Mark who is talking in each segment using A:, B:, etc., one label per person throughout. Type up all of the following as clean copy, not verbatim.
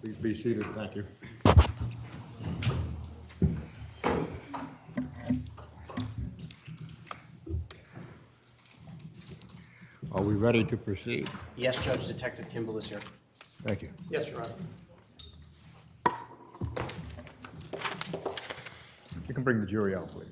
A: Please be seated. Thank you. Are we ready to proceed?
B: Yes, Judge. Detective Kimball is here.
A: Thank you.
B: Yes, Your Honor.
A: You can bring the jury out, please.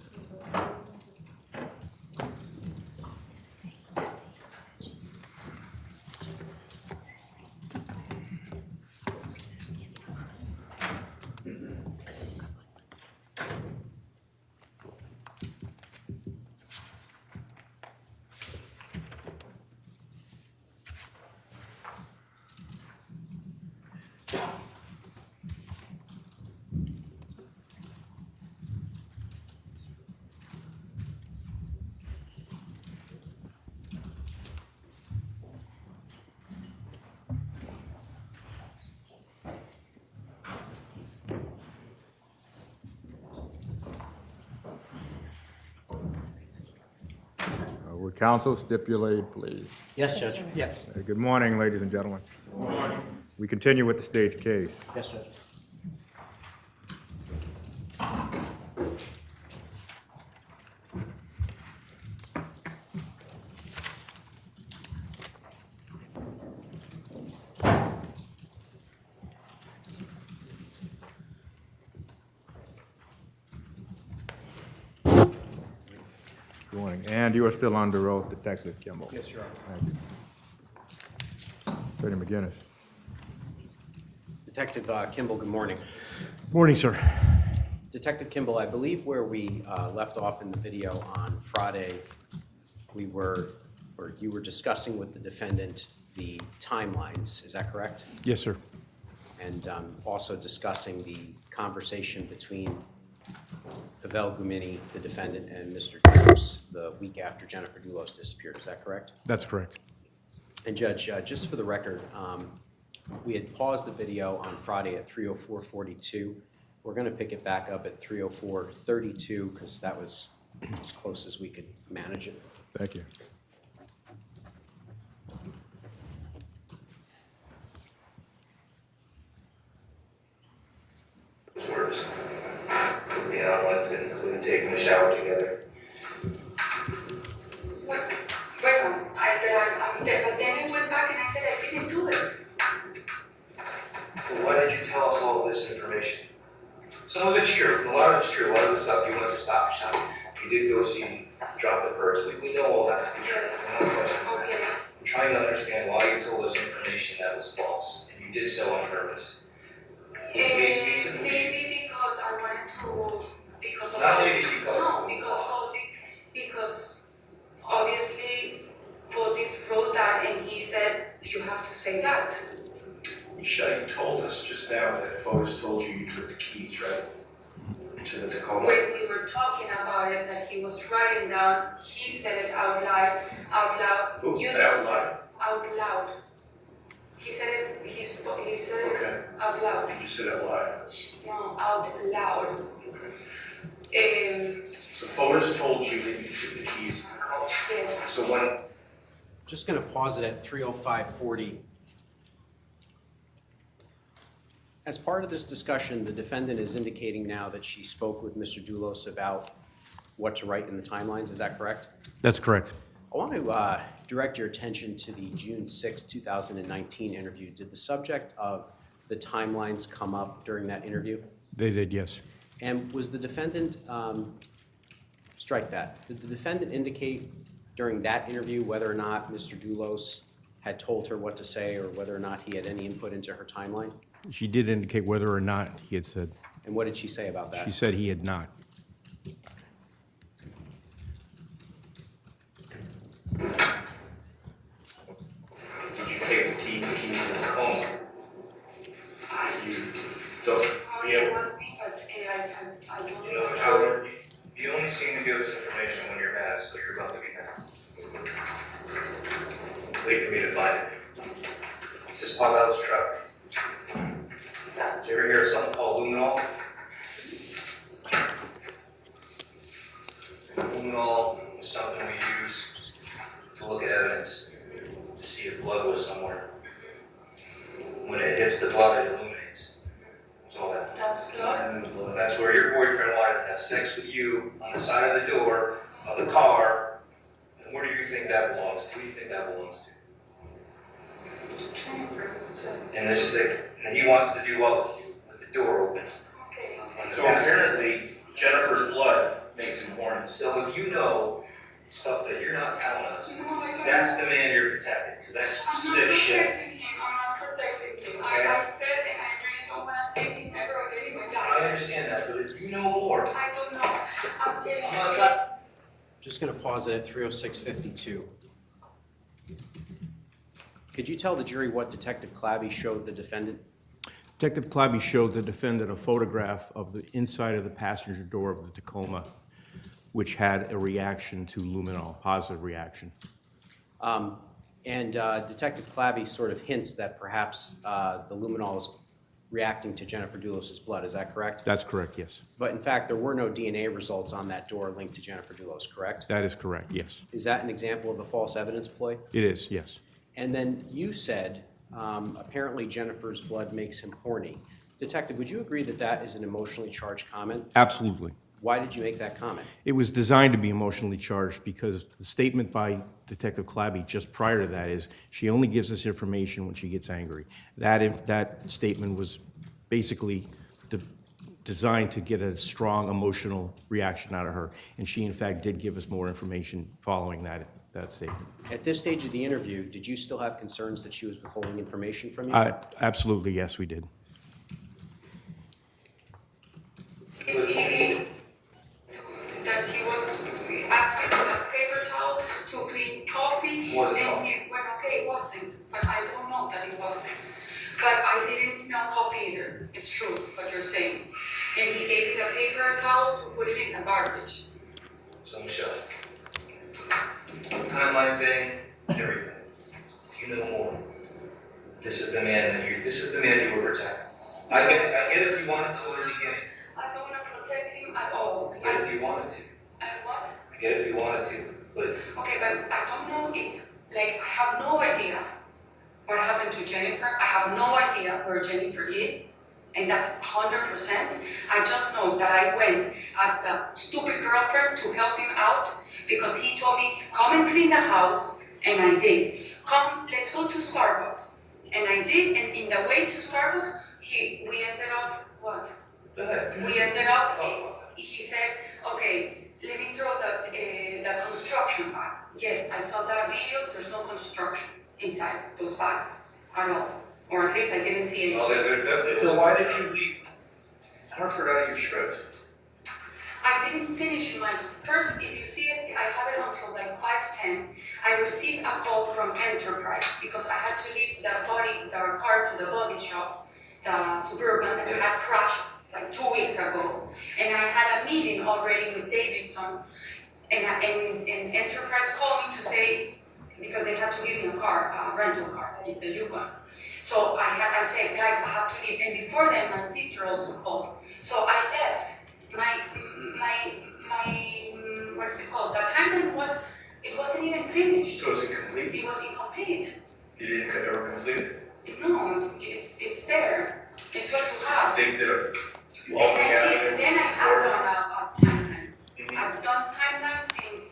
A: Would counsel stipulate, please?
B: Yes, Judge. Yes.
A: Good morning, ladies and gentlemen. Good morning. We continue with the state's case.
B: Yes, Judge.
A: Good morning. And you are still under oath, Detective Kimball.
B: Yes, Your Honor.
A: Thank you. Attorney McGinnis.
B: Detective Kimball, good morning.
C: Morning, sir.
B: Detective Kimball, I believe where we left off in the video on Friday, you were discussing with the defendant the timelines. Is that correct?
C: Yes, sir.
B: And also discussing the conversation between Pavel Gumini, the defendant, and Mr. Dulos the week after Jennifer Dulos disappeared. Is that correct?
C: That's correct.
B: And Judge, just for the record, we had paused the video on Friday at 3:04:42. We're going to pick it back up at 3:04:32 because that was as close as we could manage it.
A: Thank you.
D: Works. You know, I wanted to include taking a shower together.
E: Well, but then I went back and I said I didn't do it.
D: Well, why did you tell us all of this information? Some of it's true, a lot of it's true, a lot of the stuff you went to Stop and Shop. You did go see Drop the Purse, we know all that to be true. No question.
E: Okay.
D: I'm trying to understand why you told us information that was false, and you did so on purpose. It leads me to believe.
E: Maybe because I wanted to, because of
D: Not
E: all
D: maybe
E: this.
D: because.
E: No, because of all this, because obviously Fotis wrote that and he said you have to say that.
D: Michelle, you told us just now that Fotis told you you took the keys, right? To the Tacoma.
E: When we were talking about it, that he was writing down, he said it out loud.
D: Who?
E: You
D: Out
E: took
D: loud?
E: it out loud. He said it. He said
D: Okay.
E: it out loud.
D: You said it live.
E: No, out loud.
D: Okay. So Fotis told you that you took the keys.
E: Yes.
D: So when,
B: Just going to pause it at 3:05:40. As part of this discussion, the defendant is indicating now that she spoke with Mr. Dulos about what to write in the timelines. Is that correct?
C: That's correct.
B: I want to direct your attention to the June 6, 2019 interview. Did the subject of the timelines come up during that interview?
C: They did, yes.
B: And was the defendant, strike that, did the defendant indicate during that interview whether or not Mr. Dulos had told her what to say or whether or not he had any input into her timeline?
C: She did indicate whether or not he had said.
B: And what did she say about that?
C: She said he had not.
D: did you take the keys to the Tacoma? You took,
E: It was me, but I don't
D: you know,
E: know.
D: Howard, you only seem to give us information when you're mad, so you're about to be mad. Wait for me to find it. Is this Pavel's truck? Did you ever hear of something called luminol? Luminol is something we use to look at evidence, to see if blood was somewhere. When it hits the blood, it illuminates. That's where your boyfriend wanted to have sex with you on the side of the door of the car. And where do you think that belongs to? Who do you think that belongs to?
E: Jennifer, so,
D: And this thing, and he wants to do what with you? With the door open.
E: okay.
D: So apparently, Jennifer's blood makes him horny. So if you know stuff that you're not telling us,
E: No, I don't.
D: that's the man you're protecting, because that's
E: I'm not
D: sick shit.
E: protecting him, I'm not protecting him.
D: Okay.
E: I said, and I really don't wanna say him ever again in my
D: I
E: life.
D: understand that, but if you know more,
E: I don't know, I'm telling
D: I'm not
E: you.
D: trying.
B: Just gonna pause it at 3:06:52. Could you tell the jury what Detective Clabby showed the defendant?
C: Detective Clabby showed the defendant a photograph of the inside of the passenger door of the Tacoma, which had a reaction to luminol, positive reaction.
B: And Detective Clabby sort of hints that perhaps the luminol is reacting to Jennifer Dulos' blood, is that correct?
C: That's correct, yes.
B: But in fact, there were no DNA results on that door linked to Jennifer Dulos, correct?
C: That is correct, yes.
B: Is that an example of a false evidence ploy?
C: It is, yes.
B: And then you said, apparently Jennifer's blood makes him horny. Detective, would you agree that that is an emotionally charged comment?
C: Absolutely.
B: Why did you make that comment?
C: It was designed to be emotionally charged because the statement by Detective Clabby just prior to that is she only gives us information when she gets angry. That statement was basically designed to get a strong emotional reaction out of her, and she in fact did give us more information following that statement.
B: At this stage of the interview, did you still have concerns that she was withholding information from you?
C: Absolutely, yes, we did.
E: That he was asking for a paper towel to clean coffee.
D: Was it
E: and
D: coffee?
E: it went okay, it wasn't, but I don't know that it wasn't. But I didn't smell coffee either, it's true what you're saying. And he gave me the paper towel to put it in the garbage.
D: So Michelle, timeline thing, everything. If you know more, this is the man you were protecting. I get it if you wanted to in the beginning.
E: I don't want to protect him at all.
D: I get it if you wanted to.
E: What?
D: I get it if you wanted to, but
E: Okay, but I don't know if, like, I have no idea what happened to Jennifer. I have no idea where Jennifer is, and that's 100%. I just know that I went as the stupid girlfriend to help him out because he told me, come and clean the house, and I did. Come, let's go to Starbucks. And I did, and in the way to Starbucks, we ended up, what?
D: go ahead.
E: We ended up, he said, okay, let me throw the construction bags. Yes, I saw the videos, there's no construction inside those bags at all. Or at least I didn't see any.
D: Well, there definitely. So why did you leave Hartford out of your script?
E: I didn't finish my, first, if you see it, I have it until like 5:10. I received a call from Enterprise because I had to leave the car to the body shop, the Suburban that had crashed like 2 weeks ago. And I had a meeting already with Davidson, and Enterprise called me to say, because they had to give me a car, a rental car, the Yukon. So I said, guys, I have to leave. And before then, my sister also called. So I left. My what is it called? The timeline it wasn't even finished.
D: So is it complete?
E: It was incomplete.
D: You didn't ever complete it?
E: No, it's there. It's what you have.
D: Think that
E: Then I have done a timeline.
D: Mhm.
E: I've done timeline since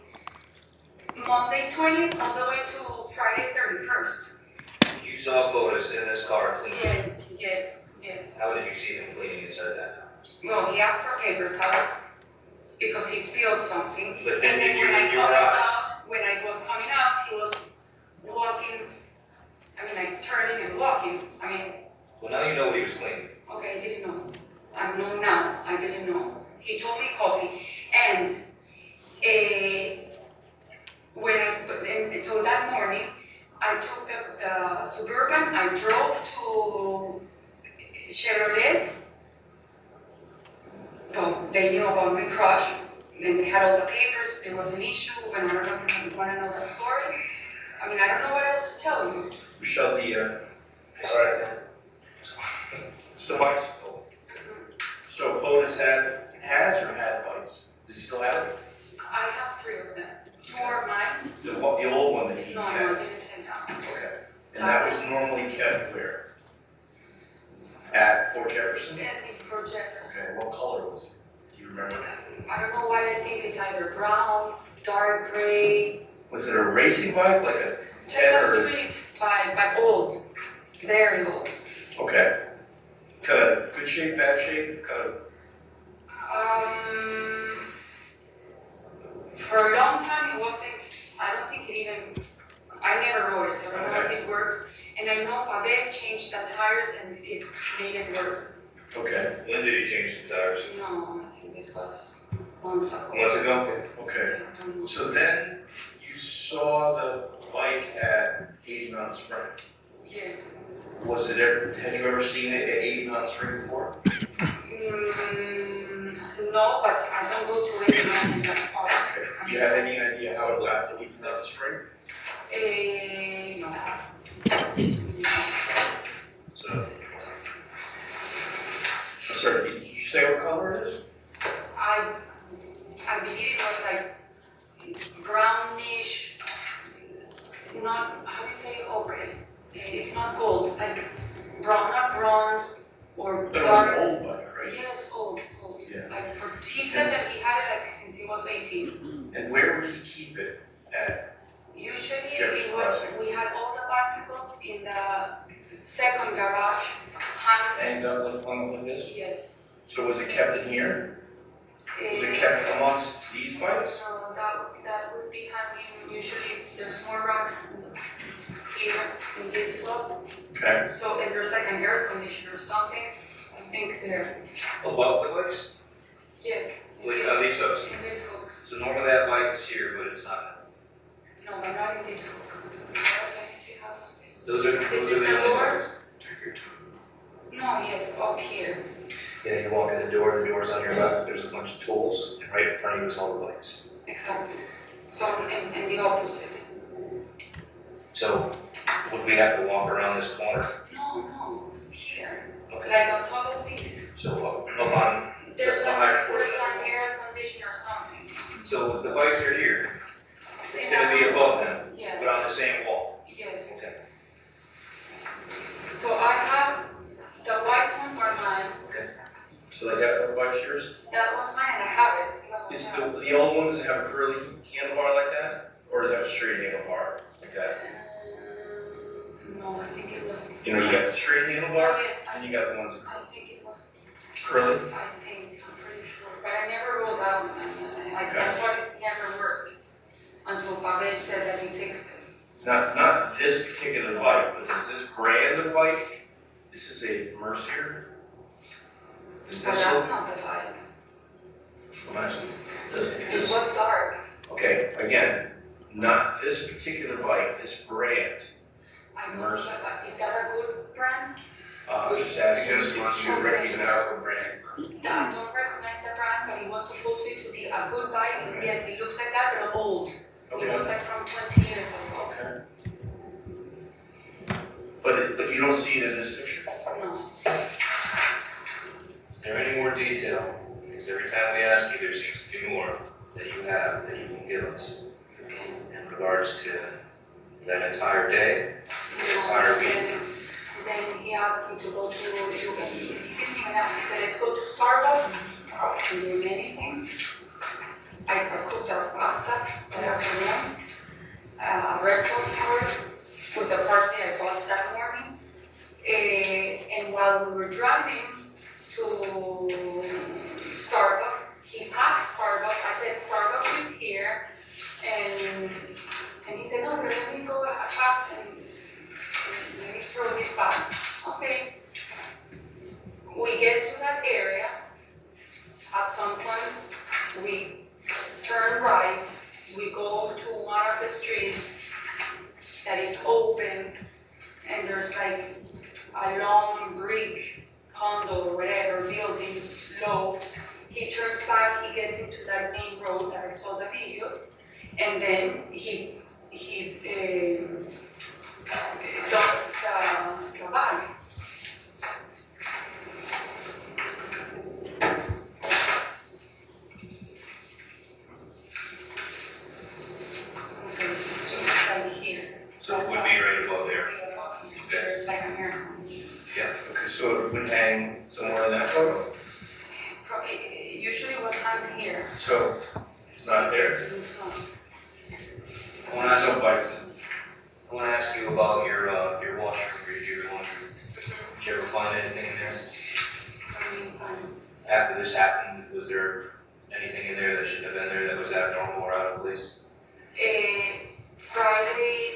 E: Monday 20th all the way to Friday 31st.
D: You saw photos in this car cleaning.
E: Yes.
D: How did you see him cleaning inside that?
E: Well, he asked for paper towels because he spilled something.
D: But then
E: And
D: did you with your eyes?
E: when I was coming out, he was walking, like turning and walking.
D: Well, now you know what he was cleaning.
E: Okay, I didn't know. I know now, I didn't know. He told me coffee. And so that morning, I took the Suburban, I drove to Chevrolet. Well, they knew about my crush, and they had all the papers, there was an issue, and I don't know if you want to know that story. I don't know what else to tell you.
D: Michelle, sorry, it's the bicycle. So Fotis has or had bikes? Does he still have it?
E: I have 3 of them. 2 are mine.
D: The old one that he
E: No, I
D: kept?
E: didn't take that.
D: Okay. And that was normally kept where? At Fort Jefferson?
E: And for Jefferson.
D: Okay, what color was it? Do you remember?
E: I don't know why I think it's either brown, dark gray,
D: Was it a racing bike, like a
E: like
D: 10
E: a
D: or?
E: street bike, but old, very old.
D: Okay. Kind of good shape, bad shape, kind of,
E: For a long time, it wasn't, I don't think it even, I never rode it, so I don't know if it works. And I know Pavel changed the tires and it made it work.
D: okay. When did he change the tires?
E: No, I think this was months ago.
D: Months ago? Okay.
E: I don't know.
D: So then you saw the bike at 80 Mountain Spring.
E: Yes.
D: Was it ever, had you ever seen it at 80 Mountain Spring before?
E: No, but I don't go to any mountain that park.
D: Okay. Do you have any idea how it got to 80 Mountain Spring?
E: No.
D: So, I'm sorry, did you say what color it is?
E: I believe it was like brownish, not, how do you say, okay, it's not gold, like brown, not bronze or
D: That was
E: dark.
D: an old bike, right?
E: Yes, old.
D: Yeah.
E: Like he said that he had it like since he was 18.
D: And where would he keep it at?
E: Usually
D: Jefferson
E: it was,
D: Crossing.
E: we had all the bicycles in the second garage,
D: And like this?
E: yes.
D: So was it kept in here? Was it kept amongst these bikes?
E: So that would be hanging, usually there's more racks here in this block.
D: Okay.
E: So if there's like an air conditioner or something, I think there,
D: Above the bikes?
E: yes. in
D: Like
E: this-
D: on these hooks?
E: In this hook.
D: So normally that bike is here, but it's not.
E: No, but not in this hook. Let me see how was this.
D: Those are
E: This is
D: the
E: the
D: only
E: door?
D: ones.
E: No, yes, up here.
D: Yeah, you walk in the door's on your left, there's a bunch of tools, and right in front of you is all the bikes.
E: Exactly. So, and the opposite.
D: So would we have to walk around this corner?
E: No, here.
D: Okay.
E: Like on top of this.
D: So up on,
E: There's
D: the
E: an
D: high portion.
E: air conditioner or something.
D: So the bikes are here, it's
E: And
D: gonna be
E: that-
D: above them, but
E: Yeah,
D: on the same wall.
E: yes.
D: Okay.
E: So I have, the white ones are mine.
D: So they got the bikes yours?
E: That one's mine, I have it. That
D: Is
E: one's
D: the old one, does it have a curly handlebar like that? Or does it have a straight handlebar like that?
E: No, I think it was.
D: You know, you got the straight handlebar,
E: Oh, yes,
D: and you got the ones
E: I think it was.
D: curly.
E: I think, I'm pretty sure, but I never rolled out, and I
D: Okay.
E: thought it never worked until Pavel said that he fixed it.
D: Not this particular bike, but is this brand of bike? This is a Mercier? Is
E: But
D: this
E: that's
D: one?
E: not the bike.
D: I'm asking, does it,
E: It was dark.
D: okay, again, not this particular bike, this brand.
E: I don't know,
D: Mercy.
E: but is that a good brand?
D: Just asking if you recognize the brand.
E: I don't recognize the brand, but it was supposed to be a good bike.
D: Okay.
E: Yes, it looks like that, but old. It was
D: Okay.
E: like from 20 years ago.
D: Okay. But you don't see it in this picture?
E: No.
D: Is there any more detail? Because every time we ask you, there seems to be more that you have that you can give us
E: Okay.
D: in regards to that entire day, this entire week.
E: Then he asked me to go to, he didn't even ask, he said, let's go to Starbucks. I wasn't doing anything. I cooked up pasta that afternoon, red sauce for it, with the parsley I bought that morning. And while we were driving to Starbucks, he passed Starbucks, I said, Starbucks is here, and he said, no, but let me go fast and let me throw these bags. Okay. We get to that area. At some point, we turn right. We go to one of the streets that is open, and there's like a long brick condo or whatever building low. He turns back. He gets into that main road that I saw the videos, and then he dumped the bags. Okay, so it's right here.
D: So it would be right above there.
E: There's like an air conditioner.
D: Yeah, okay, so it would hang somewhere in that photo?
E: It usually was hung here.
D: So it's not there?
E: It's not.
D: I want to ask I want to ask you about your washer, your laundry. Did you ever find anything in there? After this happened, was there anything in there that shouldn't have been there that was abnormal or out of place?
E: Friday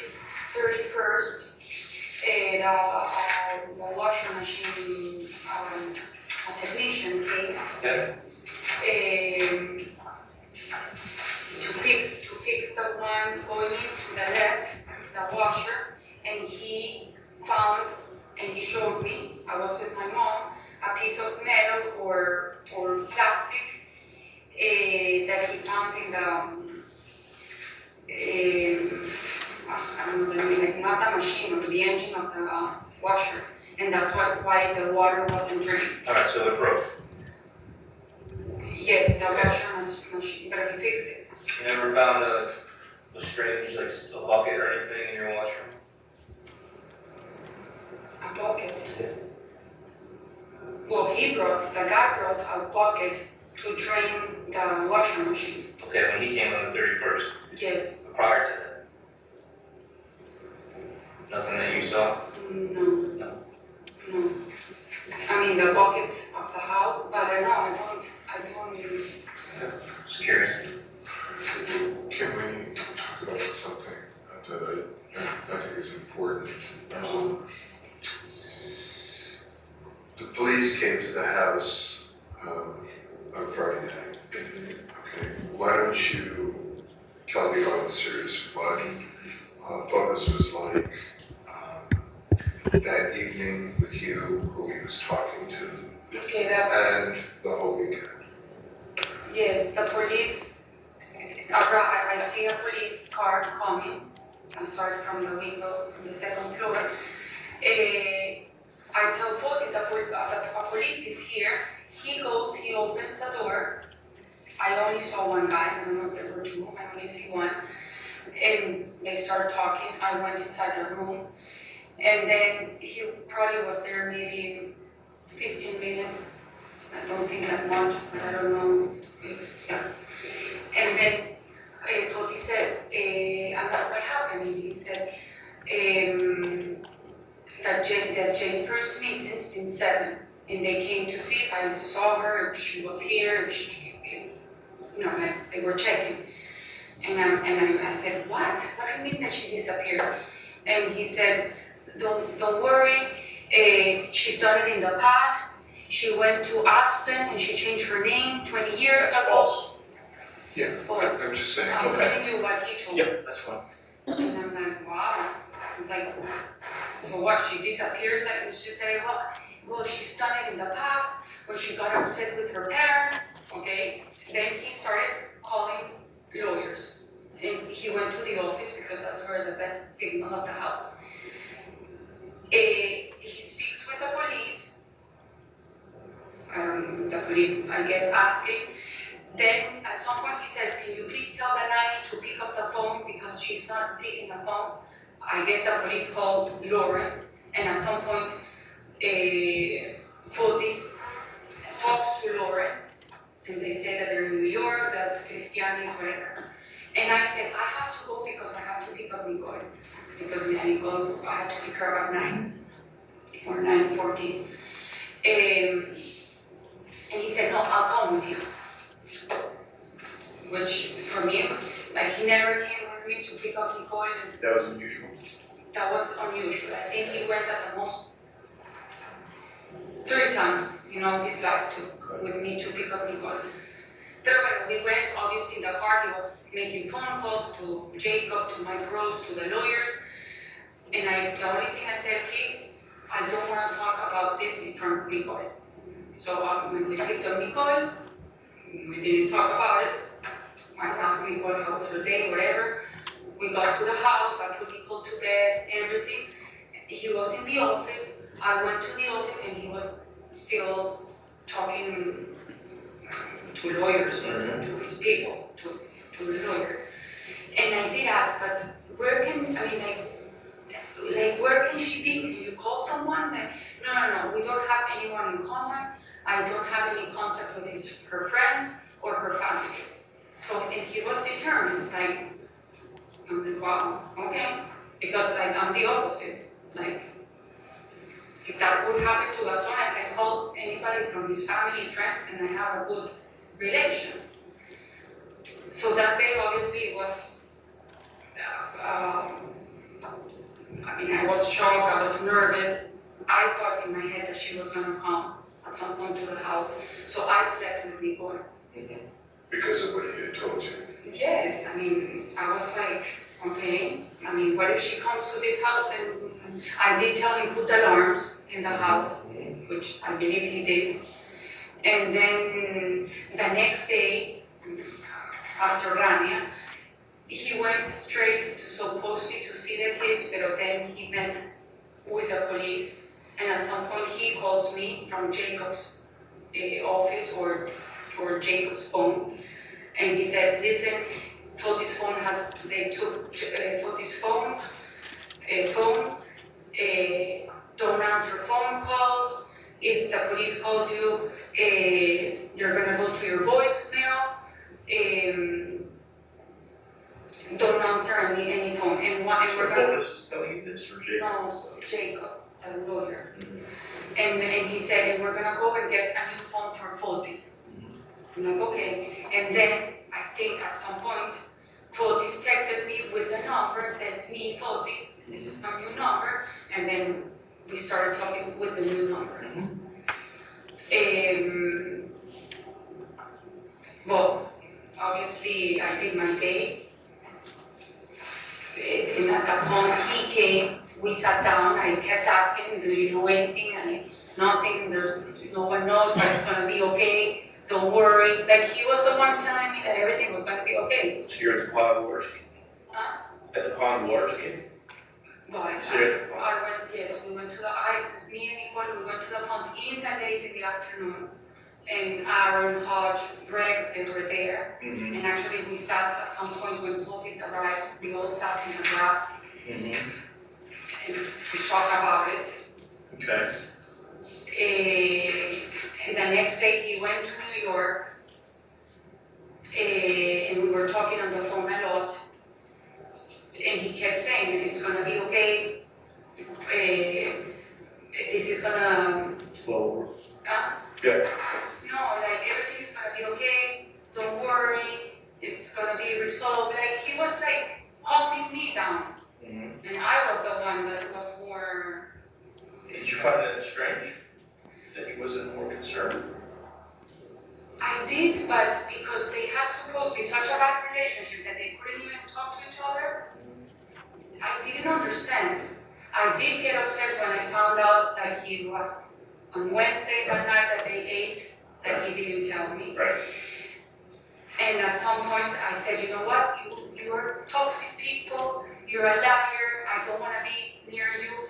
E: 31st, the washing machine, a technician came
D: Okay.
E: to fix the one going into the left, the washer, and he found, and he showed me, I was with my mom, a piece of metal or plastic that he found in the, I don't know the name, like not the machine, or the engine of the washer, and that's why the water wasn't draining.
D: All right, so it broke.
E: Yes, the washer machine, but he fixed it.
D: You never found a strange, like a bucket or anything in your washroom?
E: A bucket. Well, the guy brought a bucket to drain the washing machine.
D: Okay, when he came on the 31st,
E: Yes.
D: prior to that? Nothing that you saw?
E: No.
D: No.
E: No. I mean, the bucket of the house, but I don't.
D: Just curious.
F: Can we talk about something that I think is important? The police came to the house on Friday night. Okay, why don't you tell the officers what Focus was like that evening with you, who he was talking to,
E: Okay,
F: and the whole weekend?
E: yes, the police, I see a police car coming. I started from the window, from the second floor. I tell Foti that the police is here. He goes, he opens the door. I only saw one guy, I don't know if there were two, I only see one. And they started talking. I went inside the room. And then he probably was there maybe 15 minutes. I don't think that much, but I don't know if that's. And then Foti says, I'm like, what happened? And he said, that Jennifer's missing since 7. And they came to see if I saw her, if she was here, like they were checking. And I said, what? What do you mean that she disappeared? And he said, don't worry, she's done it in the past. She went to Aspen and she changed her name 20 years
D: That's
E: ago.
D: false.
F: Yeah, I'm just saying.
E: I'm
D: Okay.
E: telling you what he told me.
D: Yep, that's fine.
E: And I'm like, wow. He's like, so what, she disappears? And she said, well, she's done it in the past when she got upset with her parents, okay? Then he started calling lawyers. And he went to the office because that's where the best signal of the house. He speaks with the police. The police, I guess, asking. Then at some point he says, can you please tell the nanny to pick up the phone because she's not picking the phone. I guess the police called Lauren, and at some point, Fotis talks to Lauren, and they say that they're in New York, that Cristian is whatever. And I said, I have to go because I have to pick up Nicole. Because Nicole, I have to pick her at 9 or 9:14. And he said, no, I'll come with you. Which, for me, like he never came with me to pick up Nicole.
D: That was unusual.
E: That was unusual. I think he went at the most 3 times, his life with me to pick up Nicole. Then when we went, obviously in the car, he was making phone calls to Jacob, to Mike Rose, to the lawyers. And the only thing I said, please, I don't want to talk about this in front of Nicole. So when we picked up Nicole, we didn't talk about it. I asked Nicole how was her day, whatever. We got to the house, I put Nicole to bed, everything. He was in the office. I went to the office and he was still talking to lawyers or to his people, to the lawyer. And I did ask, but where can she be? Can you call someone? No, we don't have anyone in common. I don't have any contact with her friends or her family. So, and he was determined, like, I'm like, wow, okay, because like I'm the opposite. Like, if that would happen to Gaston, I can call anybody from his family, friends, and I have a good relation. So that day, obviously, was, I mean, I was shocked, I was nervous. I thought in my head that she was gonna come at some point to the house. So I slept with Nicole.
F: Because of what he had told you.
E: Yes, I mean, I was like, okay, I mean, what if she comes to this house? And I did tell him put alarms in the house, which I believe he did. And then the next day, after Rania, he went straight to supposedly to see the kids, but then he met with the police. And at some point he calls me from Jacob's office or Jacob's phone. And he says, listen, Foti's phone they took Foti's phone, don't answer phone calls. If the police calls you, they're gonna go to your voicemail. Don't answer any phone. And we're gonna.
D: Fotis is telling you this, or Jacob?
E: No, Jacob, the lawyer. And he said, and we're gonna go and get a new phone for Fotis. I'm like, okay. And then I think at some point, Fotis texted me with the number and said, it's me, Fotis, this is my new number. And then we started talking with the new number. Well, obviously I did my day. And at that point he came, we sat down, I kept asking, do you know anything? And nothing, no one knows, but it's gonna be okay. Don't worry. Like, he was the one telling me that everything was going to be okay.
D: So you're at the Pond Waters game? At the Pond Waters game?
E: But I went, yes, we went to me and Nicole, we went to the pond in the late in the afternoon. And Aaron, Hodge, Greg, they were there. And actually we sat at some point when Fotis arrived, we all sat in the grass and to talk about it.
D: Okay.
E: And the next day he went to New York, and we were talking on the phone a lot, and he kept saying it's gonna be okay, this is gonna,
D: Slow.
E: uh,
D: Good.
E: no, like everything is gonna be okay, don't worry, it's gonna be resolved. Like, he was like calming me down, and I was the one that was more.
D: Did you find that strange? That he wasn't more concerned?
E: I did, but because they had supposedly such a bad relationship that they couldn't even talk to each other, I didn't understand. I did get upset when I found out that he was on Wednesday that night that they ate, that he didn't tell me.
D: Right.
E: And at some point I said, you know what, you're toxic people, you're a liar, I don't want to be near you,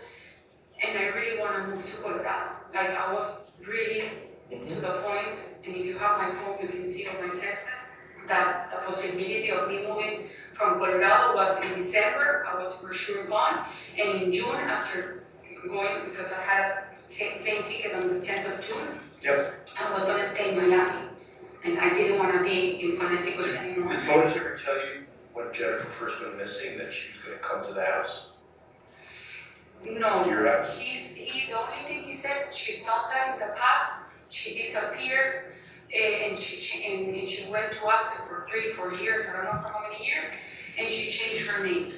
E: and I really want to move to Colorado. Like, I was really to the point, and if you have my phone, you can see all my texts, that the possibility of me moving from Colorado was in December. I was for sure gone. And in June, after going, because I had a plane ticket on the 10th of June, I was going to stay in Miami. And I didn't want to be in Connecticut anymore.
D: Did Fotis ever tell you when Jennifer first went missing that she was going to come to the house?
E: No,
D: Your house?
E: the only thing he said, she's done that in the past. She disappeared, and she went to Austin for 3-4 years. I don't know for how many years, and she changed her name.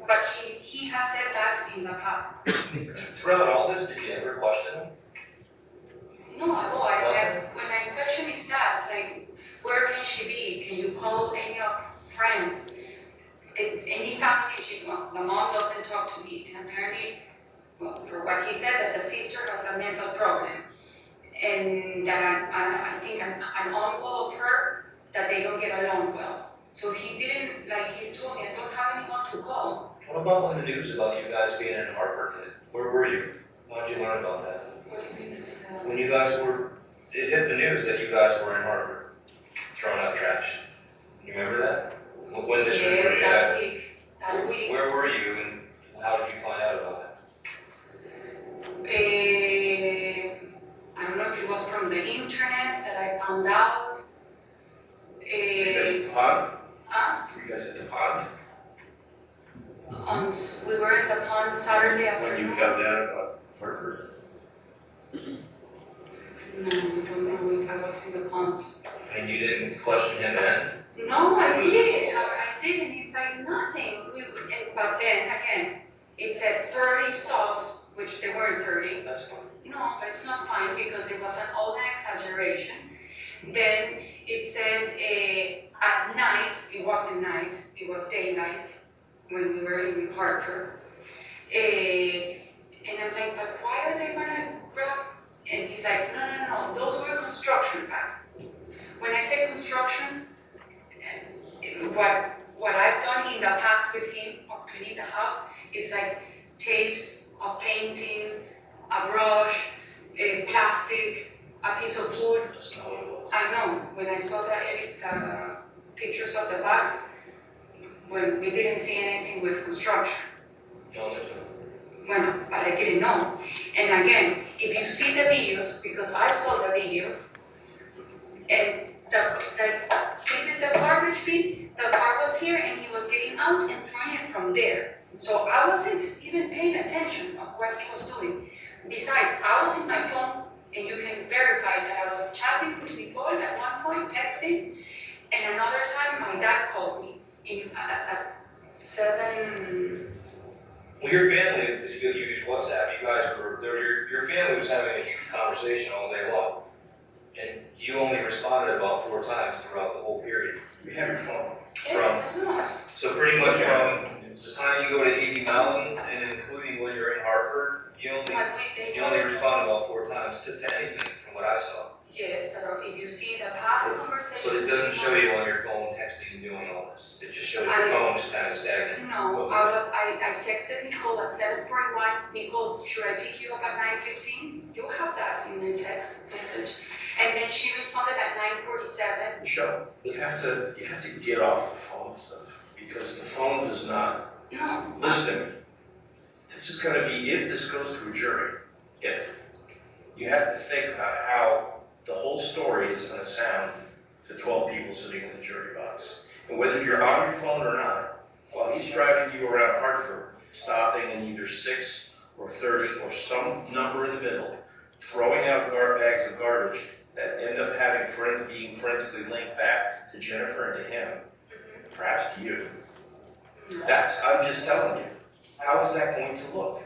E: But he has said that in the past.
D: Throughout all this, did you ever question him?
E: No, when I question his dad, like, where can she be? Can you call any of friends? Any family, the mom doesn't talk to me, and apparently, well, for what he said, that the sister has a mental problem, and that I think an uncle of her, that they don't get along well. So he didn't, like, he's told me, I don't have anyone to call.
D: What about when the news about you guys being in Hartford hit? Where were you? How did you learn about that?
E: What do you mean?
D: When you guys it hit the news that you guys were in Hartford, throwing out trash. You remember that? When this was
E: Yes,
D: really
E: that week.
D: Where were you and how did you find out about it?
E: Saturday
D: When
E: afternoon.
D: you found out about Hartford?
E: No, I don't know if I was in the pump.
D: And you didn't question him then?
E: No, I did. I did, and it's like nothing. But then again, it said 30 stops, which there weren't 30.
D: That's fine.
E: No, but it's not fine because it was all an exaggeration. Then it said at night, it wasn't night, it was daylight when we were in Hartford. And I'm like, but why are they gonna grab? And he's like, no, those were construction pads. When I say construction, what I've done in the past with him of cleaning the house is like tapes, a painting, a brush, a plastic, a piece of wood.
D: That's not what it was.
E: I know, when I saw the pictures of the bags, when we didn't see anything with construction.
D: No, there's no.
E: Well, but I didn't know. And again, if you see the videos, because I saw the videos, and this is the garbage bin, the car was here and he was getting out and throwing it from there. So I wasn't even paying attention of what he was doing. Besides, I was in my phone, and you can verify that I was chatting with Nicole at one point, texting, and another time my dad called me at 7.
D: Well, your family, if you use WhatsApp, you guys were, your family was having a huge conversation all day long. And you only responded about 4 times throughout the whole period. You have your phone.
E: Yes, I know.
D: So pretty much from the time you go to 80 Mountain and including when you're in Hartford, you only responded about 4 times to anything from what I saw.
E: Yes, if you see the past conversations.
D: But it doesn't show you on your phone texting and doing all this. It just shows your phone just kind of stagnant.
E: No, I texted Nicole at 7:41. Nicole, should I pick you up at 9:15? You have that in your text message. And then she responded at 9:47.
G: Michelle, you have to get off the phone stuff, because the phone does not,
E: No.
G: listen to me. This is gonna be, if this goes to a jury, you have to think about how the whole story is gonna sound to 12 people sitting in the jury box. And whether you're on your phone or not, while he's driving you around Hartford, stopping in either 6 or 30 or some number in the middle, throwing out bags of garbage that end up having being forensically linked back to Jennifer and to him, perhaps to you. I'm just telling you, how is that going to look?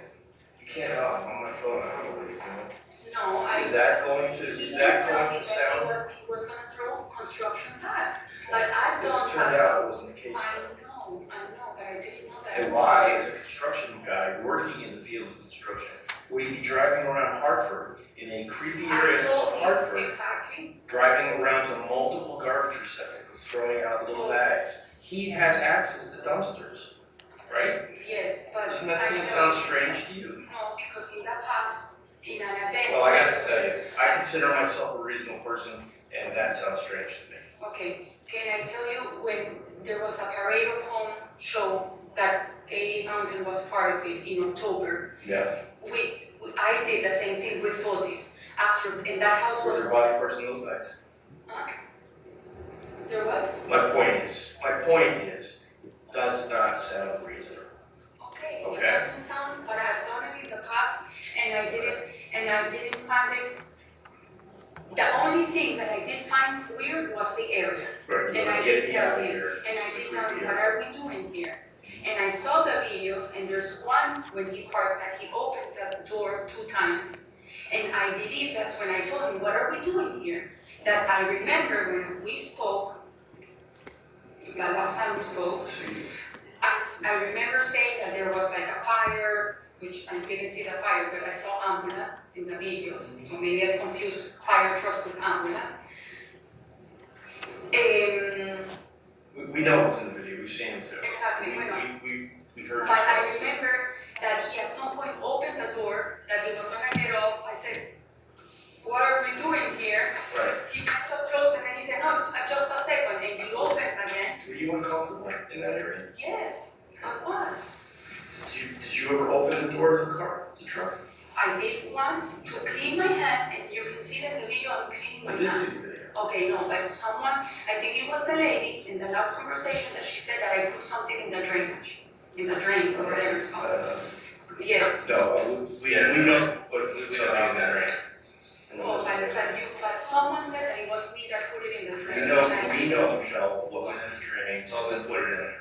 G: You can't, I'm on my phone, I don't know what he's doing.
E: No,
G: Is that going to
E: He
G: sound?
E: he was gonna throw construction pads. Like I've done.
G: This turned out it wasn't the case.
E: I know, but I didn't know that.
G: And why, as a construction guy working in the field of construction, would he be driving around Hartford in a creepy area of Hartford,
E: Exactly.
G: driving around to multiple garbage receptacles, throwing out little bags? He has access to dumpsters, right?
E: Yes, but.
G: Doesn't that sound strange to you?
E: No, because in the past, in an event.
G: Well, I gotta tell you, I consider myself a reasonable person, and that sounds strange to me.
E: Okay, can I tell you when there was a Parade of Home show that 80 Mountain was part of it in October?
G: Yeah.
E: I did the same thing with photos. After, and that house
G: Was
E: was.
G: there body parts in those bags?
E: Huh? There what?
G: My point is, it does not sound reasonable.
E: Okay,
G: Okay.
E: it doesn't sound, but I've done it in the past, and I didn't find it. The only thing that I did find weird was the area.
G: Right, you
E: And I
G: wanna
E: did
G: get
E: tell
G: out of
E: him,
G: here.
E: and I did tell him, what are we doing here? And I saw the videos, and there's one when he parks that he opens the door 2 times. And I believe that's when I told him, what are we doing here? That I remember when we spoke, the last time we spoke, I remember saying that there was like a fire, which I didn't see the fire, but I saw ambulance in the videos, so maybe I confused fire trucks with ambulance.
G: We know what's in the video, we've seen it too.
E: Exactly, we know.
G: We heard.
E: But I remember that he at some point opened the door, that he was gonna get off. I said, what are we doing here?
G: Right.
E: He comes up close and then he said, no, it's just a second, and he opens again.
G: Were you uncomfortable in that area?
E: Yes, I was.
G: Did you ever open the door of the truck?
E: I did want to clean my hands, and you can see that in the video I'm cleaning my
G: I did
E: hands.
G: see the video.
E: Okay, no, but someone, I think it was the lady in the last conversation that she said that I put something in the drainage, in the drain or whatever it's called. Yes.
G: No, we don't put something in that drain.
E: Oh, but someone said that it was me that put it in the drain.
G: We know, Michelle, what went in the drain, so then put it in there.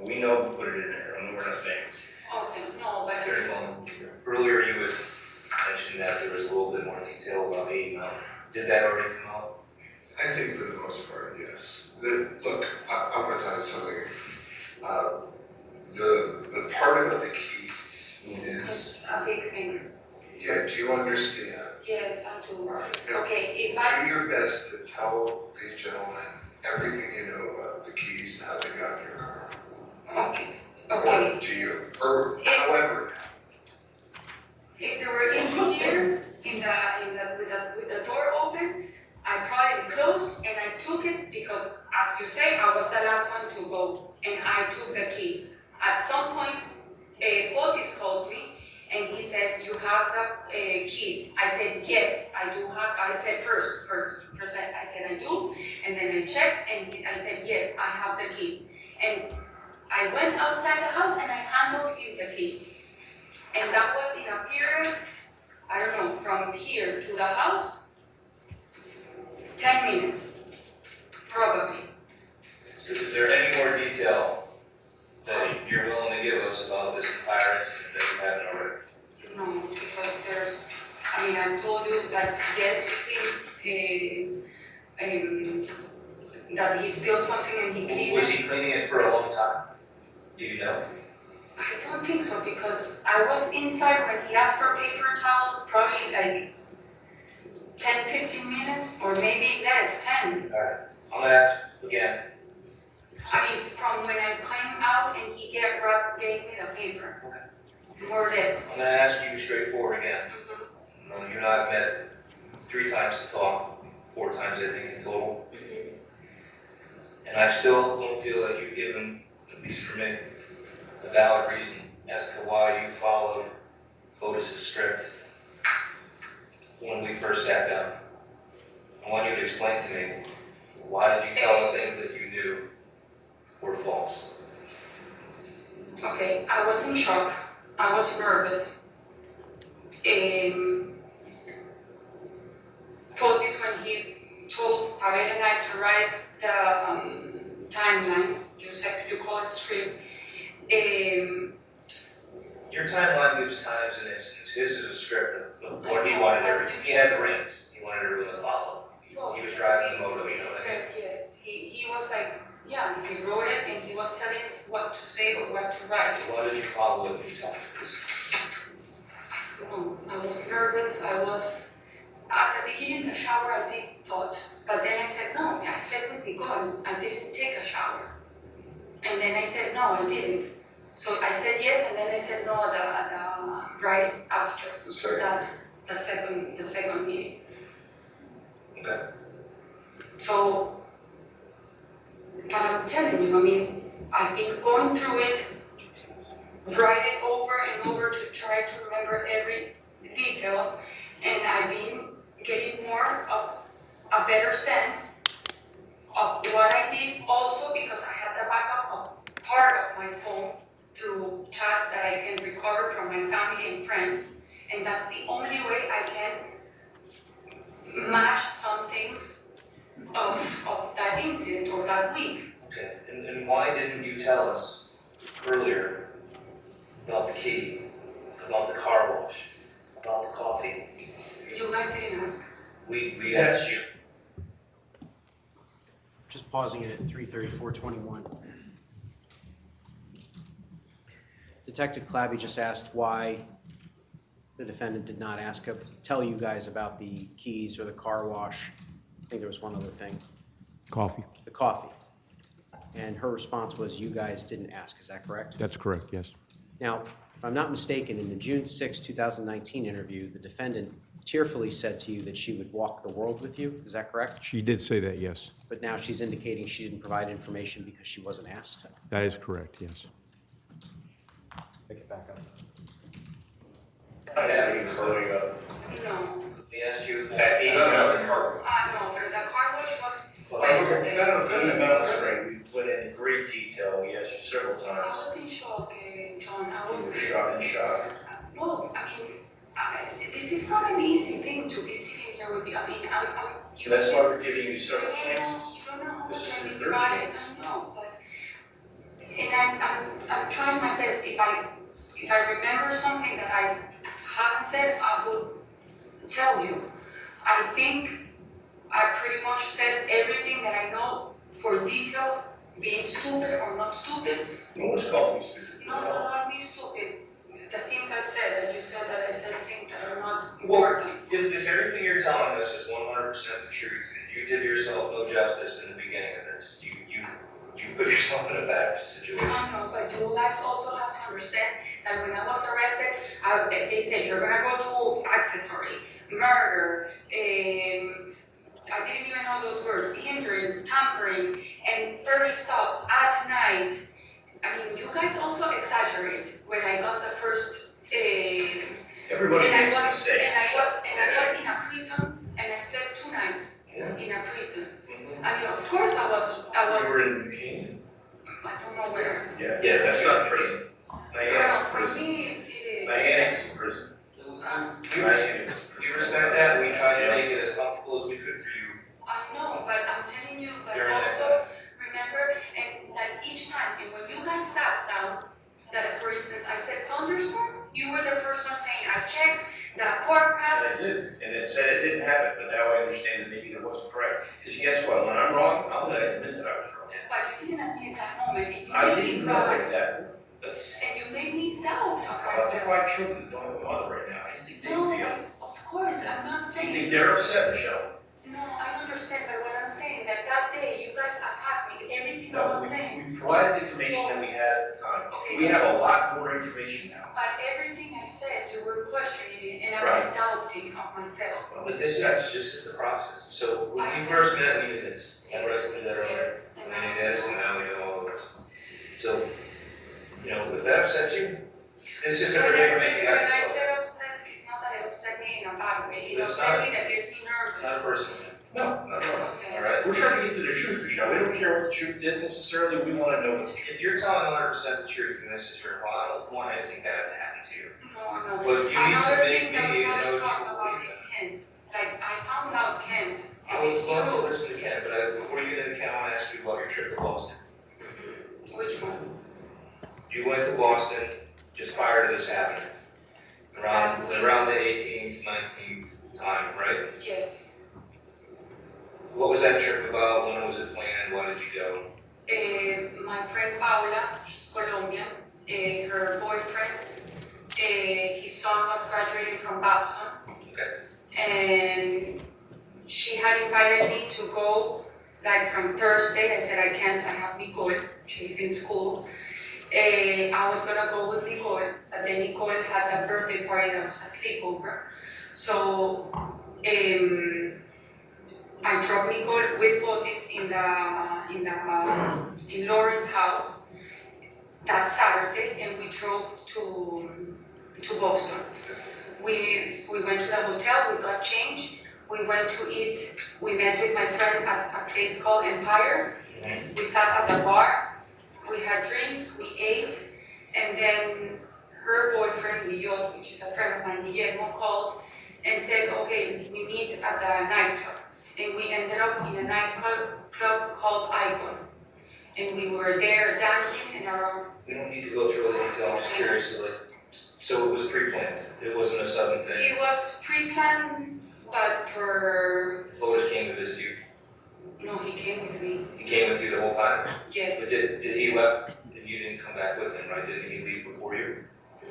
G: We know who put it in there, and we're not saying.
E: Okay, no, but.
D: Attorney Bowman, earlier you had mentioned that there was a little bit more detail about 80 Mile. Did that already come out?
F: I think for the most part, yes. Look, I'm gonna tell you something. The part about the keys is,
E: It's a big thing.
F: yeah, do you understand?
E: Yes, I do.
F: Now,
E: Okay, if
F: do
E: I,
F: your best to tell these gentlemen everything you know about the keys and how they got in your car.
E: okay, okay.
F: Or to you, or however it happened.
E: If they were in here, with the door open, I probably closed and I took it because, as you say, I was the last one to go and I took the key. At some point, Potis calls me and he says, "You have the keys." I said, "Yes, I do have." I said first I said I do, and then I checked and I said, "Yes, I have the keys." And I went outside the house and I handed him the key. And that was in a period, I don't know, from here to the house, 10 minutes, probably.
D: So is there any more detail that you're willing to give us about this entire incident that you haven't already?
E: No, because I told you that yes, that he spilled something and he cleaned
D: Was
E: it.
D: he cleaning it for a long time? Do you know?
E: I don't think so because I was inside when he asked for paper towels, probably like 10, 15 minutes or maybe less, 10.
D: Alright, I'm gonna ask again.
E: From when I came out and he gave me the paper.
D: Okay.
E: More or less.
D: I'm gonna ask you straightforward again. No, you and I have met 3 times to talk, 4 times I think in total. And I still don't feel that you've given, at least for me, a valid reason as to why you followed Fotis' script when we first sat down. I want you to explain to me, why did you tell us things that you knew were false?
E: Okay, I was in shock. I was nervous. Fotis, when he told Pavel and I to write the timeline, you call it script.
D: Your timeline gives times and incidents. His is a script of what he wanted everything. He had the reins. He wanted everyone to follow. He was driving the moto, you know
E: He
D: what I mean?
E: said yes. He was like, yeah, he wrote it and he was telling what to say or what to write.
D: Why did you follow it these times?
E: No, I was nervous. At the beginning of the shower, I did thought, but then I said, no, I slept with Nicole. I didn't take a shower. And then I said, no, I didn't. So I said yes, and then I said no right after
F: The second.
E: that, the second meeting.
D: Okay.
E: So, but I'm telling you, I've been going through it, writing over and over to try to remember every detail, and I've been getting more of a better sense of what I did also because I had the backup of part of my phone through chats that I can recover from my family and friends, and that's the only way I can match some things of that incident or that week.
D: Okay. And why didn't you tell us earlier about the key, about the car wash, about the coffee?
E: You guys didn't ask.
D: We asked you.
B: Just pausing it at 3:34:21. Detective Clabby just asked why the defendant did not tell you guys about the keys or the car wash. I think there was one other thing,
C: Coffee.
B: the coffee. And her response was you guys didn't ask, is that correct?
C: That's correct, yes.
B: Now, if I'm not mistaken, in the June 6, 2019 interview, the defendant tearfully said to you that she would walk the world with you, is that correct?
C: She did say that, yes.
B: But now she's indicating she didn't provide information because she wasn't asked.
C: That is correct, yes.
B: Pick it back up.
G: I haven't even loading up.
E: No.
D: We asked you.
G: That 80 Mile car.
E: No, but the car wash was
G: Well,
E: Wednesday.
G: in the mountain spring, we put in great detail, we asked you several
E: I
G: times.
E: was in shock. John, I
G: You
E: was,
G: were shot and shot.
E: well, I mean, this is not an easy thing to be sitting here with you. I mean, you.
G: That's why we're giving you several
E: You
G: chances.
E: don't know how
G: This
E: much
G: is
E: I've
G: your
E: been
G: third
E: trying,
G: chance.
E: I know, but, and I'm trying my best. If I remember something that I haven't said, I would tell you. I think I pretty much said everything that I know for detail, being stupid or not stupid.
G: No one's calling you stupid.
E: No, not me stupid. The things I've said, that you said that I said things that are not
D: Well,
E: important.
D: if everything you're telling us is 100% the truth, and you did yourself no justice in the beginning of this, you put yourself in a bad situation.
E: I know, but you guys also have to understand that when I was arrested, they said you're gonna go to accessory, murder, I didn't even know those words, hindering, tampering, and 30 stops at night. I mean, you guys also exaggerate when I got the first,
G: Everybody
E: and I
G: makes
E: was,
G: mistakes.
E: and I was in a prison, and I spent 2 nights
G: Yeah.
E: in a prison.
G: Mhm.
E: I mean, of course I was,
G: You were in Bikini.
E: I don't know where.
G: Yeah, that's not prison.
E: Well,
G: Niantic's
E: for
G: prison.
E: me, it is.
G: Niantic's in prison.
D: We respect that, we tried to make it as comfortable as we could for you.
E: I know, but I'm telling you, but
D: During that
E: also remember, and that each time, and when you guys sat down, that for instance, I said thunderstorm, you were the first one saying, I checked the
G: And
E: forecast.
G: I did, and it said it didn't happen, but now I understand that maybe that wasn't correct. Because guess what, when I'm wrong, I'm gonna admit that I was wrong.
E: But you didn't admit that moment, and you
G: I
E: made me
G: didn't know
E: cry,
G: like that. That's,
E: and you made me doubt of
G: I'm about to
E: myself.
G: find children that don't have a mother right now. How do you think they
E: No,
G: feel?
E: of course, I'm not
G: Do you
E: saying.
G: think they're upset, Michelle?
E: No, I understand, but what I'm saying, that day, you guys attacked me, everything I
G: No,
E: was saying.
G: we provided the information that we had at the time.
E: Okay.
G: We have a lot more information now.
E: But everything I said, you were questioning it, and I was doubting of myself.
D: But this is the process. So when we first met, we knew this. Remember I told you that earlier?
E: Yes, and
D: We knew this, and now we know all of this. So, if that upsets you, this is the predicament you
E: When
D: have
E: I
D: yourself.
E: said upset, it's not that it upset me in a bad way. It
D: It's
E: upset
D: not.
E: me that gets me
D: It's not a
E: nervous.
D: personal thing,
G: No, not at all.
E: Okay.
D: all right?
G: We're trying to get to the truth, Michelle. We don't care what the truth is necessarily. We want to know the truth.
D: If you're telling 100% the truth, and this is your fault, I don't want anything bad to happen to you.
E: No.
D: But you need to
E: Another
D: make
E: thing that
D: me
E: we haven't
D: know
E: talked
D: you
E: about
D: believe
E: is
D: that.
E: Kent. Like, I found out Kent,
D: I
E: and
D: would
E: it's
D: love to
E: true.
D: listen to Ken, but before you get into Ken, I want to ask you about your trip to Boston.
E: Which one?
D: You went to Boston just prior to this happening, around the 18th, 19th time, right?
E: Yes.
D: What was that trip about? When was it planned? Why did you go?
E: My friend Paula, she's Colombian, her boyfriend, his son was graduating from Babson,
D: Okay.
E: and she had invited me to go like from Thursday. I said I can't, I have Nicole, she's in school. I was gonna go with Nicole, but then Nicole had the birthday party that was a sleepover. So I dropped Nicole with Otis in Lauren's house that Saturday, and we drove to Boston. We went to the hotel, we got changed, we went to eat, we met with my friend at a place called Empire. We sat at the bar, we had drinks, we ate, and then her boyfriend, Guillot, which is a friend of mine, Guillermo, called and said, okay, we meet at the nightclub. And we ended up in a nightclub called Icon. And we were there dancing and around.
D: We don't need to go through all the detail, I'm just curious, so it was pre-planned, it wasn't a sudden thing.
E: It was pre-planned, but for,
D: Fotis came to visit you,
E: no, he came with me,
D: he came with you the whole time?
E: yes.
D: But did he left, and you didn't come back with him, right? Didn't he leave before you?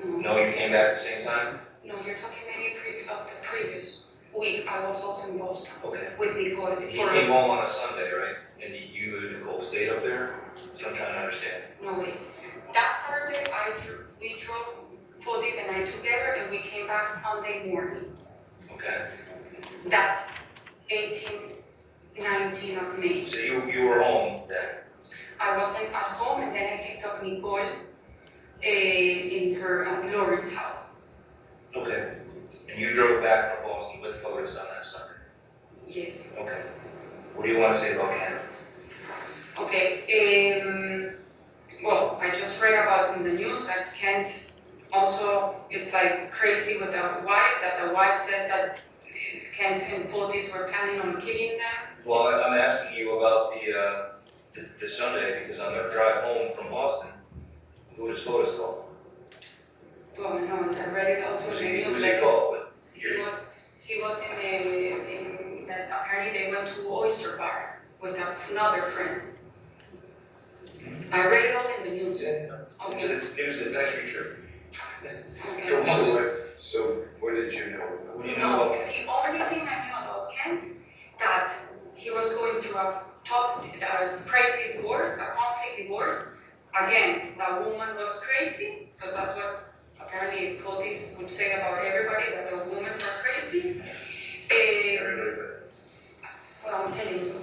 E: No,
D: No, you came back at the same time?
E: no, you're talking maybe of the previous week, I was also in Boston
D: Okay.
E: with Nicole.
D: He came home on a Sunday, right? And you and Nicole stayed up there? So I'm trying to understand.
E: No, wait. That Saturday, we drove Fotis and I together, and we came back Sunday morning.
D: Okay.
E: That 18, 19 of May.
D: So you were home then?
E: I wasn't at home, and then I picked up Nicole at Lauren's house.
D: Okay. And you drove back from Boston with Fotis on that Sunday?
E: Yes.
D: Okay. What do you want to say about Ken?
E: Okay. well, I just read about in the news that Kent also, it's like crazy with the wife, that the wife says that Kent and Fotis were planning on killing them.
D: Well, I'm asking you about the Sunday, because on the drive home from Boston, who does Fotis call?
E: Well, no, I read it also in the news.
D: Who's he called? But
E: He was in that apparently they went to Oyster Bar with another friend. I read it all in the news.
D: Yeah,
E: Okay.
D: it's news that's actually true.
E: Okay.
F: So what did you know?
D: What do you know
E: No,
D: about Kent?
E: the only thing I knew about Kent, that he was going through a crazy divorce, a conflict divorce. Again, that woman was crazy, because that's what apparently Fotis would say about everybody, that the women are crazy. Well, I'm telling you.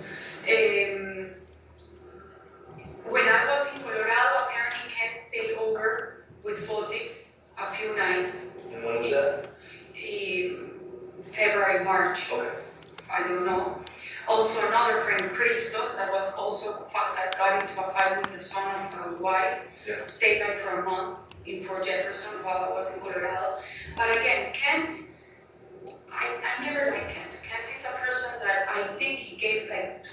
E: When I was in Colorado, apparently Kent stayed over with Fotis a few nights.
D: And when was that?
E: February, March.
D: Okay.
E: I don't know. Also, another friend, Christos, that was also that got into a fight with the son of the wife,
D: Yeah.
E: stayed like for a month in Fort Jefferson while I was in Colorado. But again, Kent, I never liked Kent. Kent is a person that I think he gave like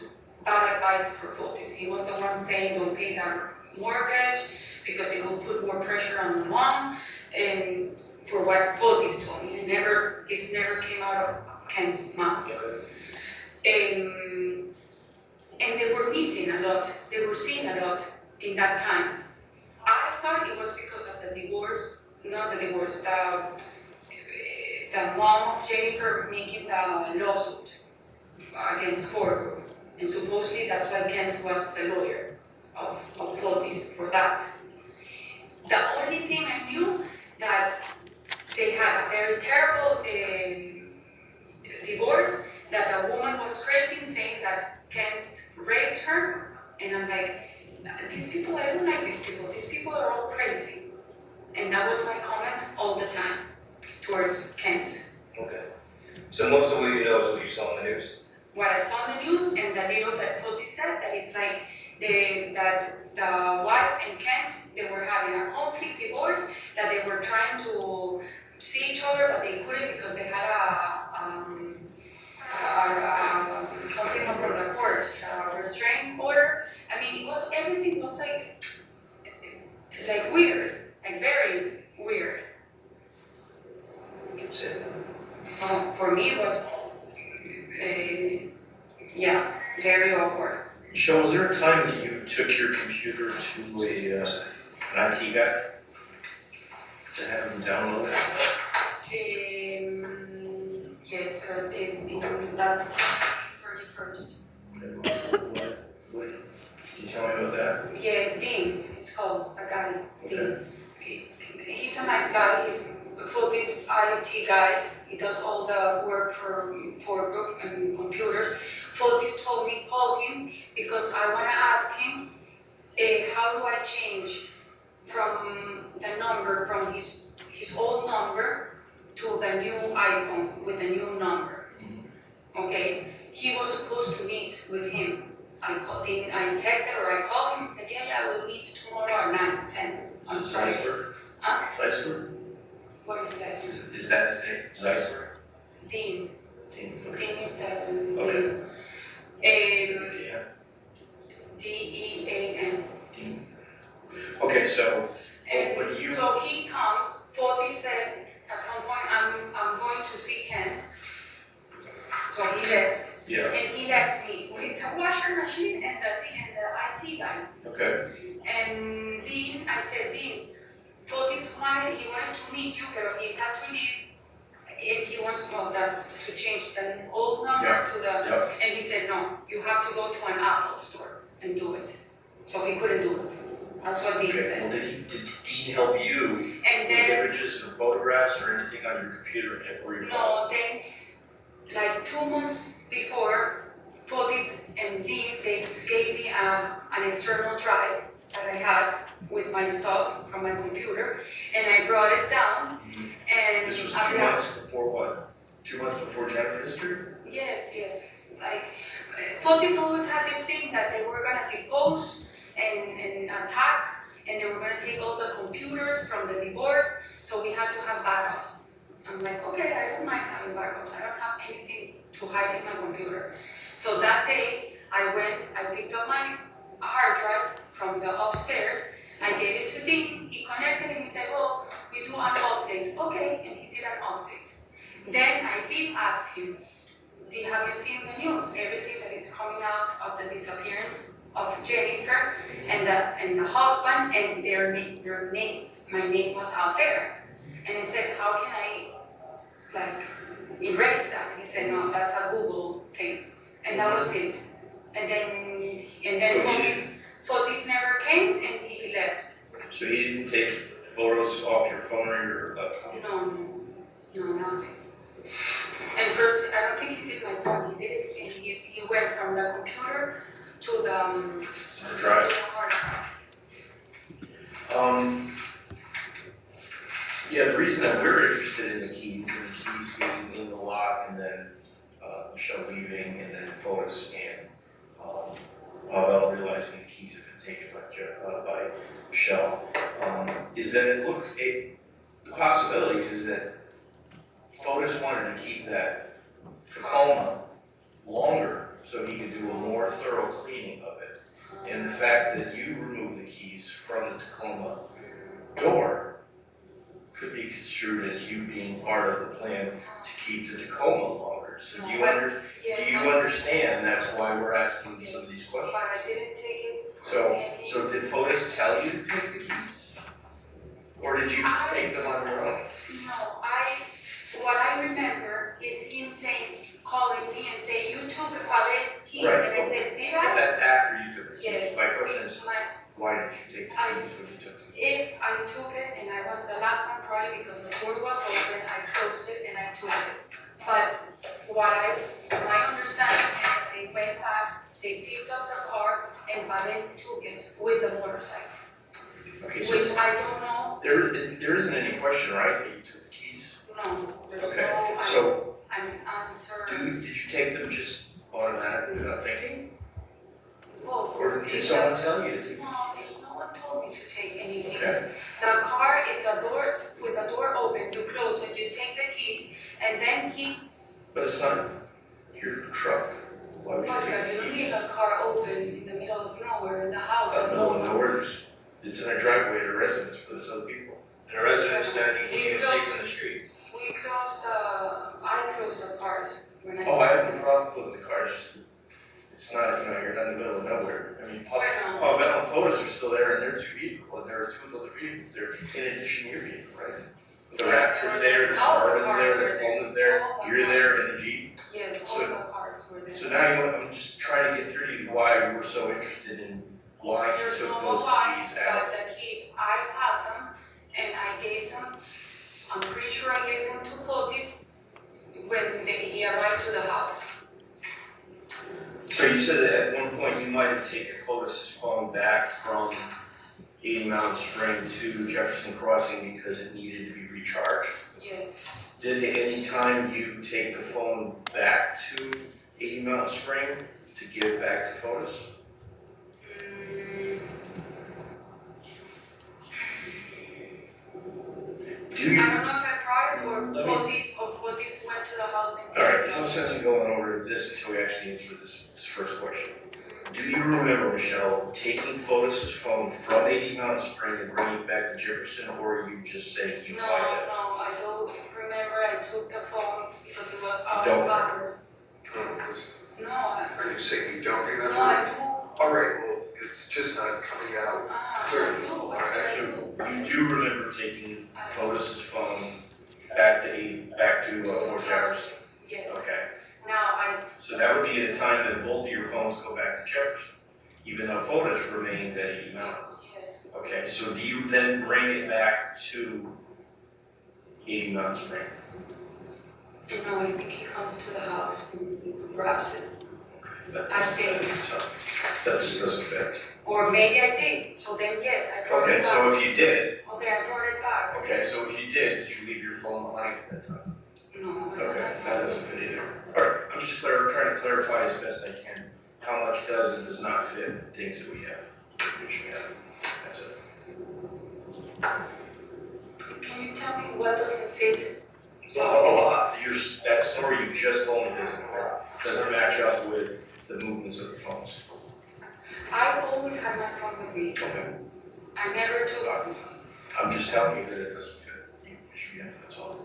E: bad advice for Fotis. He was the one saying don't pay that mortgage because it will put more pressure on the mom, and for what Fotis told me. This never came out of Kent's mouth.
D: Okay.
E: And they were meeting a lot, they were seeing a lot in that time. I thought it was because of the divorce, not the divorce, the mom of Jennifer making the lawsuit against ROKU. And supposedly that's why Kent was the lawyer of Fotis for that. The only thing I knew that they had a very terrible divorce, that the woman was crazy, saying that Kent raped her, and I'm like, these people, I don't like these people are all crazy. And that was my comment all the time towards Kent.
D: Okay. So most of what you know is what you saw in the news?
E: What I saw in the news and the little that Fotis said, that it's like that the wife and Kent, they were having a conflict divorce, that they were trying to see each other, but they couldn't because they had something from the court, a restraining order. I mean, everything was like weird, like very weird.
D: That's it.
E: For me, it was, very awkward.
G: Michelle, was there a time that you took your computer to an IT guy to have him download it?
E: Yes, in that 31st.
G: What? Can you tell me about that?
E: Yeah, Dean, it's called, a guy, Dean. He's a nice guy, he's for this IT guy. He does all the work for group and computers. Fotis told me, call him, because I want to ask him, how do I change from the number, from his old number to the new iPhone with the new number. Okay, he was supposed to meet with him. I texted or I called him and said, yeah, we'll meet tomorrow at 9:10 on Friday.
G: Zeisler?
E: What is that?
G: Is that his name? Zeisler?
E: Dean.
G: Dean.
E: Dean is the
G: Okay. Yeah.
E: Dean.
G: Dean. Okay, so when you.
E: So he comes, Fotis said at some point, I'm going to see Kent. So he left.
G: Yeah.
E: And he left me with the washer machine and the IT guy.
G: Okay.
E: And Dean, I said, Dean, Fotis wanted to meet you, but he had to leave. And he wants to change the old number to the, and he said, no, you have to go to an Apple store and do it. So he couldn't do it. That's what Dean said.
G: Well, did Dean help you
E: And
G: with
E: then,
G: images or photographs or anything on your computer or your phone?
E: no, then, like 2 months before, Fotis and Dean, they gave me an external drive that I had with my stuff from my computer, and I brought it down, and
G: This was 2 months before what? 2 months before Jennifer's history?
E: Yes. Like, Fotis always had this thing that they were gonna depose and attack and they were gonna take all the computers from the divorce, so we had to have backups. I'm like, okay, I don't mind having backups. I don't have anything to hide in my computer. So that day, I picked up my hard drive from the upstairs. I gave it to Dean. He connected and he said, well, we do an update. Okay, and he did an update. Then I did ask him, have you seen the news? Everything that is coming out of the disappearance of Jennifer and the husband and their name, my name was out there. And he said, how can I erase that? He said, no, that's a Google thing. And that was it. And then Fotis never came and he left.
G: So he didn't take photos off your phone or your laptop?
E: No, nothing. And first, I don't think he did my phone, he did it, and he went from the computer to the
G: drive.
E: hard drive.
G: Yeah, the reason that we're interested in the keys being in the lock, and then Michelle leaving, and then Fotis and Pavel realizing the keys have been taken by Michelle, is that the possibility is that Fotis wanted to keep that Tacoma longer so he could do a more thorough cleaning of it. And the fact that you remove the keys from the Tacoma door could be construed as you being part of the plan to keep the Tacoma longer. So do you understand that's why we're asking some of these questions?
E: But I didn't take it.
G: So did Fotis tell you to take the keys? Or did you just take them on your own?
E: No, what I remember is him calling me and saying, you took Fabel's keys,
G: Right.
E: and I said, did
G: But
E: I?
G: that's after you took the keys.
E: Yes.
G: My question is,
E: My-
G: why did you take the keys when you took them?
E: If I took it, and I was the last one probably because the door was open, I closed it and I took it. But my understanding is that they went back, they picked up the car, and Fabel took it with the motorcycle.
G: Okay, so
E: Which I don't know,
G: there isn't any question, right, that you took the keys?
E: no, there's
G: Okay,
E: no,
G: so
E: I'm uncertain.
G: did you take them just automatically without thinking?
E: Well,
G: Or did someone tell you to take them?
E: No one told me to take any keys.
G: Okay.
E: The car, with the door open, you close it, you take the keys, and then
G: But it's not your truck. Why would you
E: but
G: take
E: you
G: the
E: don't leave
G: keys?
E: a car open in the middle of nowhere in the house.
G: Out in the middle of nowhere, it's in a driveway to a residence for those other people.
D: In a residence that you can't even see from the street.
E: I closed the cars when I.
G: Oh, I have no problem closing the car, it's not, you're not in the middle of nowhere. I mean,
E: Well,
G: Pavel and Fotis are still there, and there are two vehicles, and there are two other vehicles there, in addition to your vehicle, right? The Raptor's there, the Suburban's there, the phone is there, you're there in the Jeep.
E: Yes, all the cars were there.
G: So now I'm just trying to get through to you why we're so interested in why you
E: There's
G: took
E: no
G: those
E: why,
G: keys out.
E: but the keys, I have them, and I gave them, I'm pretty sure I gave them to Fotis when he arrived to the house.
G: So you said that at one point you might have taken Fotis' phone back from 80 Mountain Spring to Jefferson Crossing because it needed to be recharged.
E: Yes.
G: Did at any time you take the phone back to 80 Mountain Spring to give back to Fotis? Do you?
E: I don't know if I brought it or
G: Let me-
E: Fotis went to the house and.
G: All right, there's no sense in going over this until we actually answer this first question. Do you remember, Michelle, taking Fotis' phone from 80 Mountain Spring and bringing it back to Jefferson, or are you just saying you
E: No,
G: might have?
E: I don't remember, I took the phone because it was out
G: Don't
E: of battery. No,
F: Are you saying you don't remember?
E: no, I do.
F: All right, well, it's just not coming out.
E: I
F: Clearly.
E: do, I said I do.
G: So you do remember taking Fotis' phone back to North Jefferson?
E: Yes.
G: Okay,
E: Now,
G: so that would be the time that both of your phones go back to Jefferson, even though Fotis remains at 80 Mountain.
E: yes,
G: Okay, so do you then bring it back to 80 Mountain Spring?
E: and no, I think he comes to the house and grabs it.
G: That
E: I
G: doesn't
E: think.
G: fit, so that just doesn't fit.
E: Or maybe I did, so then yes, I brought
G: Okay,
E: it
G: so
E: back.
G: if you did,
E: Okay, I brought it back.
G: okay, so if you did you leave your phone behind at that time?
E: No, I
G: Okay,
E: don't
G: that
E: know.
G: doesn't fit either. All right, I'm just trying to clarify as best I can how much does and does not fit things that we have, which we have. That's it.
E: Can you tell me what doesn't fit?
G: So a lot, that story you just told me doesn't match up with the movements of the phones.
E: I always had my phone with me.
G: Okay.
E: I never took.
G: I'm just telling you that it doesn't fit. You should be, that's all.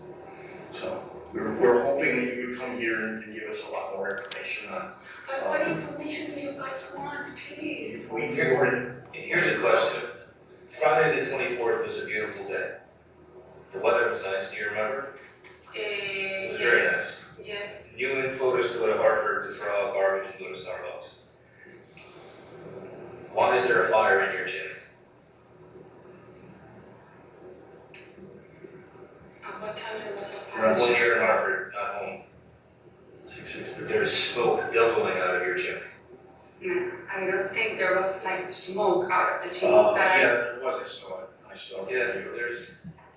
G: So we're hoping that you would come here and give us a lot more information on.
E: But what information do you guys want, please?
D: Here's a question. Friday the 24th was a beautiful day. The weather was nice, do you remember? It was very nice.
E: Yes.
D: You and Fotis go to Hartford to throw out garbage and go to Starbucks. Why is there a fire in your chimney?
E: At what time there was a
G: Right.
E: fire?
D: When you're in Hartford, not home. There's smoke billowing out of your chimney.
E: No, I don't think there was like smoke out of the chimney, but
G: Yeah, there was, I saw it.
D: Yeah, there's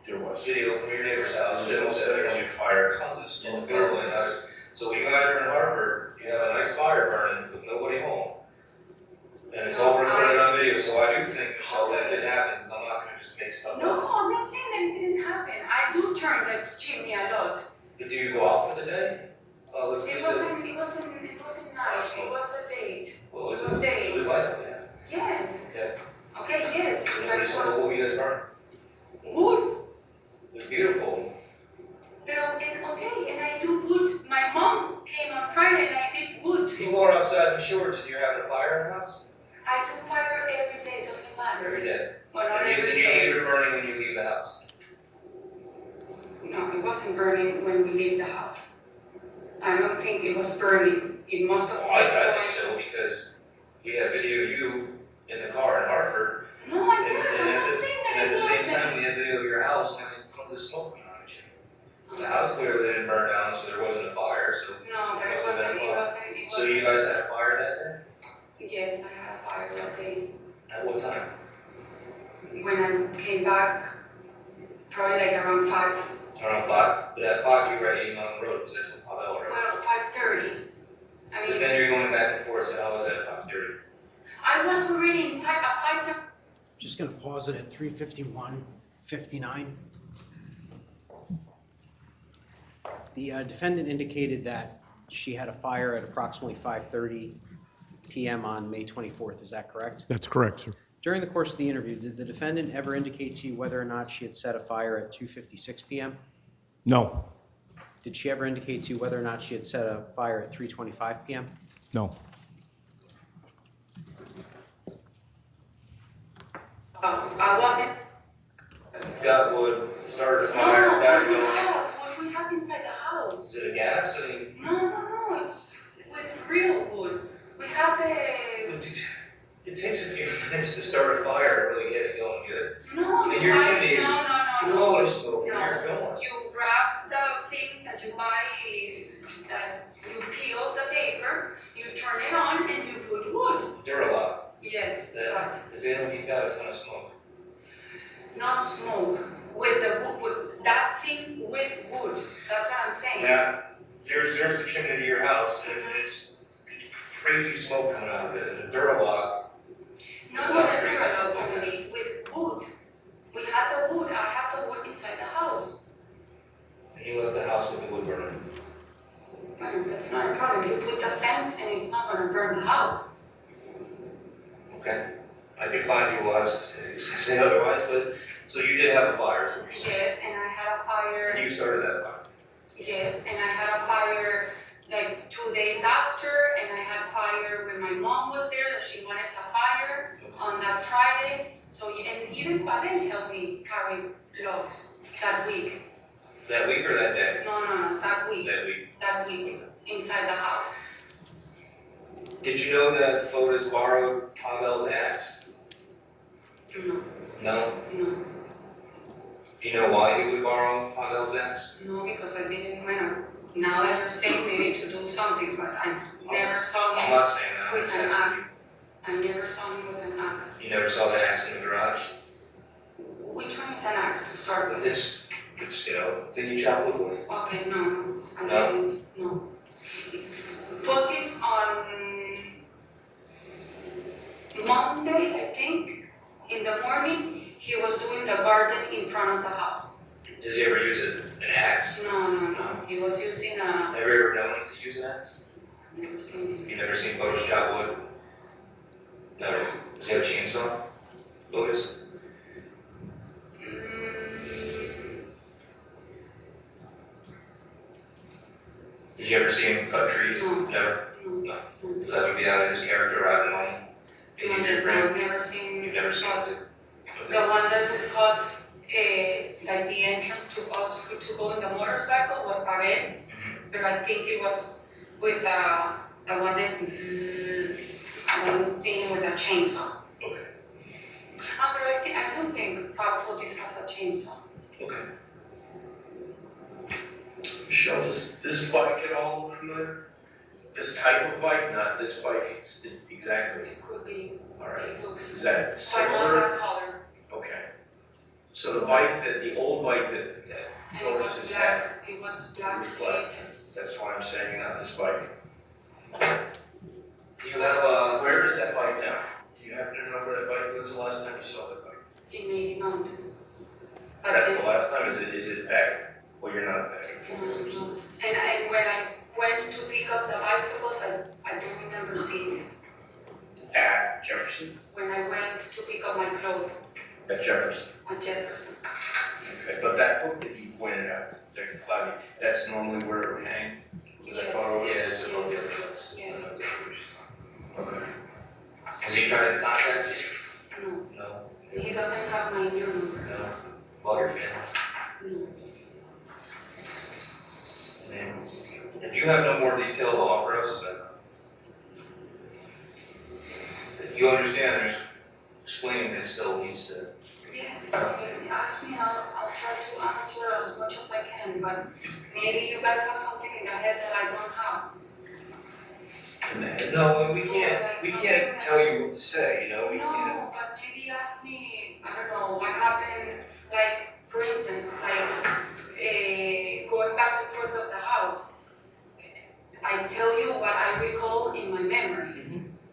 G: There was.
D: video from your neighbor's house.
G: There was a fire.
D: Tons of smoke billowing out. So when you guys are in Hartford, you have a nice fire burning with nobody home. And it's all recorded on video, so I do think, Michelle, that it did happen, 'cause I'm not gonna just make stuff
E: no,
D: up.
E: I'm not saying that it didn't happen. I do turn the chimney a lot.
D: But do you go out for the day? Let's
E: It
D: do
E: wasn't night, it was the date.
D: What was
E: It was
D: it?
E: day.
D: It was like, yeah.
E: Yes,
D: Okay.
E: okay, yes.
D: What were you guys burning?
E: Wood.
D: It was beautiful.
E: And I do wood. My mom came on Friday and I did wood.
D: People are outside in shorts and you're having a fire in the house?
E: I do fire every day, doesn't matter.
D: Every day.
E: Well, not
D: And you
E: every
D: leave
E: day.
D: it burning when you leave the house?
E: No, it wasn't burning when we leave the house. I don't think it was burning. It must have.
D: I think so, because we have video of you in the car in Hartford.
E: No, I was. I'm not saying that
D: And
E: it
D: at the same time,
E: wasn't.
D: we have video of your house having tons of smoke coming out of you. The house clearly didn't burn down, so there wasn't a fire, so.
E: No, but it wasn't.
D: So you guys had a fire that
E: Yes, I had a fire that day.
D: day? At what time?
E: When I came back, probably like around 5.
D: Around 5? But at 5, you were at 8 Mountain Road, because that's what Pavel, right?
E: Well, 5:30. I
D: But
E: mean,
D: then you're going back and forth, so how was that at 5:30?
E: I was already at 5:30.
B: Just gonna pause it at 3:51:59. The defendant indicated that she had a fire at approximately 5:30 PM on May 24th, is that correct?
C: That's correct, sir.
B: During the course of the interview, did the defendant ever indicate to you whether or not she had set a fire at 2:56 PM?
C: No,
B: Did she ever indicate to you whether or not she had set a fire at 3:25 PM?
C: no.
E: I wasn't.
D: Got wood, started a
E: No,
D: fire,
E: what
D: got
E: we
D: going.
E: have, what we have inside the house.
D: Is it a gas? I mean,
E: No, it's with real wood. We have
D: it takes a few minutes to start a fire to really get it going good.
E: no,
D: And
E: you
D: your
E: buy,
D: chimney is-
E: no.
D: You're always smoking,
E: No.
D: you're going.
E: You grab the thing that you buy, that you peel the paper, you turn it on and you put wood.
D: Duralock,
E: Yes,
D: that, they don't keep out a ton of smoke.
E: but not smoke. With the wood, with that thing with wood. That's what I'm saying.
D: Now, there's the chimney to your house, and it's crazy smoke coming out of it, and a Duralock.
E: Not
D: It's
E: with
D: not
E: the
D: crazy.
E: Duralock only, with wood. We had the wood, I have the wood inside the house.
D: And you left the house with the wood burning.
E: Well, that's not a problem. You put the fence and it's not gonna burn the house.
D: Okay. I can find you lies to say otherwise, but, so you did have a fire, is what you're saying.
E: Yes, and I had a fire.
D: And you started that fire.
E: Yes, and I had a fire like 2 days after, and I had fire when my mom was there, that she wanted to fire on that Friday. So, and even Pavel helped me carry logs that week.
D: That week or that day?
E: No, that week,
D: That week.
E: inside the house.
D: Did you know that Fotis borrowed Pavel's axe?
E: No,
D: No?
E: no,
D: Do you know why he would borrow Pavel's axe?
E: no, because I didn't, now that you're saying we need to do something, but I never saw
D: I'm
E: him
D: not saying that, I'm
E: with
D: just
E: an
D: asking
E: axe. I never saw him with an axe.
D: you. You never saw the axe in the garage?
E: Which one is an axe to start with?
D: It's, you know, thing you chop wood with.
E: Okay, no, I
D: No?
E: didn't, no. Focus on Monday, I think, in the morning, He was doing the garden in front of the house.
D: Does he ever use an axe?
E: No. He was using a,
D: Have you ever known him to use an axe?
E: never seen him.
D: You never seen photos chop wood? Never. Does he have a chainsaw? Lotus?
E: Mm,
D: Did you ever see him cut trees?
E: No.
D: Never?
E: no.
D: So that would be out of his character, out of money?
E: No, yes, I've never seen.
D: You've never seen
E: cut.
D: it?
E: The one that would cut, like the entrance to us to go in the motorcycle was Pared, but I think it was with the one that's zzz, I don't see him with a chainsaw.
D: Okay.
E: But I don't think Fotis has a chainsaw.
D: Okay.
G: Michelle, does this bike at all look familiar? This type of bike, not this bike, exactly.
E: It could be,
G: All right.
E: it looks
G: Is that
E: quite
G: similar?
E: not that color.
G: Okay. So the bike the old bike that
E: And it was
G: Lotus has
E: black,
G: had,
E: it was black
G: reflect.
E: seat.
G: That's why I'm saying not this bike.
D: You have
G: Where is that bike now? Do you happen to know where that bike was the last time you saw that bike?
E: In 80 Mountain. But
G: That's
E: then-
G: the last time, is it back? Well, you're not back.
E: No. And when I went to pick up the bicycles, I don't remember seeing it.
G: At Jefferson?
E: When I went to pick up my clothes
G: At Jefferson.
E: at Jefferson.
G: Okay, but that book that you pointed out, Detective Cloudy, that's normally where it would hang? Is that
E: Yes.
G: photo?
D: yeah, it's a book.
E: Yes.
G: Okay.
D: Has he tried to contact you?
E: No,
D: No.
E: he doesn't have my new number.
D: No. Well, your family.
E: No.
D: And if you have no more detail to offer us, you understand there's explaining that still needs to.
E: Yes, I mean, ask me, I'll try to answer as much as I can, but maybe you guys have something in the head that I don't have.
G: In the head?
D: No, we can't tell you what to say, you know, we can't.
E: No, but maybe ask me, I don't know, what happened, like, for instance, like, going back and forth of the house. I tell you what I recall in my memory.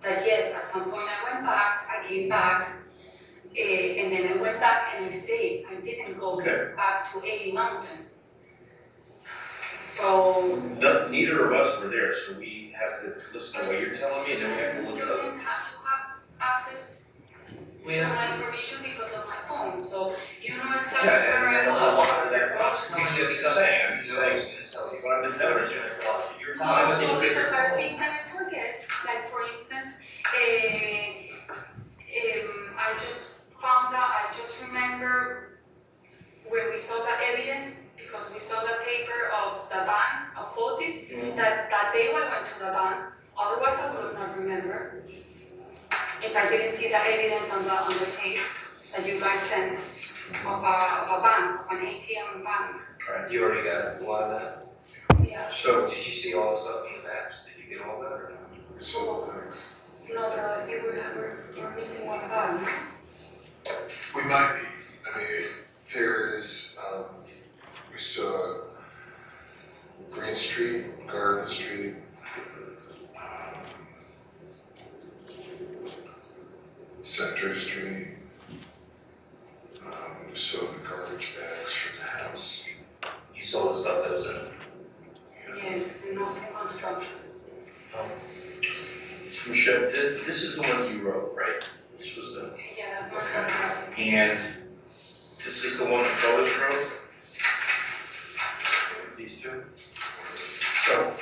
E: That yes, at some point I went back, I came back, and then I went back and I stayed. I didn't go
G: Okay.
E: back to 80 Mountain. So.
G: Neither of us were there, so we have to listen to what you're telling me, and then we have to look
E: You
G: it up.
E: didn't have to have access
D: We
E: to
D: have,
E: my information because of my phone, so you know exactly
G: Yeah,
E: where
G: and
E: I
G: a
E: was.
G: lot of that comes from
D: he's
G: what
D: just
G: you're saying, I'm just saying.
D: saying.
G: What I've been telling you, it's a lot. You're
E: No,
G: telling us.
E: so because there are things that I forget, like for instance, I just found out, I just remember when we saw the evidence, because we saw the paper of the bank, of Fotis, that day I went to the bank, otherwise I would not remember. If I didn't see the evidence on the tape that you guys sent of a bank, of an ATM bank.
D: You already got a lot of that.
E: Yeah.
G: So,
D: Did you see all the stuff in the maps? Did you get all that or not?
F: So, thanks.
E: No, but I think we're missing one bag.
F: We might be. I mean, there is, we saw Green Street, Garden Street, Center Street. We saw the garbage bags from the house.
D: You saw the stuff that was in it?
E: Yes, and nothing construction.
G: Michelle, this is the one you wrote, right? This was the,
E: Yeah, that's my
G: Okay.
E: favorite.
G: and this is the one that Lois wrote? These two? So,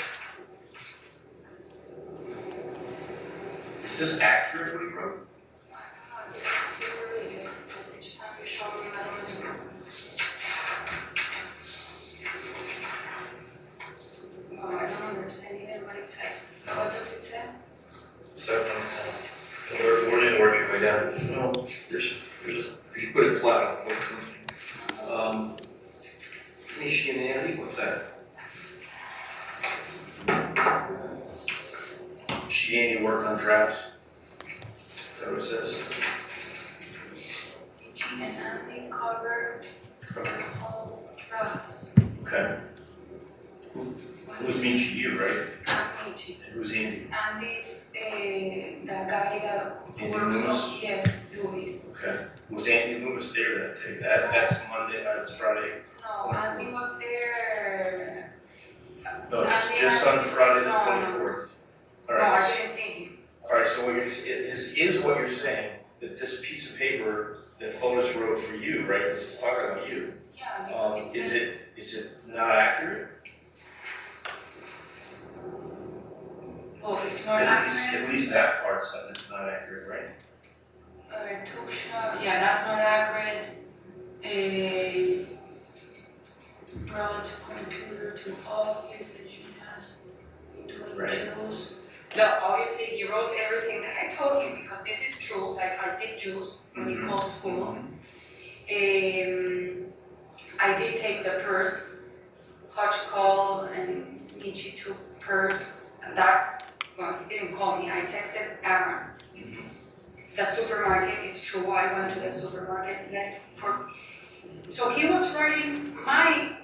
G: is this accurate what he wrote?
E: I didn't read it, because each time you show me, I don't remember. Oh, I don't understand even what it says. What does it say?
D: Start from the top. We're gonna work your way down.
G: No, you put it flat on. Michiganity, what's that? Michiganity work on drafts? Is that what it says?
E: Each and every cover, all drafts.
G: Okay. Who's Michi, you, right?
E: And Michi.
G: And who's Andy?
E: And this, the guy that
G: Andy
E: works
G: Loomis?
E: on, yes, Louis.
G: Okay. Was Andy Loomis there that day? That's Monday, that's Friday.
E: No, Andy was there.
G: No,
E: Andy
G: just
E: had-
G: on Friday the
E: No, no.
G: 24th. All
E: No,
G: right.
E: I didn't see him.
G: All right, so what you're, is what you're saying, that this piece of paper that Fotis wrote for you, right, this is talking about you,
E: Yeah, because it says.
G: is it not accurate?
E: Oh, it's not accurate.
G: At least that part's not accurate, right?
E: Too sharp. Yeah, that's not accurate. Brought computer to office that you has to
G: Right.
E: choose. No, obviously he wrote everything that I told him because this is true. Like I did choose when he called school. I did take the purse. Hutch called and Michi took purse. And that, well, he didn't call me. I texted Aaron. The supermarket is true. I went to the supermarket, left for. So he was writing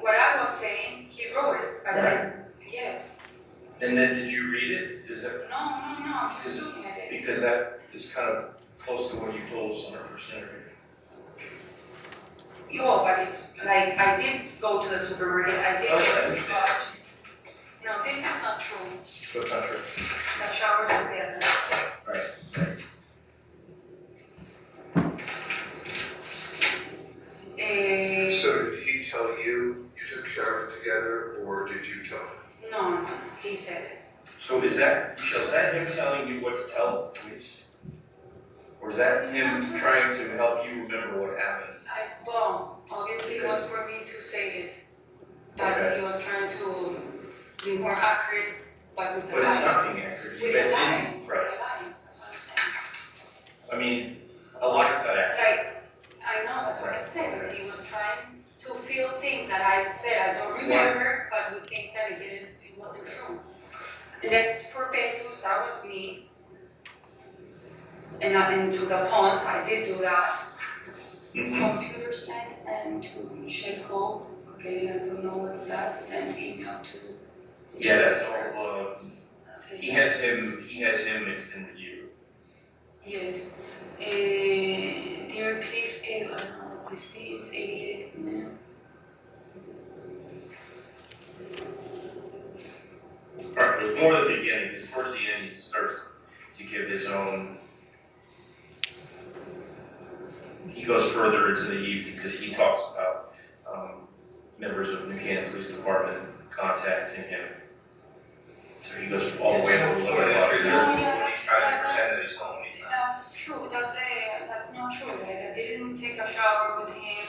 E: what I was saying. He wrote it, but then yes.
G: And then did you read it? Is that,
E: No, I'm just looking at it.
G: because that is kind of close to what you told us on our first interview.
E: Oh, but it's like I did go to the supermarket. I did
G: Oh, I
E: get the
G: understand.
E: fudge. No, this is not true.
G: What's not true?
E: The shower together.
G: Right.
F: So did he tell you you took showers together, or did you tell him?
E: No, he said it.
G: So is that, Michelle, is that him telling you what to tell the police? Or is that him trying to help you remember what happened?
E: Well, obviously it was for me to say it. But
G: Okay.
E: he was trying to be more accurate, but with a
G: But it's
E: lie.
G: not being accurate. You
E: With a
G: guys
E: lie.
G: didn't, right.
E: With a lie. That's what I'm saying.
G: I mean, a lie's not accurate.
E: Like, I know, that's what I'm saying.
G: Right.
E: He was trying to feel things that I said I don't remember, but with things that it wasn't true. Left for Petrus, that was me. And to the phone, I did do that. Computer sent and to Michelle. Okay, I don't know what's that. Sent email to.
G: Yeah, that's all,
E: Okay.
G: he has him mixed in with you.
E: Yes. Dear Cliff, I don't know what this is, 88, yeah.
G: All right, there's more to the beginning, because towards the end, he starts to give his own, he goes further into the evening, because he talks about members of New Canaan Police Department contacting him. So he goes all the way up to
E: No, yeah,
D: When he's trying to pretend that he's home, he's not.
E: That's true. That's not true. Like I didn't take a shower with him.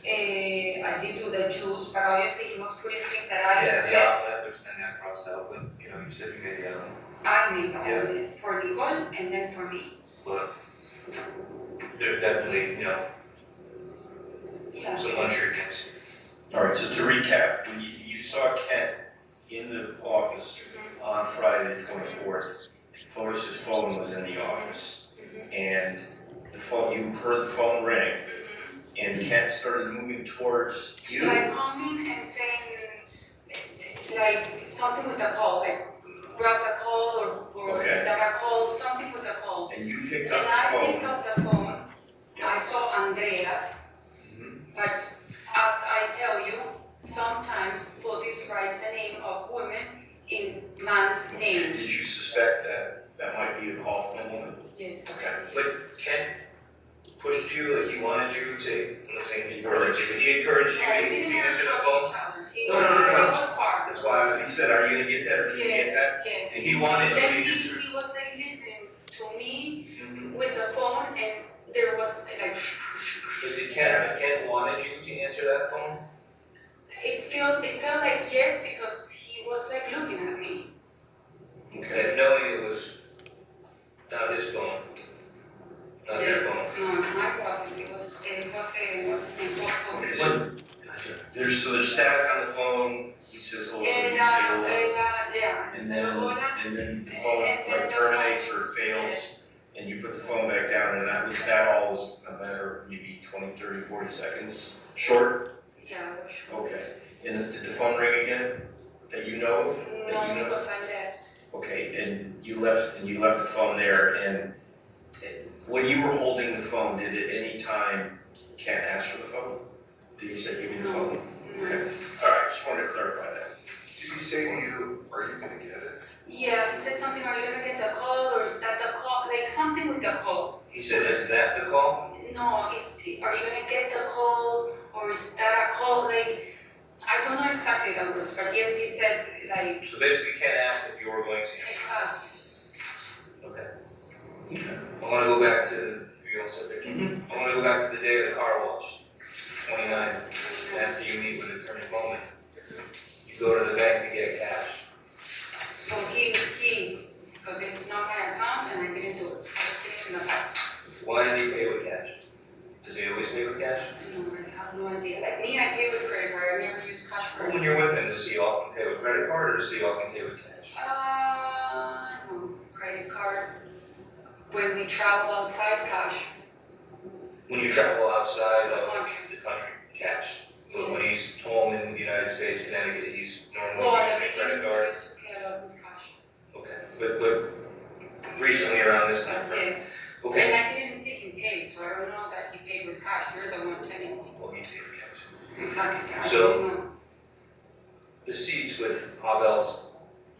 E: I did do the juice, but obviously he was putting things that I
D: Yeah,
E: said.
D: that would extend that crossed out, but, you know, you said you made the other one.
E: I made the
D: Yeah.
E: whole list for Nicole and then for me.
D: But there's definitely, you know,
E: Yeah.
D: some unsure things.
G: All right, so to recap, when you saw Kent in the office on Friday the 24th, Fotis's phone was in the office, and the phone, you heard the phone ring, and Kent started moving towards you.
E: Like coming and saying like something with the call, like grab the call or
G: Okay.
E: is that a call? Something with the call.
G: And you picked
E: And
G: up
E: I
G: the
E: picked
G: phone.
E: up the phone. I saw Andreas, but as I tell you, sometimes police writes the name of women in man's name.
G: Did you suspect that that might be a call from a woman?
E: Yes.
G: Okay.
D: But Ken pushed you, like he wanted you to, I'm not saying he encouraged you, but he encouraged you
E: No, we
D: to
E: didn't
D: answer the
E: approach
D: phone.
E: each other. He
D: No,
E: was,
D: no, no, no.
E: he was far.
D: That's why
G: He said, are you gonna get that, or are you gonna get that?
E: Yes.
D: And he wanted you to
E: Then
D: answer.
E: he was like listening to me
D: Mhm.
E: with the phone and there was like,
D: But did Ken wanted you to answer that phone?
E: it felt like yes because he was like looking at me.
G: Okay.
D: Knowing it was not his phone, not their
E: Yes.
D: phone.
E: No, mine wasn't. It was what's his name?
G: Okay,
E: Focus.
G: so there's static on the phone, he says, oh, you say hello.
E: Yeah.
G: And then the phone
E: And
G: like
E: then the
G: terminates
E: phone-
G: or fails,
E: Yes.
G: and you put the phone back down, and that all is a matter of maybe 20, 30, 40 seconds short?
E: Yeah, it was short.
G: Okay. And did the phone ring again, that you know of?
E: No, because I left.
G: Okay, and you left the phone there, and when you were holding the phone, did at any time Ken ask for the phone? Did he say, give me the phone? Okay, all right, just wanted to clarify that.
F: Did he say to you, are you gonna get it?
E: Yeah, he said something, are you gonna get the call, or is that the call, like something with the call.
D: He said, is that the call?
E: No, are you gonna get the call, or is that a call, like, I don't know exactly the words, but yes, he said, like,
D: So basically, Ken asked if you were going to.
E: exactly.
D: Okay. I want to go back to, if you all sit there. I want to go back to the day of the car wash, 29th, after you meet with Attorney Bowman. You go to the bank to get cash.
E: So because it's not my account and I didn't do it, I was sitting in the past.
D: Why did he pay with cash? Does he always pay with cash?
E: No, I have no idea. Like me, I pay with credit card, I never use cash
D: Or
E: for
D: when you're with him, does he often pay with credit card or does he often pay with cash?
E: No, credit card. When we travel outside, cash.
D: When you travel outside
E: The
D: of
E: country.
D: the country, cash. But when he's home in the United States, Connecticut, he's
E: Well,
D: normally
E: in the
D: using a credit
E: beginning, we
D: card.
E: used to pay a lot with cash.
D: Okay, but recently around this time
E: That's
D: frame.
E: it.
D: Okay.
E: And I didn't see him pay, so I don't know that he paid with cash. You're the one telling me.
D: Well, he paid with cash.
E: Exactly. I
D: So-
E: didn't know.
D: The seats with Abel's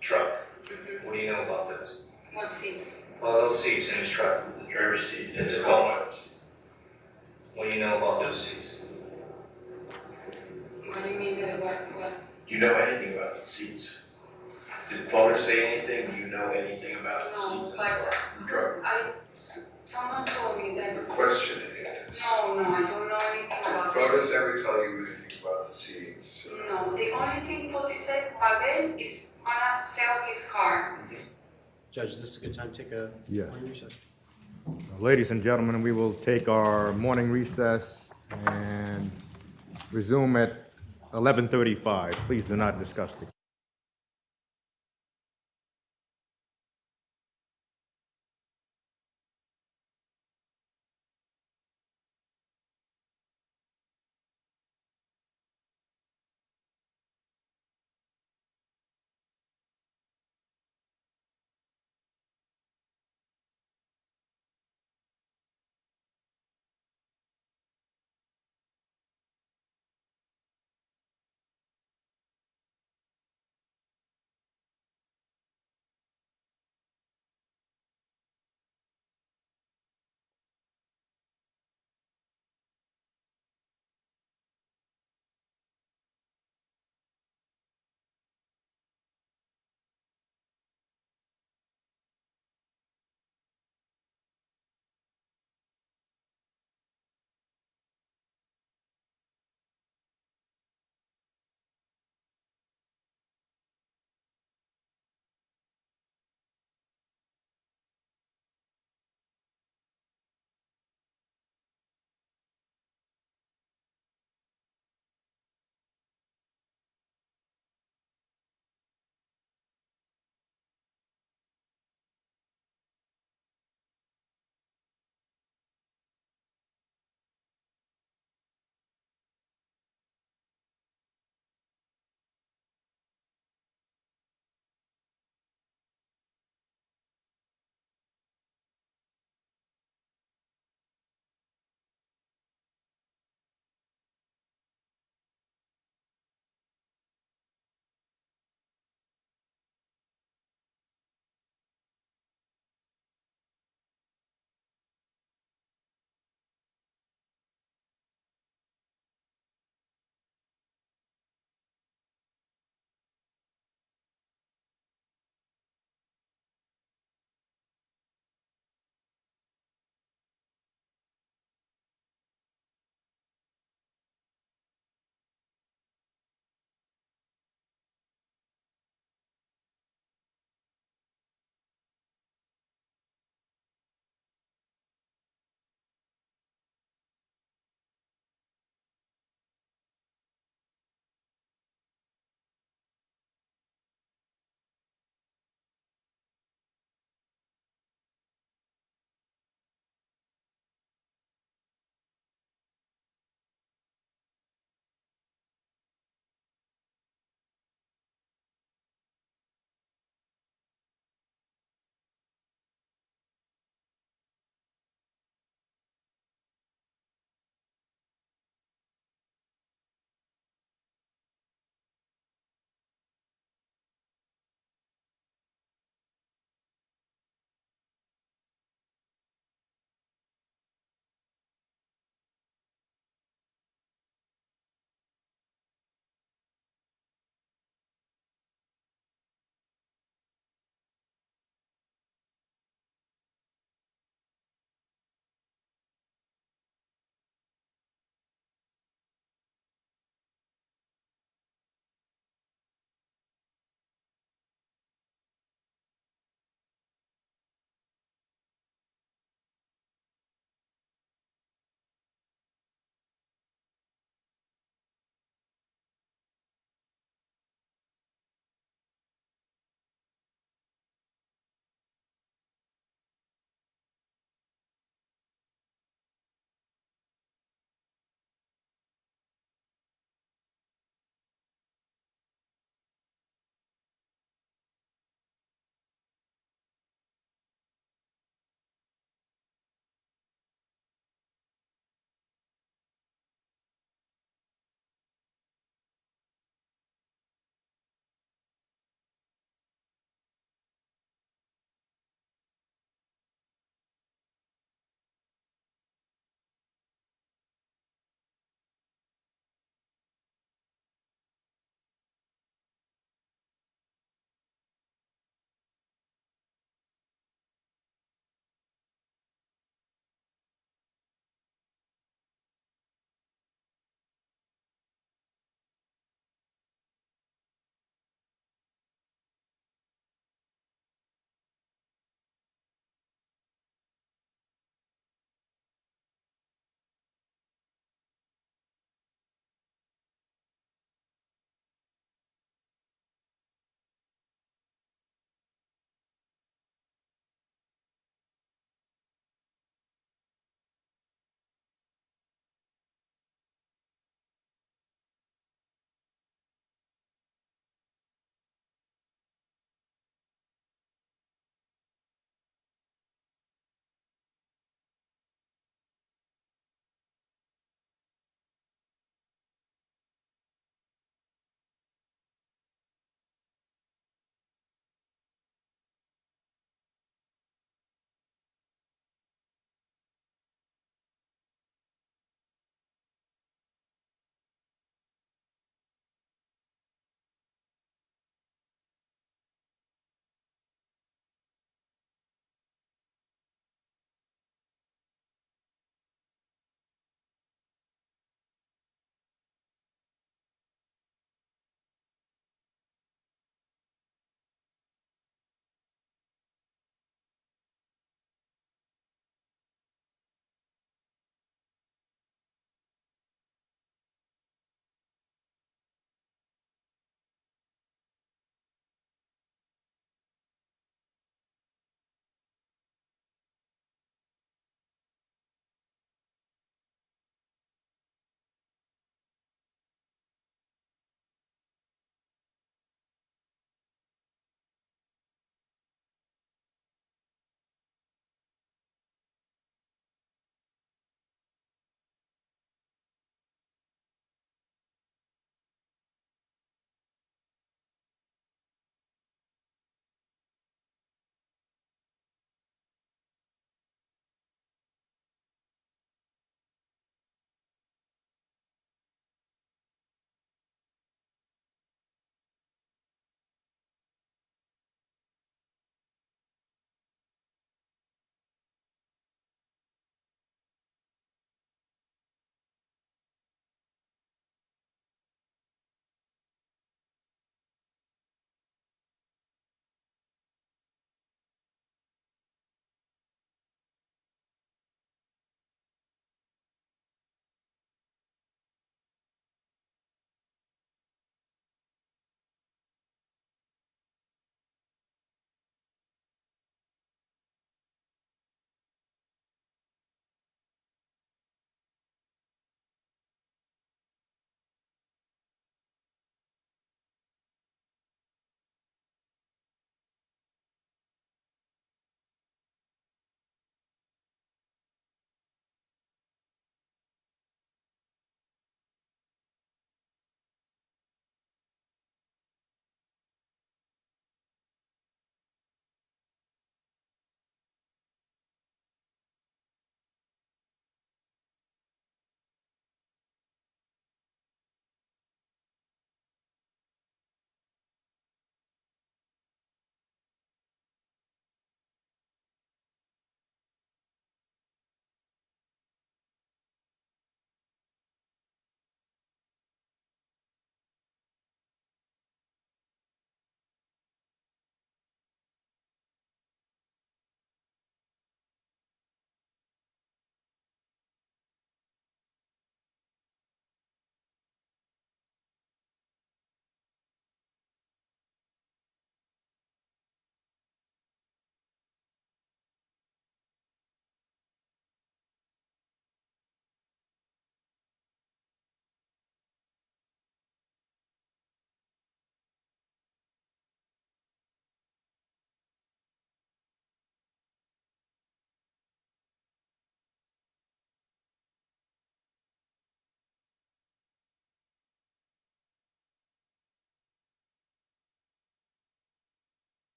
D: truck,
E: Mhm.
D: what do you know about those?
E: What seats?
D: Abel's seats in his truck,
G: The driver's seat,
D: in
G: the
D: Tacoma. What do you know about those seats?
E: What do you mean by what?
G: Do you know anything about the seats? Did Paula say anything? Do you know anything about the
E: No,
G: seats in the
E: but
G: car?
F: Drug.
E: Someone told me that,
F: The question is,
E: no, I don't know anything about this.
F: Fotis ever tell you anything about the seeds?
E: No, the only thing Poti said, Pavel is gonna sell his car.
B: Judge, is this a good time to take a
A: Yes.
B: morning recess?
A: Ladies and gentlemen, we will take our morning recess and resume at 11:35. Please do not discuss the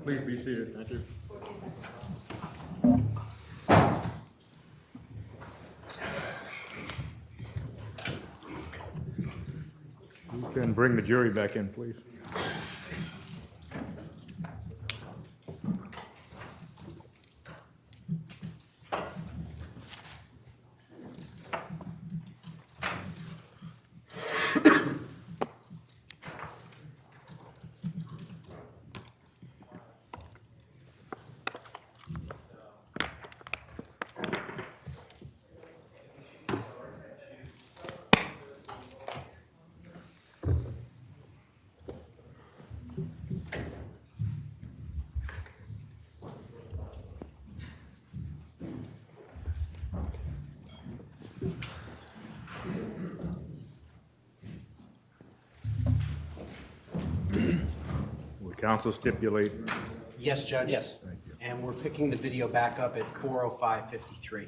A: Please be seated. Thank you. You can bring the jury back in, please. Will counsel stipulate?
B: Yes, Judge?
C: Yes.
A: Thank you.
B: And we're picking the video back up at 4:05:53.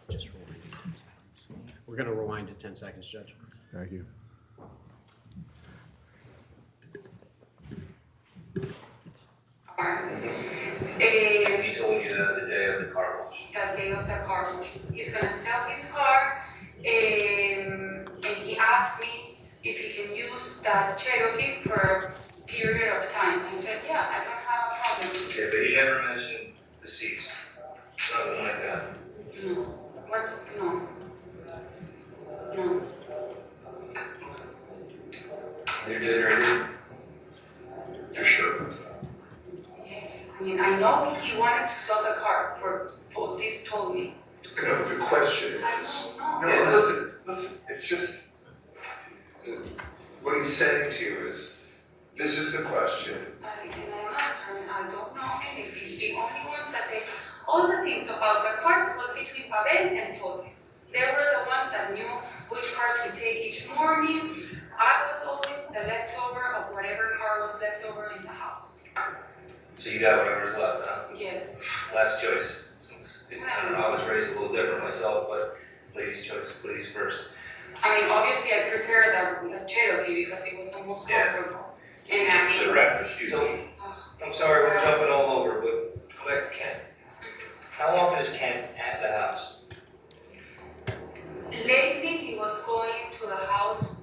B: Just rewind it 10 seconds. We're going to rewind it 10 seconds, Judge.
A: Thank you.
D: He told you the day of the car wash.
E: That day of the car wash. He's gonna sell his car, and he asked me if he can use that Cherokee for a period of time. I said, yeah, I don't have a problem.
D: Okay, but he never mentioned the seats. Nothing like that.
E: No, no. No,
D: You did already? For sure.
E: yes. I mean, I know he wanted to sell the car for this told me.
F: No, the question
E: I
F: is,
E: don't know.
F: no, listen, it's just, what he's saying to you is, this is the question.
E: And I'm answering, I don't know anything. The only ones that all the things about the cars was between Pavel and Fotis. They were the ones that knew which car to take each morning. I was always the leftover of whatever car was left over in the house.
D: So you got whatever's left, huh?
E: Yes.
D: Last choice. I don't know, I was raised a little different myself, but ladies' choice, ladies first.
E: I mean, obviously I prepared the Cherokee because it was the most
D: Yeah.
E: comfortable. And I mean,
G: The rep, excuse me.
E: oh,
D: I'm sorry, we're jumping all over, but go back to Kent. How often is Kent at the house?
E: lately he was going to the house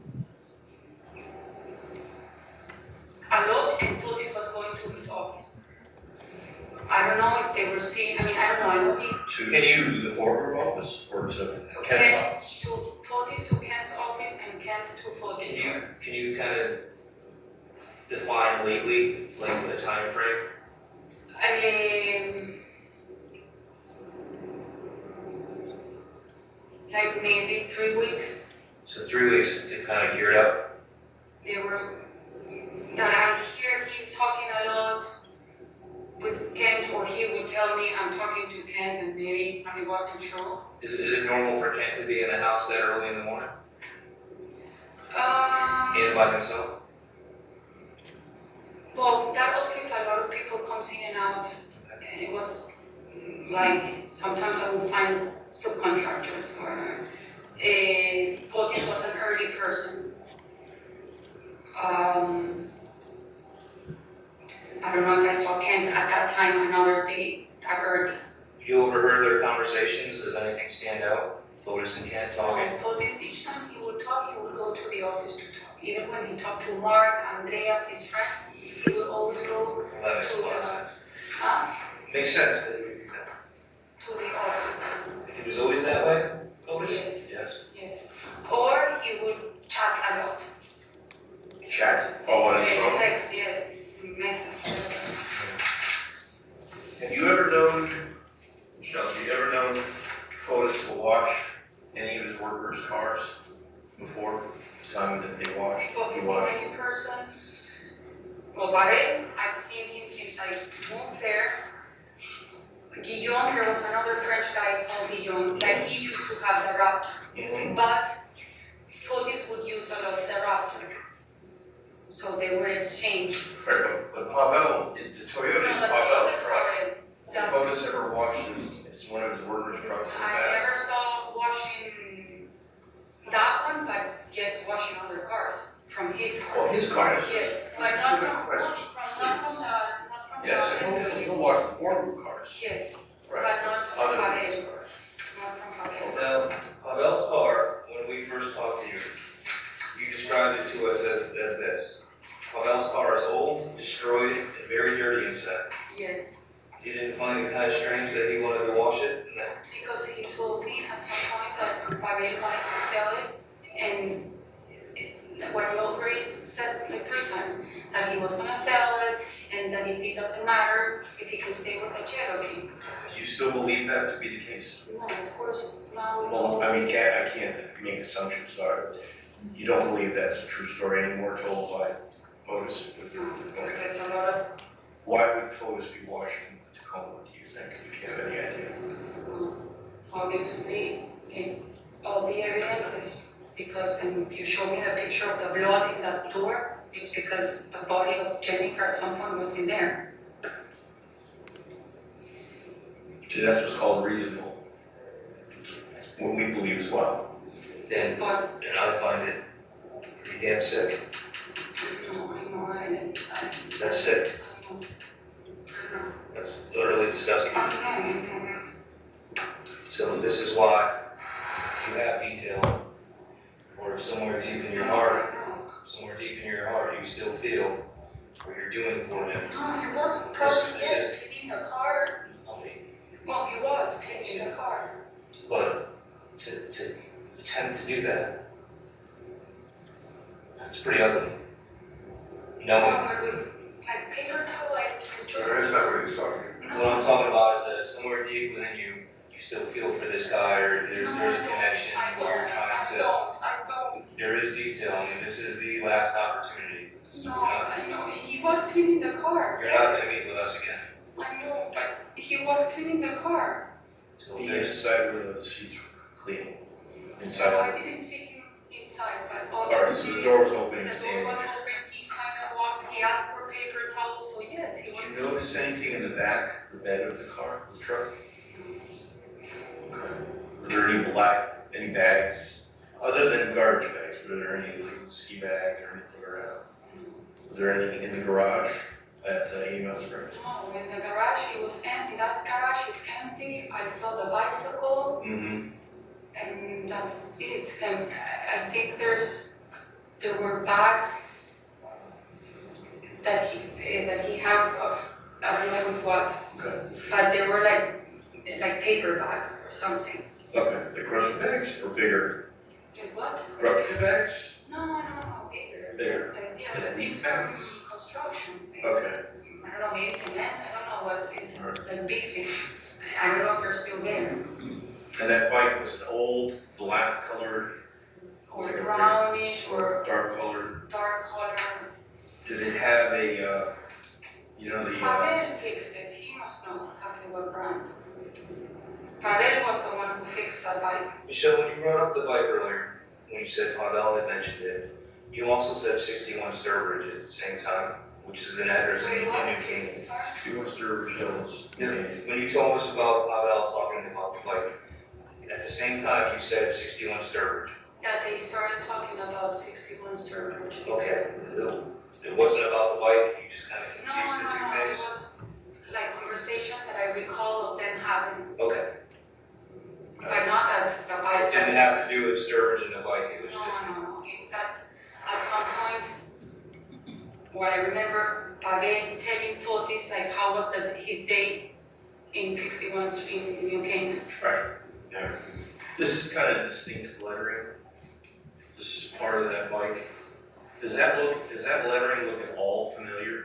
E: a lot, and Fotis was going to his office. I don't know if they were seeing, I mean, I don't know, I know he
G: To the Thornburg office or to Kent's office?
E: to Fotis to Kent's office and Kent to Fotis.
D: Can you kind of define lately, like a time frame?
E: Like maybe 3 weeks,
D: So 3 weeks to kind of gear it up?
E: they were, that I hear him talking a lot with Kent, or he would tell me I'm talking to Kent and maybe it wasn't true.
D: Is it normal for Kent to be in the house that early in the morning? And by himself?
E: Well, that office, a lot of people comes in and out. And it was like, sometimes I would find subcontractors or Fotis was an early person. I don't know if I saw Kent at that time another day that early.
D: You overheard their conversations, does anything stand out? Fotis and Kent talking?
E: Fotis, each time he would talk, he would go to the office to talk. Even when he talked to Mark, Andreas, his friends, he would always go
D: Well, that makes a lot of sense.
E: uh,
D: Makes sense that you would do that.
E: to the office.
D: He was always that way, Fotis?
E: Yes.
D: Yes.
E: Yes. Or he would chat a lot.
G: Chat? Oh, on his phone?
E: Text, yes, message.
G: Have you ever known, Michelle, have you ever known Fotis to watch any of his workers' cars before the time that they washed?
E: But
G: He
E: the
G: washed.
E: only person, well, Barret, I've seen him since I moved there. Guillaume, there was another French guy called Guillaume, that he used to have the Raptor.
G: Mhm.
E: But Fotis would use a lot the Raptor. so they would exchange.
G: Right, but Pavel, the Toyota is
E: No, the
G: Pavel's
E: Toyota's
G: truck.
E: Corvettes.
G: If Fotis ever washed it's one of his workers' trucks in the
E: I
G: past.
E: never saw washing that one, but yes, washing other cars from his car.
G: Well, his car is
E: Yes,
G: just,
E: but
G: listen
E: not
G: to the
E: from,
G: question,
E: not from
G: please.
E: the
G: Yes, and he'll wash the former cars.
E: Yes,
G: Right.
E: but not from
G: Other than
E: Pavel.
G: his cars.
E: Not from Pavel.
D: Now, Pavel's car, when we first talked to you, you described it to us as this. Pavel's car is old, destroyed, and very dirty inside.
E: Yes,
D: You didn't find it kind of strange that he wanted to wash it? And that-
E: because he told me at some point that Pavel wanted to sell it, and when he already said like 3 times that he was gonna sell it, and that if it doesn't matter, if he can stay with the Cherokee.
G: Do you still believe that to be the case?
E: No, of course, now with
G: Well,
E: all
G: I mean,
E: this.
G: I can't make assumptions, sorry. You don't believe that's a true story anymore told by Fotis?
E: No, because that's a lot of,
G: Why would Fotis be washing the Tacoma, do you think? Do you have any idea?
E: obviously, all the evidence is because, and you showed me the picture of the blood in that door, it's because the body of Jennifer at some point was in there.
G: See, that's what's called reasonable. That's what we believe as well.
D: And
E: But,
D: I find it pretty damn sick.
E: I know,
D: That's sick. That's utterly disgusting.
E: I know.
D: So this is why, if you have detail, or somewhere deep in your heart, you still feel what you're doing for him.
E: No, he was probably,
D: This
E: yes,
D: is-
E: cleaning the car.
D: I mean,
E: Well, he was cleaning the car.
D: but to attempt to do that, that's pretty ugly. No,
E: But with like paper towel, I can just.
F: That's not what he's talking about.
D: what I'm talking about is that somewhere deep within you, you still feel for this guy, or there's a connection where you're trying to.
E: I don't.
D: There is detail, I mean, this is the last opportunity.
E: No, I know, he was cleaning the car.
D: You're not
E: yes.
D: gonna meet with us again.
E: I know, but he was cleaning the car.
D: So
G: The
D: there's,
G: inside where the seats were clean.
E: So
G: Inside.
E: I didn't see him inside, but
G: All right, so
E: obviously.
G: the door was open, he
E: The
G: was
E: door
G: standing
E: was
G: there.
E: open, he kind of walked, he asked for paper towel, so yes, he was.
G: Did you notice anything in the back, the bed of the car, the truck? Okay. Were there any bags, other than garbage bags, were there any like ski bag or anything around? Was there anything in the garage at Email Springs?
E: No, in the garage, it was empty, that garage is empty, I saw the bicycle,
G: Mm-hmm.
E: and that's it. And I think there were bags that he has of, I don't know with what,
G: Okay.
E: but they were like paper bags or something.
G: Okay, the grocery bags or bigger?
E: Like what?
G: Grocery bags?
E: No, bigger.
G: Bigger.
E: Yeah, the big
G: bags?
E: construction things.
G: Okay.
E: I don't know, maybe cement, I don't know what it is,
G: Alright.
E: the big thing. I don't know if they're still there.
G: And that bike was an old, black colored,
E: Or brownish or
G: dark colored?
E: dark color.
G: Did it have a, the,
E: Pavel fixed it, he must know exactly what brand. Pavel was the one who fixed that bike.
D: Michelle, when you brought up the bike earlier, when you said Pavel had mentioned it, you also said 61 Sturbridge at the same time, which is an address in
E: Wait, what?
D: New Canaan.
E: Sorry?
G: He wants to Hills?
D: When you told us about Pavel talking about the bike, at the same time you said 61 Sturbridge.
E: That they started talking about 61 Sturbridge.
D: Okay, it wasn't about the bike, you just kind of
E: No,
D: confused the two
E: it
D: things?
E: was like conversations that I recall of them having,
D: Okay,
E: but not that the bike.
D: it didn't have to do with Sturbridge and the bike, it was just,
E: No, it's that at some point, what I remember, Pavel telling Fotis like how was his day in 61 Street in New Canaan.
G: Right, yeah. This is kind of distinct lettering. This is part of that bike. Does that lettering look at all familiar?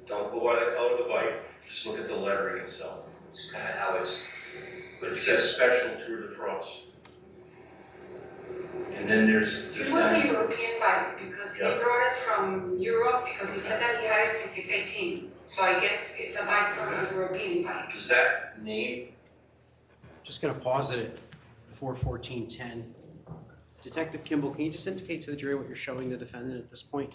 G: Don't go by the color of the bike, just look at the lettering itself.
D: it's kind of how it's,
G: But it says Special Tour de France. And then there's
E: It was a European bike because he
G: Yeah.
E: brought it from Europe because he said that he had it since he's 18. So I guess it's a bike from a European bike.
G: Does that name,
B: Just gonna pause it at 4:14:10. Detective Kimball, can you just indicate to the jury what you're showing the defendant at this point?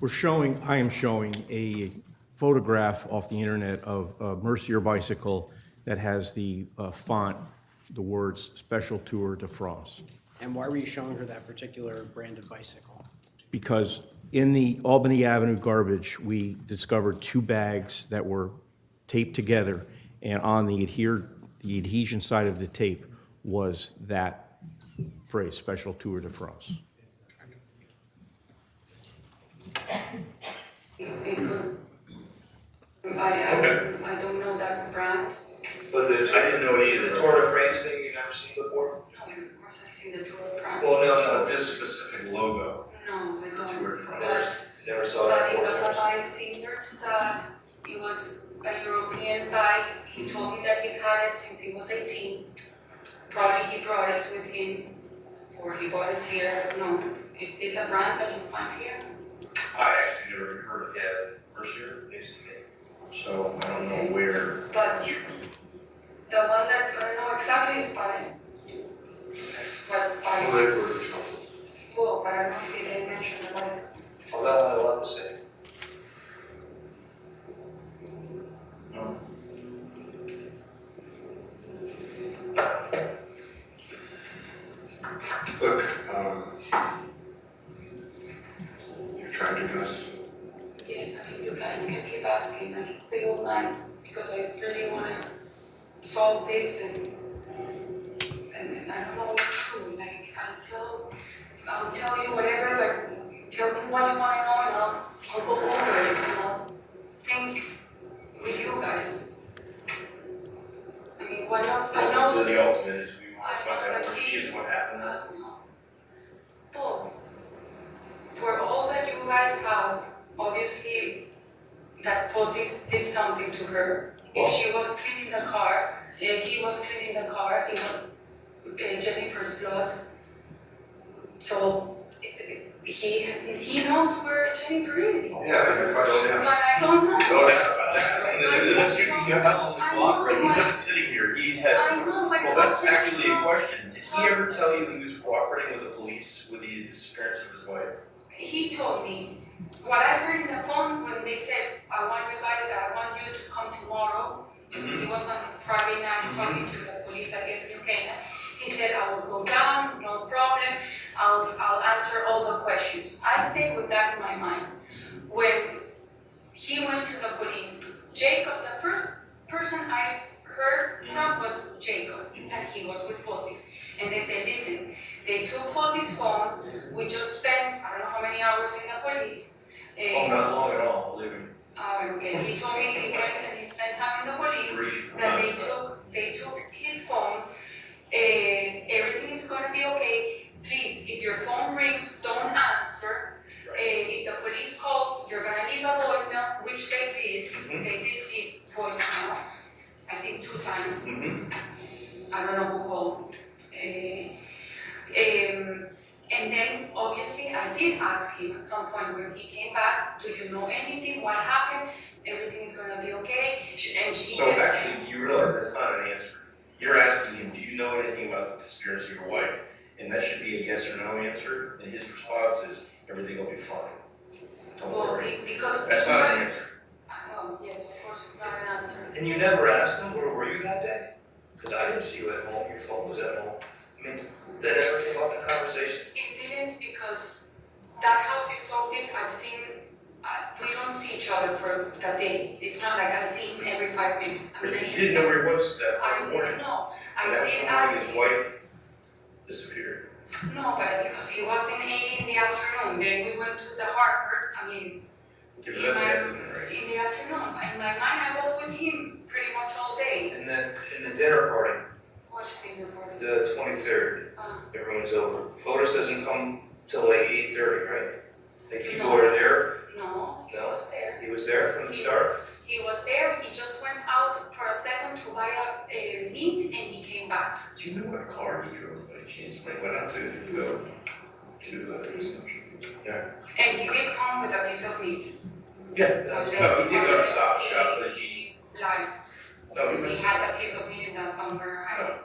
C: I am showing a photograph off the internet of a Mercier bicycle that has the font, the words "Special Tour de France."
B: And why were you showing her that particular brand of bicycle?
C: Because in the Albany Avenue garbage, we discovered 2 bags that were taped together, and on the adhesion side of the tape was that phrase, "Special Tour de France."
E: I don't know that brand.
D: But I didn't know it either. The Tour de France thing you've never seen before?
E: No, of course I've seen the Tour de France.
D: Well, no,
G: This specific logo.
E: No, I don't.
G: Tour de France.
E: But
D: never saw that
E: it
D: before.
E: was a bike similar to that. It was a European bike. He told me that he had it since he was 18. Probably he brought it with him, or he bought it here. I don't know. Is this a brand that you find here?
G: I actually never even heard of it. Mercier news to me. So I don't know where.
E: But the one that's gonna know exactly is by what by.
F: Well, they were trouble.
E: Well, but I don't know if they mentioned the bicycle.
D: Well, they'll have a lot to say.
F: Look, you're trying to guess.
E: Yes, I mean, you guys can keep asking, I can stay all night, because I really wanna solve this and I don't know what to do, like, I'll tell you whatever, but tell me what you wanna know and I'll go over it and I'll think with you guys. I mean, what else, I know.
G: The ultimate is we want
E: I
G: to find
E: know
G: out
E: that
G: where she is, what happened.
E: I don't know. But for all that you guys have, obviously, that Fotis did something to her. If she was cleaning the car, if he was cleaning the car, it was Jennifer's blood. So he knows where Jennifer is.
F: Yeah, but the question
E: But
F: is,
E: I don't know.
G: No doubt about that. You have
E: I know,
G: He's not sitting here, he had.
E: I know, but
G: Well, that's
E: it's
G: actually a
E: not-
G: question. Did he ever tell you he was cooperating with the police with the disappearance of his wife?
E: He told me, what I heard in the phone when they said, I want you to come tomorrow. He was on Friday night talking to the police, I guess, in Kenya. He said, I will go down, no problem. I'll answer all the questions. I stayed with that in my mind. When he went to the police, Jacob, the first person I heard from was Jacob, that he was with Fotis. And they said, listen, they took Fotis' phone. We just spent, I don't know how many hours in the police.
G: Oh, not long at all, believe me.
E: Okay, he told me he went and he spent time in the police,
G: Brief
E: that
G: amount of
E: they took his phone, everything is gonna be okay. Please, if your phone rings, don't answer. If the police calls, you're gonna leave a voicemail, which they did. They did leave voicemail, I think 2 times. I don't know who called. And then obviously I did ask him at some point when he came back, do you know anything? What happened? Everything is gonna be okay? And she
G: So
E: kept
G: actually,
E: saying,
G: you realize that's not an answer. You're asking him, do you know anything about the disappearance of your wife? And that should be a yes or no answer, and his response is, everything will be fine. Don't
E: well,
G: worry.
E: because.
G: That's not an answer.
E: Yes, of course, it's not an answer.
D: And you never asked him, where were you that day? Because I didn't see you at home, your phone was at home. I mean, that ever came up in conversation?
E: It didn't, because that house is so big, we don't see each other for that day. It's not like I see him every 5 minutes. I mean,
G: He didn't know where he was that
E: I
G: morning.
E: didn't know. I
G: And that's
E: did
G: when
E: ask
G: his
E: him.
G: wife disappeared.
E: No, but because he was in 8 in the afternoon, then we went to the Hartford, I mean,
G: Okay, but that's the afternoon, right?
E: in the afternoon. In my mind, I was with him pretty much all day.
D: And then, in the dinner party,
E: Watch the report.
D: the 23rd, everyone's over. Photos doesn't come till like 8:30, right? The people
E: No.
D: are there,
E: No, he
D: No.
E: was there.
D: he was there from the start.
E: He was there, he just went out for a second to buy a meat and he came back.
G: Do you know what car he drove by chance when he went out to go to the reception? Yeah.
E: And he did come with a piece of meat.
G: Yeah,
E: But
G: no,
E: then
G: he did go to Stop
E: he-
G: Shop, but he,
E: he lied.
G: no, he
E: He
G: was,
E: had a piece of meat in there somewhere hiding.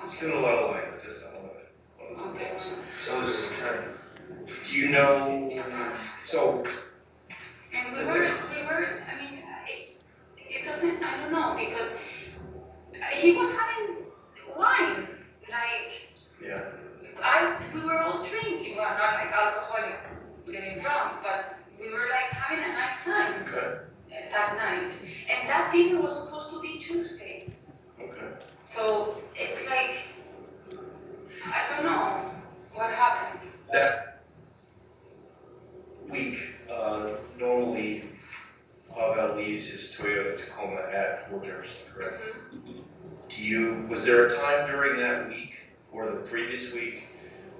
G: he's doing a lot of lying, but just not one of it.
E: Okay.
D: So this is a trend.
G: Do you know, so
E: drunk, but we were like having a nice time
G: Okay,
E: that night. And that dinner was supposed to be Tuesday.
G: okay.
E: So it's like, I don't know what happened.
G: That week, normally Pavel leaves his Toyota Tacoma at Fort Jefferson, correct? Was there a time during that week or the previous week,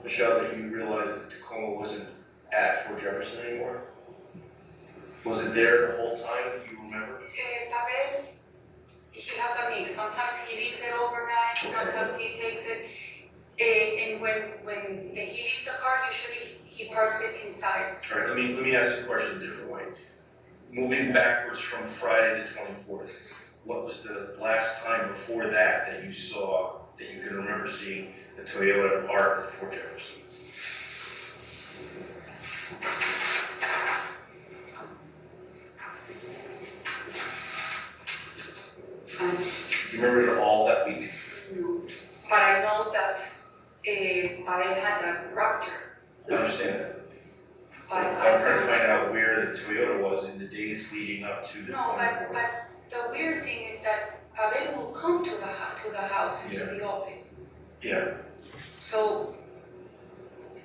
G: Michelle, that you realized that Tacoma wasn't at Fort Jefferson anymore? Was it there the whole time that you remember?
E: Pavel, he has a mix. Sometimes he leaves it overnight,
G: Okay.
E: sometimes he takes it. And when he leaves the car, usually he parks it inside.
G: All right, let me ask you a question a different way. Moving backwards from Friday the 24th, what was the last time before that you saw, that you can remember seeing the Toyota parked at Fort Jefferson? You remember it all that week?
E: No. But I know that Pavel had a Raptor.
G: I understand that.
E: But
G: I'm trying to find out where the Toyota was in the days leading up to the 24th.
E: but the weird thing is that Pavel will come to the house and to
G: Yeah.
E: the office.
G: Yeah,
E: So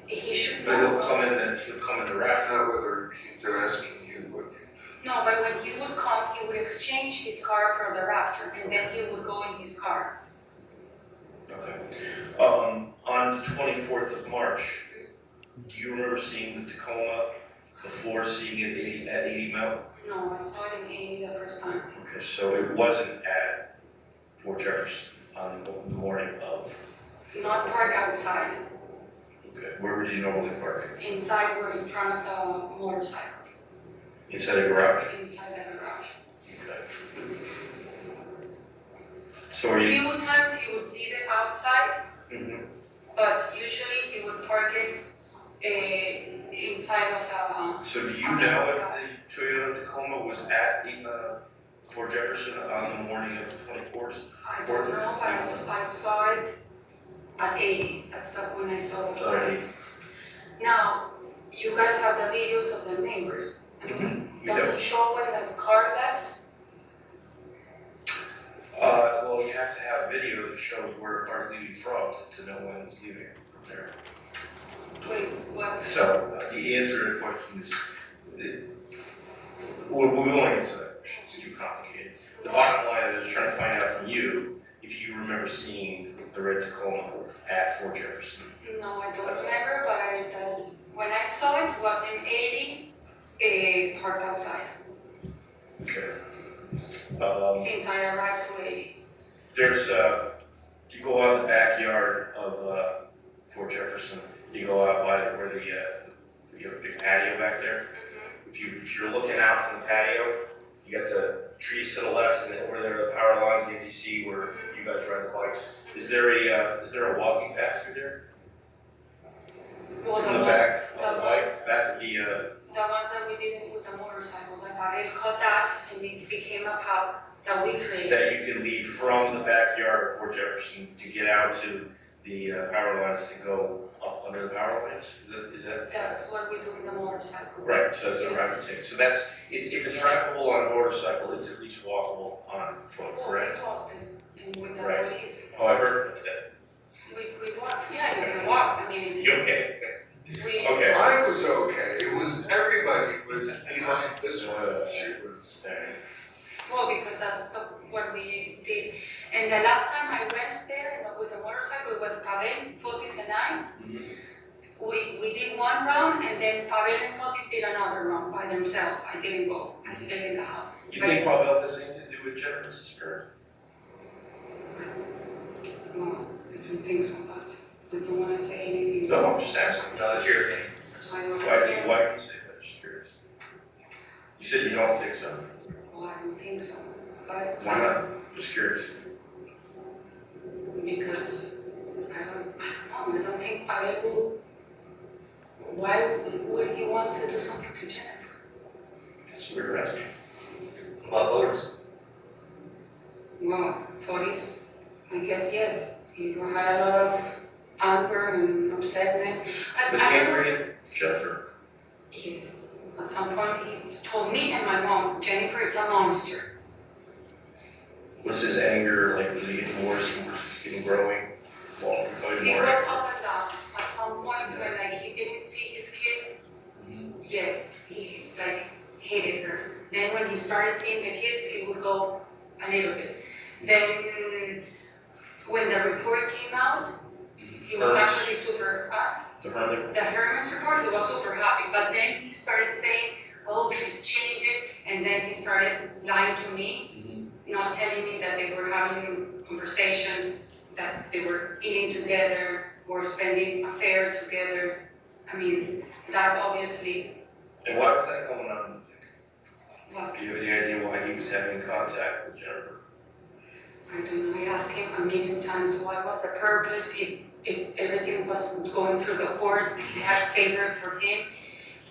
E: he should
G: but he'll
E: know.
G: come in the
F: That's
G: Raptor.
F: not whether they're asking you what you.
E: No, but when he would come, he would exchange his car for the Raptor, and then he would go in his car.
G: Okay. On the 24th of March, do you remember seeing the Tacoma before seeing it at 80 Mount?
E: No, I saw it in 80 the first time.
G: Okay, so it wasn't at Fort Jefferson on the morning of,
E: Not park outside,
G: okay, where would you normally park it?
E: inside or in front of the motorcycles,
G: Inside a garage?
E: inside the garage.
G: Okay. So are you?
E: Few times he would leave it outside,
G: Mhm.
E: but usually he would park it inside of
G: So do you know if the Toyota Tacoma was at Fort Jefferson on the morning of the 24th?
E: I don't know, but I saw it at 80. That's when I saw the car.
G: Sorry.
E: Now, you guys have the videos of the neighbors. I mean,
G: We
E: does
G: do.
E: it show when the car left?
G: Well, you have to have video that shows where a car's leaving from to know when it's leaving from there.
E: Wait, what?
G: So the answer to the question is, we won't answer that question, it's too complicated. The bottom line is trying to find out from you if you remember seeing the red Tacoma at Fort Jefferson.
E: No, I don't remember, but when I saw it was in 80, parked outside,
G: Okay.
E: since I arrived to 80.
G: There's, you go out the backyard of Fort Jefferson, you go out by where you have a big patio back there. If you're looking out from the patio, you got the trees to the left, and then over there, the power lines, the MDC, where you guys ride the bikes. Is there a walking path through there?
E: Well,
G: From the back
E: the
G: of the bikes? That would be,
E: The ones that we did with the motorcycle, like I cut that and it became a path that we created.
G: that you can leave from the backyard of Fort Jefferson to get out to the power lines to go up under the power lines? Is that?
E: That's what we do with the motorcycle.
G: Right, so that's the
E: Yes.
G: rapid thing. So that's, if it's drivable on a motorcycle, it's at least walkable on foot,
E: Well,
G: correct?
E: we walked and with the
G: Right.
E: police.
G: Oh, I've heard of that.
E: We walked, yeah, you can walk, I mean,
G: You okay?
E: we.
G: Okay.
F: Mine was okay, it was, everybody was behind this one, she was.
E: Well, because that's what we did. And the last time I went there with the motorcycle with Pavel, Fotis and I, we did one round and then Pavel and Fotis did another round by themselves. I didn't go, I stayed in the house.
G: You think Pavel has anything to do with Jennifer's disappearance?
E: No, I don't think so, but I don't want to say anything.
G: No, I'm just asking, no, that's your opinion.
E: I don't
G: Why do you say
E: know.
G: that? Just curious. You said you don't think so.
E: Well, I don't think so, but
G: Why not? Just curious.
E: because I don't know, I don't think Pavel will. Why would he want to do something to Jennifer?
G: That's what we were asking.
D: About voters?
E: Well, Fotis, I guess yes. He had a lot of anger and upsetness.
G: Ms.
E: I don't know.
G: Cambria, Jennifer,
E: Yes. At some point, he told me and my mom, Jennifer, it's a monster.
G: Was his anger, like, was he getting worse and worse, getting growing? Well, becoming
E: It
G: more
E: was
G: angry?
E: up and down. At some point, when like he didn't see his kids, yes, he like hated her. Then when he started seeing the kids, it would go a little bit. Then when the report came out, he was
G: Herman's?
E: actually super.
G: The hermit?
E: The Herman's report, he was super happy. But then he started saying, "Oh, she's changing," and then he started lying to me, not telling me that they were having conversations, that they were eating together or spending a fair together. I mean, that obviously.
G: And why was that going on, you think?
E: Well,
G: Do you have any idea why he was having contact with Jennifer?
E: I don't know, I asked him a million times what was the purpose, if everything was going through the court, he had favor for him,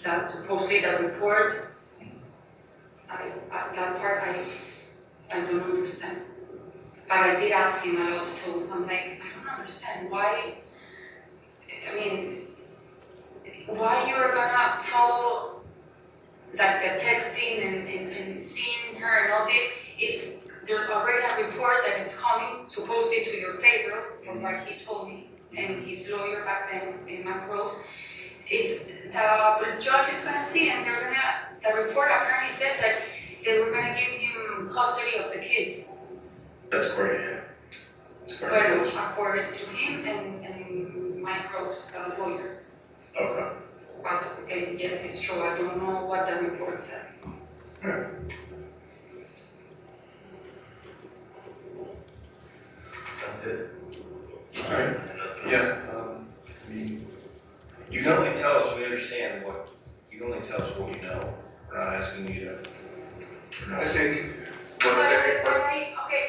E: that supposedly the report. That part I don't understand. But I did ask him a lot too. I'm like, I don't understand why, I mean, why you're gonna follow like the texting and seeing her and all this, if there's already a report that is coming supposedly to your favor, from what he told me, and his lawyer back then in Macros, if the judge is gonna see and they're gonna, the report apparently said that they were gonna give him custody of the kids.
G: That's great, yeah. That's
E: Well,
G: great.
E: according to him and Macros, the lawyer.
G: Okay.
E: But yes, it's true, I don't know what the report said.
G: That's it. All right. Yeah. I mean, you can only tell us, we understand what, you can only tell us what you know. We're not asking you to.
F: I think,
E: Okay,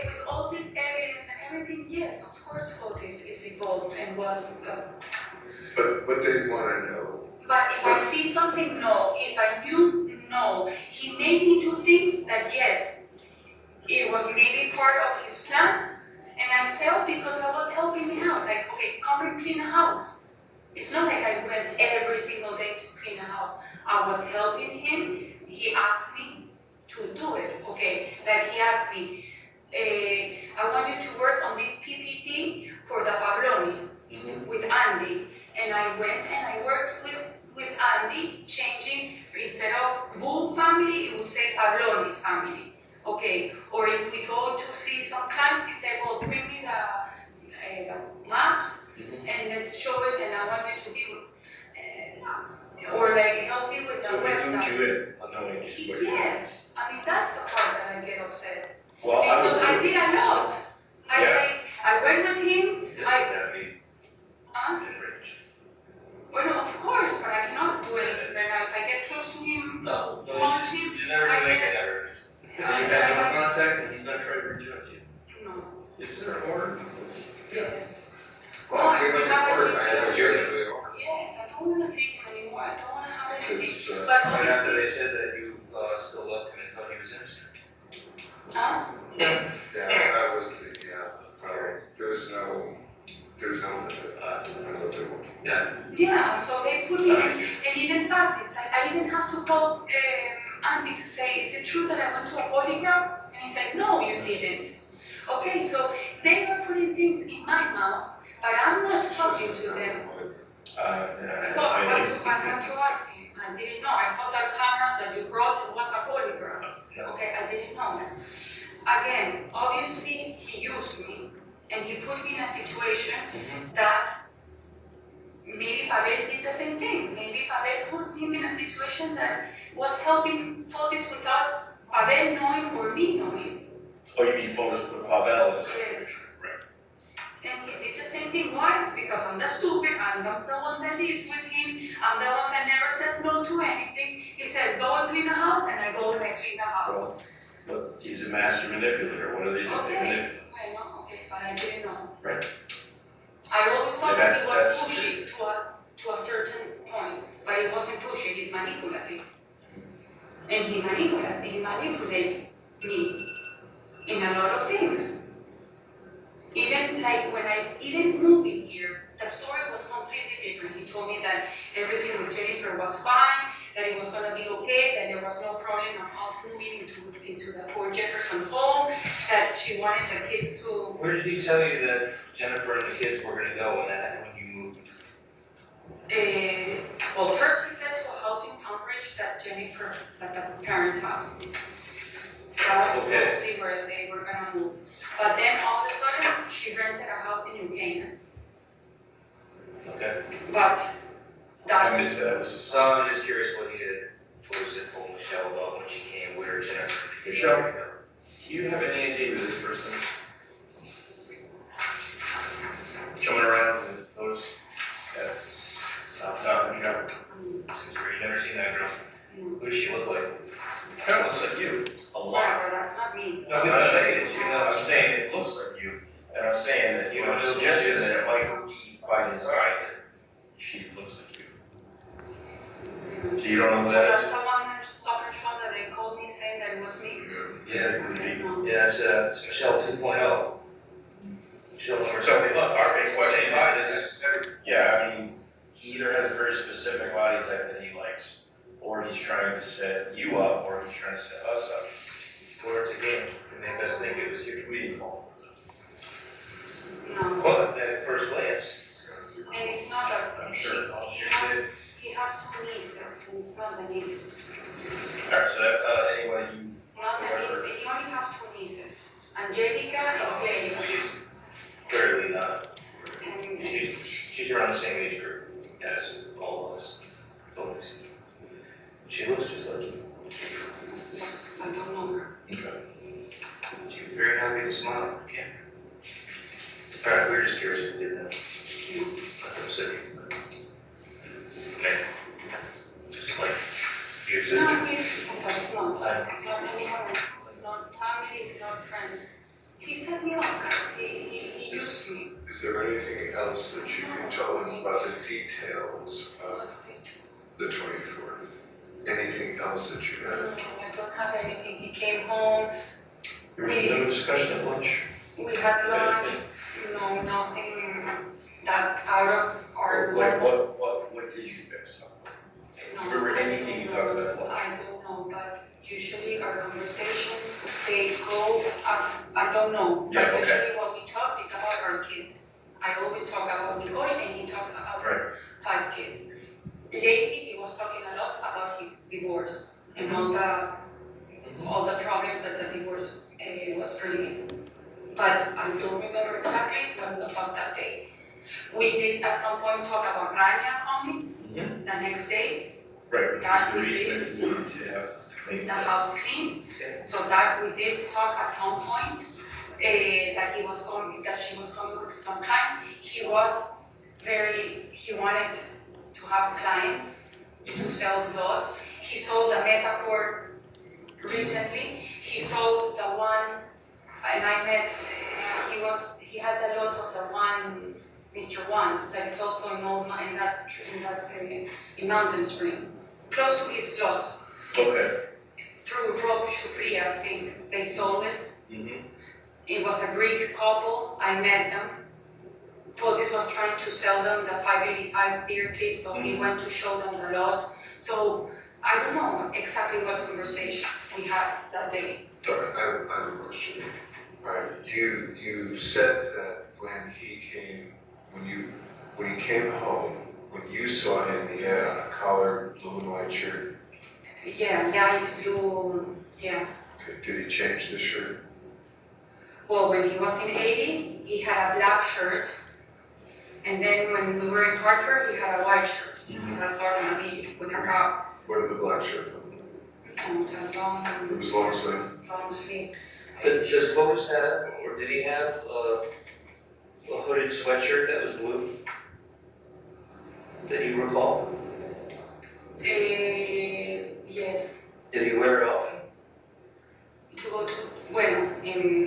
E: with all this evidence and everything, yes, of course, Fotis is involved and was.
F: but they want to know.
E: But if I see something, no. If I knew, no. He made me do things that, yes, it was maybe part of his plan, and I felt because I was helping him out. Like, okay, come and clean a house. It's not like I went every single day to clean a house. I was helping him. He asked me to do it. Okay, like he asked me, I want you to work on this PPT for the Pablonis with Andy. And I went and I worked with Andy, changing, instead of Bull family, it would say Pablonis family. Okay, or if we go to see some clients, he said, well, bring me the maps and let's show it, and I want you to be, or like help me with the
G: So we
E: website.
G: moved you in, unknowing.
E: Yes, I mean, that's the part that I get upset.
G: Well, I
E: Because I
G: was.
E: did a lot.
G: Yeah.
E: I went with him,
G: This is gonna be
E: huh?
G: enraged.
E: Well, of course, but I cannot do anything right now. If I get close to him,
G: No,
E: punch him,
G: you never
E: I
G: do make
E: guess-
G: that urged. You have no contact and he's not trying to reach out to you.
E: no,
G: Is there an order?
E: yes.
F: Well,
E: No,
F: we
E: we have a
F: order,
E: GP.
F: I asked you to the order.
E: Yes, I don't want to see him anymore. I don't want to have anything.
F: Because,
E: But
D: Right after they
E: obviously,
D: said that you still loved him and thought he was innocent.
F: Yeah, that was the, there's no limit. I know they won't.
D: Yeah.
E: yeah, so they put me in, and even practice. I even have to call Andy to say, is it true that I went to a polygraph? And he said, no, you didn't. Okay, so they are putting things in my mouth, but I'm not talking to them. Well, I had to ask him. I didn't know. I thought that cameras that you brought was a polygraph. Okay, I didn't know that. Again, obviously he used me and he put me in a situation that maybe Pavel did the same thing. Maybe Pavel put him in a situation that was helping Fotis without Pavel knowing or me knowing.
G: Oh, you mean photos with Pavel in this
E: Yes.
G: situation? Right.
E: And he did the same thing. Why? Because I'm the stupid, I'm the one that lives with him, I'm the one that never says no to anything. He says, go and clean the house, and I go and I clean the house.
G: Well, but he's a master manipulator. What do they do? They
E: Okay,
G: manipulate.
E: well, okay, but I didn't know.
G: Right.
E: I always thought
G: Yeah,
E: that he was
G: that's-
E: pushy to us to a certain point, but it wasn't pushy, he's manipulative. And he manipulates me in a lot of things. Even like when even moving here, the story was completely different. He told me that everything with Jennifer was fine, that it was gonna be okay, that there was no problem of us moving into the poor Jefferson home, that she wanted the kids to,
D: Where did he tell you that Jennifer and the kids were gonna go when you moved?
E: well, first he said to a house in Cambridge that the parents have. That was
D: Okay.
E: supposedly where they were gonna move. But then all of a sudden, she rented a house in New Canaan.
D: Okay.
E: But that.
G: I missed that.
D: So I'm just curious what was it told Michelle about when she came, where Jennifer?
G: Michelle? Do you have any idea who this person coming around with those? That's not Michelle.
D: Seems weird. You never seen that girl? Who does she look like?
G: Kind of looks like you. A lot.
E: Whatever, that's not me.
G: No, I'm not saying it's you. I'm saying it looks like you. And I'm saying that, you know, suggesting that it might be by design that she looks like you. So you don't know who
E: So
G: that
E: that's
G: is?
E: the one in Stop and Shop that they called me saying that it was me?
D: Yeah, it could
E: Okay,
D: be.
E: no.
D: Yeah, it's Michelle 2.0. Michelle number
G: So,
D: two.
G: look, our big question is, yeah, I mean, he either has a very specific body type that he likes, or he's trying to set you up, or he's trying to set us up.
D: Or it's a game to make us think it was your tweeting fault.
E: No.
D: But at first glance,
E: And it's not a,
G: I'm sure.
E: he has two nieces, and it's not the niece.
G: Alright, so that's not anybody you,
E: Not the niece, he only has two nieces, Angelica and Clay.
D: she's clearly not.
E: And
D: She's around the same age group as all of us folks. She looks just like you.
E: I don't know her.
D: She's very happy to smile for the camera. All right, we were just curious if you did that. I'm sick. Okay. Just like your
E: No,
D: sister.
E: it's not. It's not anyone. It's not family. It's not friends. He set me up, guys. He used me.
F: Is there anything else that you can tell them about the details of the 24th? Anything else that you had?
E: I don't have anything. He came home.
G: there was no discussion at lunch.
E: We had lunch. No, nothing that out of our.
G: Like, what did you guys talk about?
E: No,
G: Remember anything you talked about at lunch?
E: I don't know, but usually our conversations, they go up, I don't know.
G: Yeah,
E: But
G: okay.
E: usually what we talk, it's about our kids. I always talk about Nicole and he talks about his
G: Right.
E: 5 kids. Lately, he was talking a lot about his divorce and all the problems that the divorce was bringing. But I don't remember exactly what we talked that day. We did at some point talk about Rania coming
G: Mhm.
E: the next day,
G: Right,
E: That
G: the
E: we
G: reason
E: did.
G: that you needed to have clean.
E: the house clean. So that we did talk at some point, that she was coming with some clients. He wanted to have clients to sell lots. He sold the Metaphor recently. He sold the ones, and I met, he had the lots of the one, Mr. One, that is also in Old, and that's in Mountain Spring, close to his lot.
G: Okay.
E: Through Rob Shufria, I think they sold it.
G: Mm-hmm.
E: It was a Greek couple. I met them. Fotis was trying to sell them the 585 Deer Cliff, so he went to show them the lot. So I don't know exactly what conversation we had that day.
F: Sorry, I have a question. You said that when he came home, when you saw him, he had on a collared blue and white shirt.
E: Yeah, light blue, yeah.
F: Okay, did he change the shirt?
E: Well, when he was in 80, he had a black shirt. And then when we were in Hartford, he had a white shirt. Because I saw him on the with a cup.
F: What did the black shirt look like? It was long sleeve.
E: Long sleeve.
D: Does Fotis have, or did he have a hooded sweatshirt that was blue? That you recall?
E: Yes.
D: Did he wear it often?
E: To go to, well,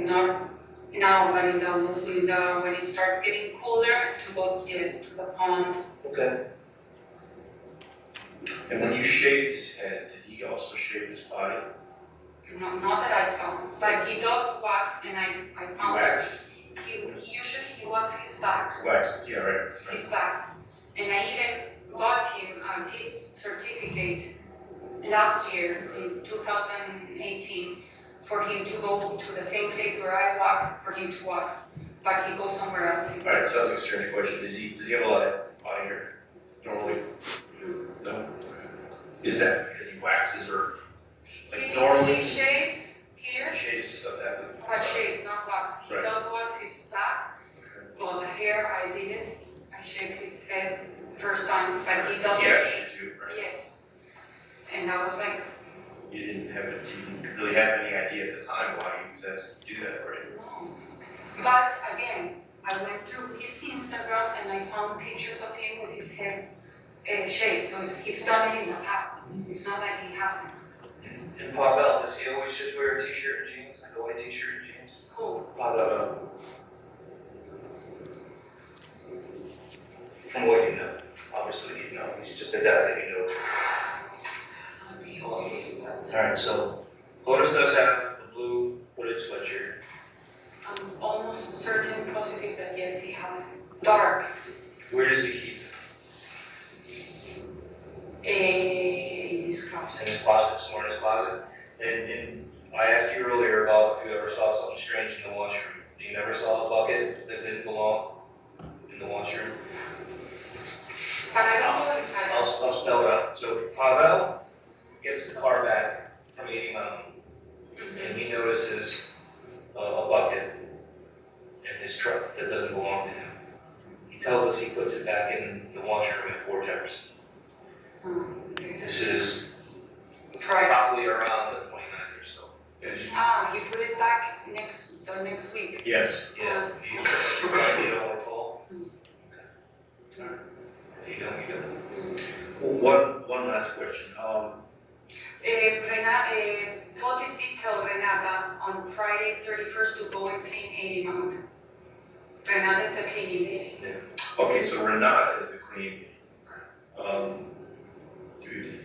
E: not now, but when it starts getting cooler, to go, yes, to the pond.
D: Okay.
G: And when you shaved his head, did he also shave his body?
E: Not that I saw, but he does wax, and I found
G: Wax?
E: that he usually waxes his back.
G: Wax, yeah, right.
E: His back. And I even got him a gift certificate last year, in 2018, for him to go to the same place where I wax, for him to wax, but he goes somewhere else.
G: All right, sounds like a strange question. Does he have a lot of body hair normally? No? Is that because he waxes or like normally?
E: He shaves here,
G: Shaves and stuff happen?
E: but shaves, not wax. He
G: Right.
E: does wax his back.
G: Okay.
E: Well, the hair, I did it. I shaved his head first time, but he does.
G: He actually do, right?
E: Yes. And I was like,
G: You didn't really have any idea at the time why he was asked to do that, right?
E: no. But again, I went through his Instagram and I found pictures of him with his hair shaved. So he's done it in the past. It's not like he hasn't.
D: And Pavel, does he always just wear a t-shirt and jeans, like a white t-shirt and jeans?
E: Cool.
D: Pavel. From what you know, obviously you know, he's just a guy that you know.
E: I'll be always, but
D: Alright, so Lotus does have the blue hooded sweatshirt.
E: I'm almost certain positive that yes, he has dark.
D: Where does he keep
E: In his
D: it?
E: closet.
D: In his closet, somewhere in his closet? And I asked you earlier about if you ever saw something strange in the washroom. You never saw a bucket that didn't belong in the washroom?
E: But I don't know exactly.
D: I'll spell it out. So Pavel gets the car back from 80 Mountain, and he notices a bucket in his truck that doesn't belong to him. He tells us he puts it back in the washroom at 4 Jefferson. This is
E: Friday.
D: probably around the 29th or so.
E: He put it back the next week.
G: Yes.
D: Yeah, you know what I told? Okay. Alright. If you don't, you don't.
G: Well, one last question.
E: Fotis did tell Renata on Friday 31st to go and clean 80 Mountain. Renata is the cleaning lady.
G: Okay, so Renata is the cleaning. Dude,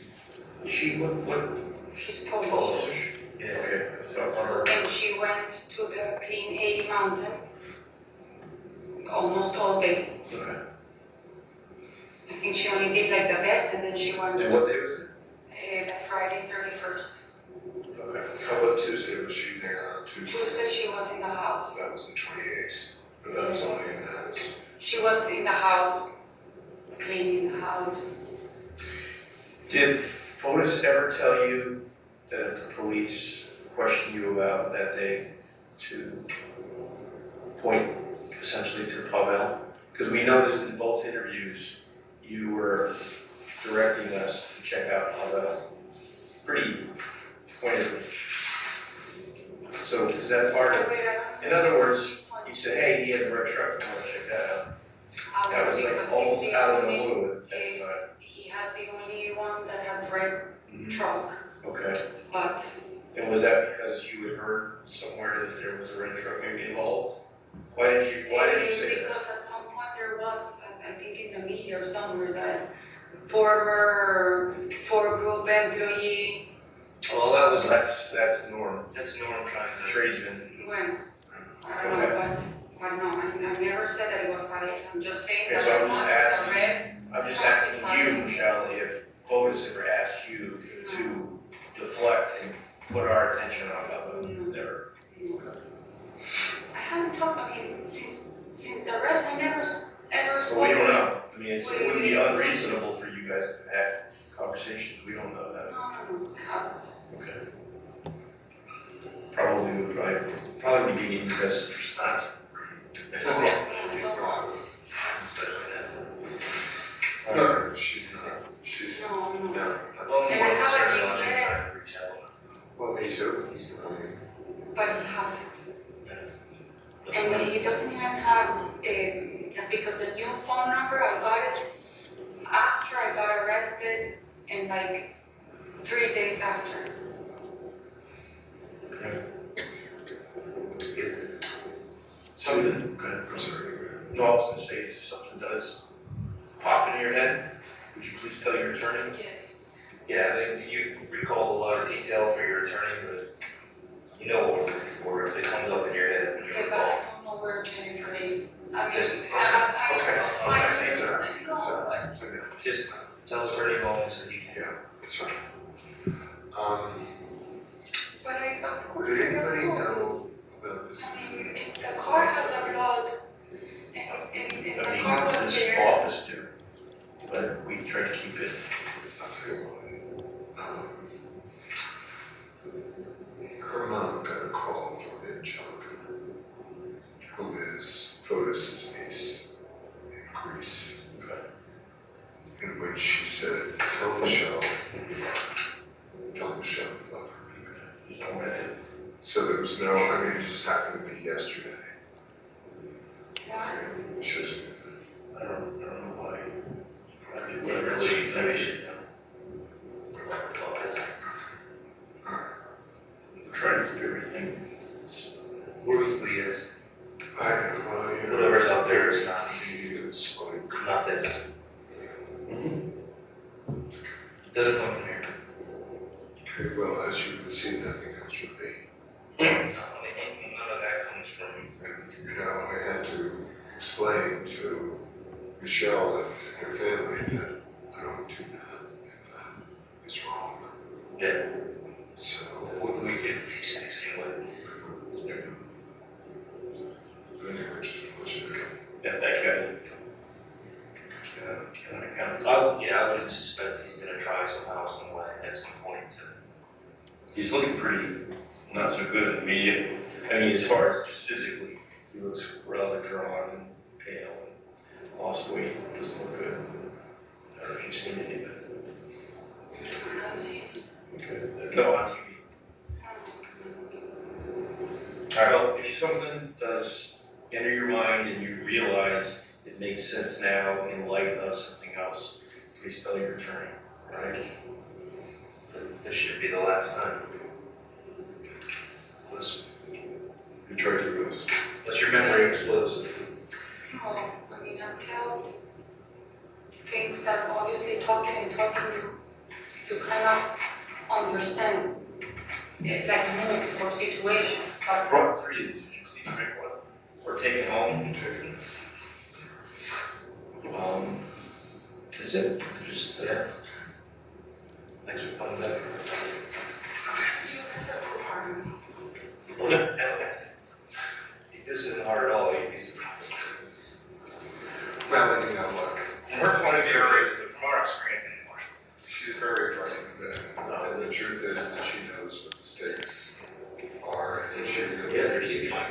G: is she what?
E: She's Polish.
G: Polish.
D: Yeah.
G: Okay, so on her.
E: And she went to the clean 80 Mountain almost all day.
G: Okay.
E: I think she only did like the beds and then she went
G: And
E: to
G: what day was it?
E: that Friday 31st.
G: Okay.
F: How about Tuesday? Was she there on Tuesday?
E: Tuesday she was in the house.
F: That was the 28th, but that was only in the house.
E: She was in the house, cleaning the house.
G: Did Fotis ever tell you that if the police questioned you about that day to point essentially to Pavel? Because we noticed in both interviews, you were directing us to check out Pavel pretty pointedly. So is that part of it? In other words, you said, hey, he has a red truck, I want to check that out. That was like
E: Because
G: almost
E: he's the
G: out of the
E: only,
G: blue at that time.
E: he has the only one that has red truck,
G: Okay.
E: but
G: And was that because you had heard somewhere that there was a red truck maybe involved? Why did you say that?
E: because at some point there was, I think in the media or somewhere, that former group employee,
D: Well, that was,
G: That's Norm.
D: that's Norm trying
G: That's the
D: to.
G: tradesman.
E: when, I don't know, but no, I never said that it was Palet. I'm just saying
G: Okay,
E: that
G: so
E: the
G: I'm just
E: one with the
G: asking-
E: red,
G: I'm just asking you, Michelle, if Fotis ever asked you to deflect and put our attention on Pavel? Never.
E: I haven't talked, I mean, since the rest, I never ever
G: So
E: spoke.
G: we don't know. I mean, it wouldn't be unreasonable for you guys to have conversations. We don't know that.
E: No, I haven't.
G: Okay. Probably would probably be in your best interest not.
F: No, she's not. She's
E: No.
F: no.
D: Well,
E: And I
D: more
E: have a
D: concerned about him
E: GPS.
D: trying to reach out.
F: Well, me too. I mean,
E: But he hasn't. And he doesn't even have, because the new phone number, I got it after I got arrested and like 3 days after.
G: Something, good.
F: I'm sorry.
G: No, I was gonna say, if something does pop into your head, would you please tell your attorney?
E: Yes.
D: Yeah, I think you recall a lot of detail for your attorney, but you know what we're looking for. If it comes up in your head, you
E: Okay, but
D: recall.
E: I don't know where Jennifer is. I mean,
D: Just-
F: Okay,
E: I
F: it's all right.
E: know, but
F: Okay.
D: Just tell us where any moments that you can.
F: Yeah, it's fine.
E: But of course,
F: Did
E: it doesn't
F: anybody
E: know
F: know
E: this.
F: about this?
E: I mean, if the car had the blood, and
G: I
E: the
G: mean,
E: car
G: what
E: was
G: does
E: there.
G: office do? But we try to keep it.
F: I'll tell you what. Her mom got a call from Angelica, who is Fotis' niece in Greece. And when she said, tell Michelle we love her, tell Michelle we love her. So there was no, I mean, it just happened to be yesterday.
E: Yeah.
F: And she was,
G: I don't know why. I mean, whatever, we should know. Try to keep everything.
D: Worthly is
F: I know, well, you know.
D: Whatever's out there is not-
F: He is like,
D: not this. Doesn't come from here.
F: okay, well, as you can see, nothing comes from me.
D: I mean, none of that comes from.
F: And, you know, I had to explain to Michelle and her family that I don't do that, and that is wrong.
D: Yeah.
F: So,
D: We feel the same way.
F: anyway, just want you to know.
G: Yeah, thank you.
D: I would suspect he's gonna try somehow, some way, at some point to.
G: He's looking pretty not so good in the media. I mean, as far as just physically, he looks rather drawn and pale and lost weight. Doesn't look good. I don't know if you've seen any of it.
E: I haven't seen it.
G: Okay. No, on TV. All right, well, if something does enter your mind and you realize it makes sense now in light of something else, please tell your attorney, right?
D: This should be the last time.
G: Listen,
F: You tried your best.
D: Unless your memory explodes.
E: No, I mean, until things that obviously talking, you kind of understand, like moves or situations,
G: I
E: but
G: brought 3 of these. Would you please drink one? Or take it home. That's it. Just,
D: Yeah. Thanks for coming back.
E: you guys are too hard on me.
D: Well, no, this isn't hard at all, you'd be surprised.
F: Well, you know, look,
D: From her point of view, but from our experience anymore.
F: she's very frightened, and the truth is that she knows what the stakes are, and she's gonna be
D: Yeah,
F: very
D: huge.
F: strong.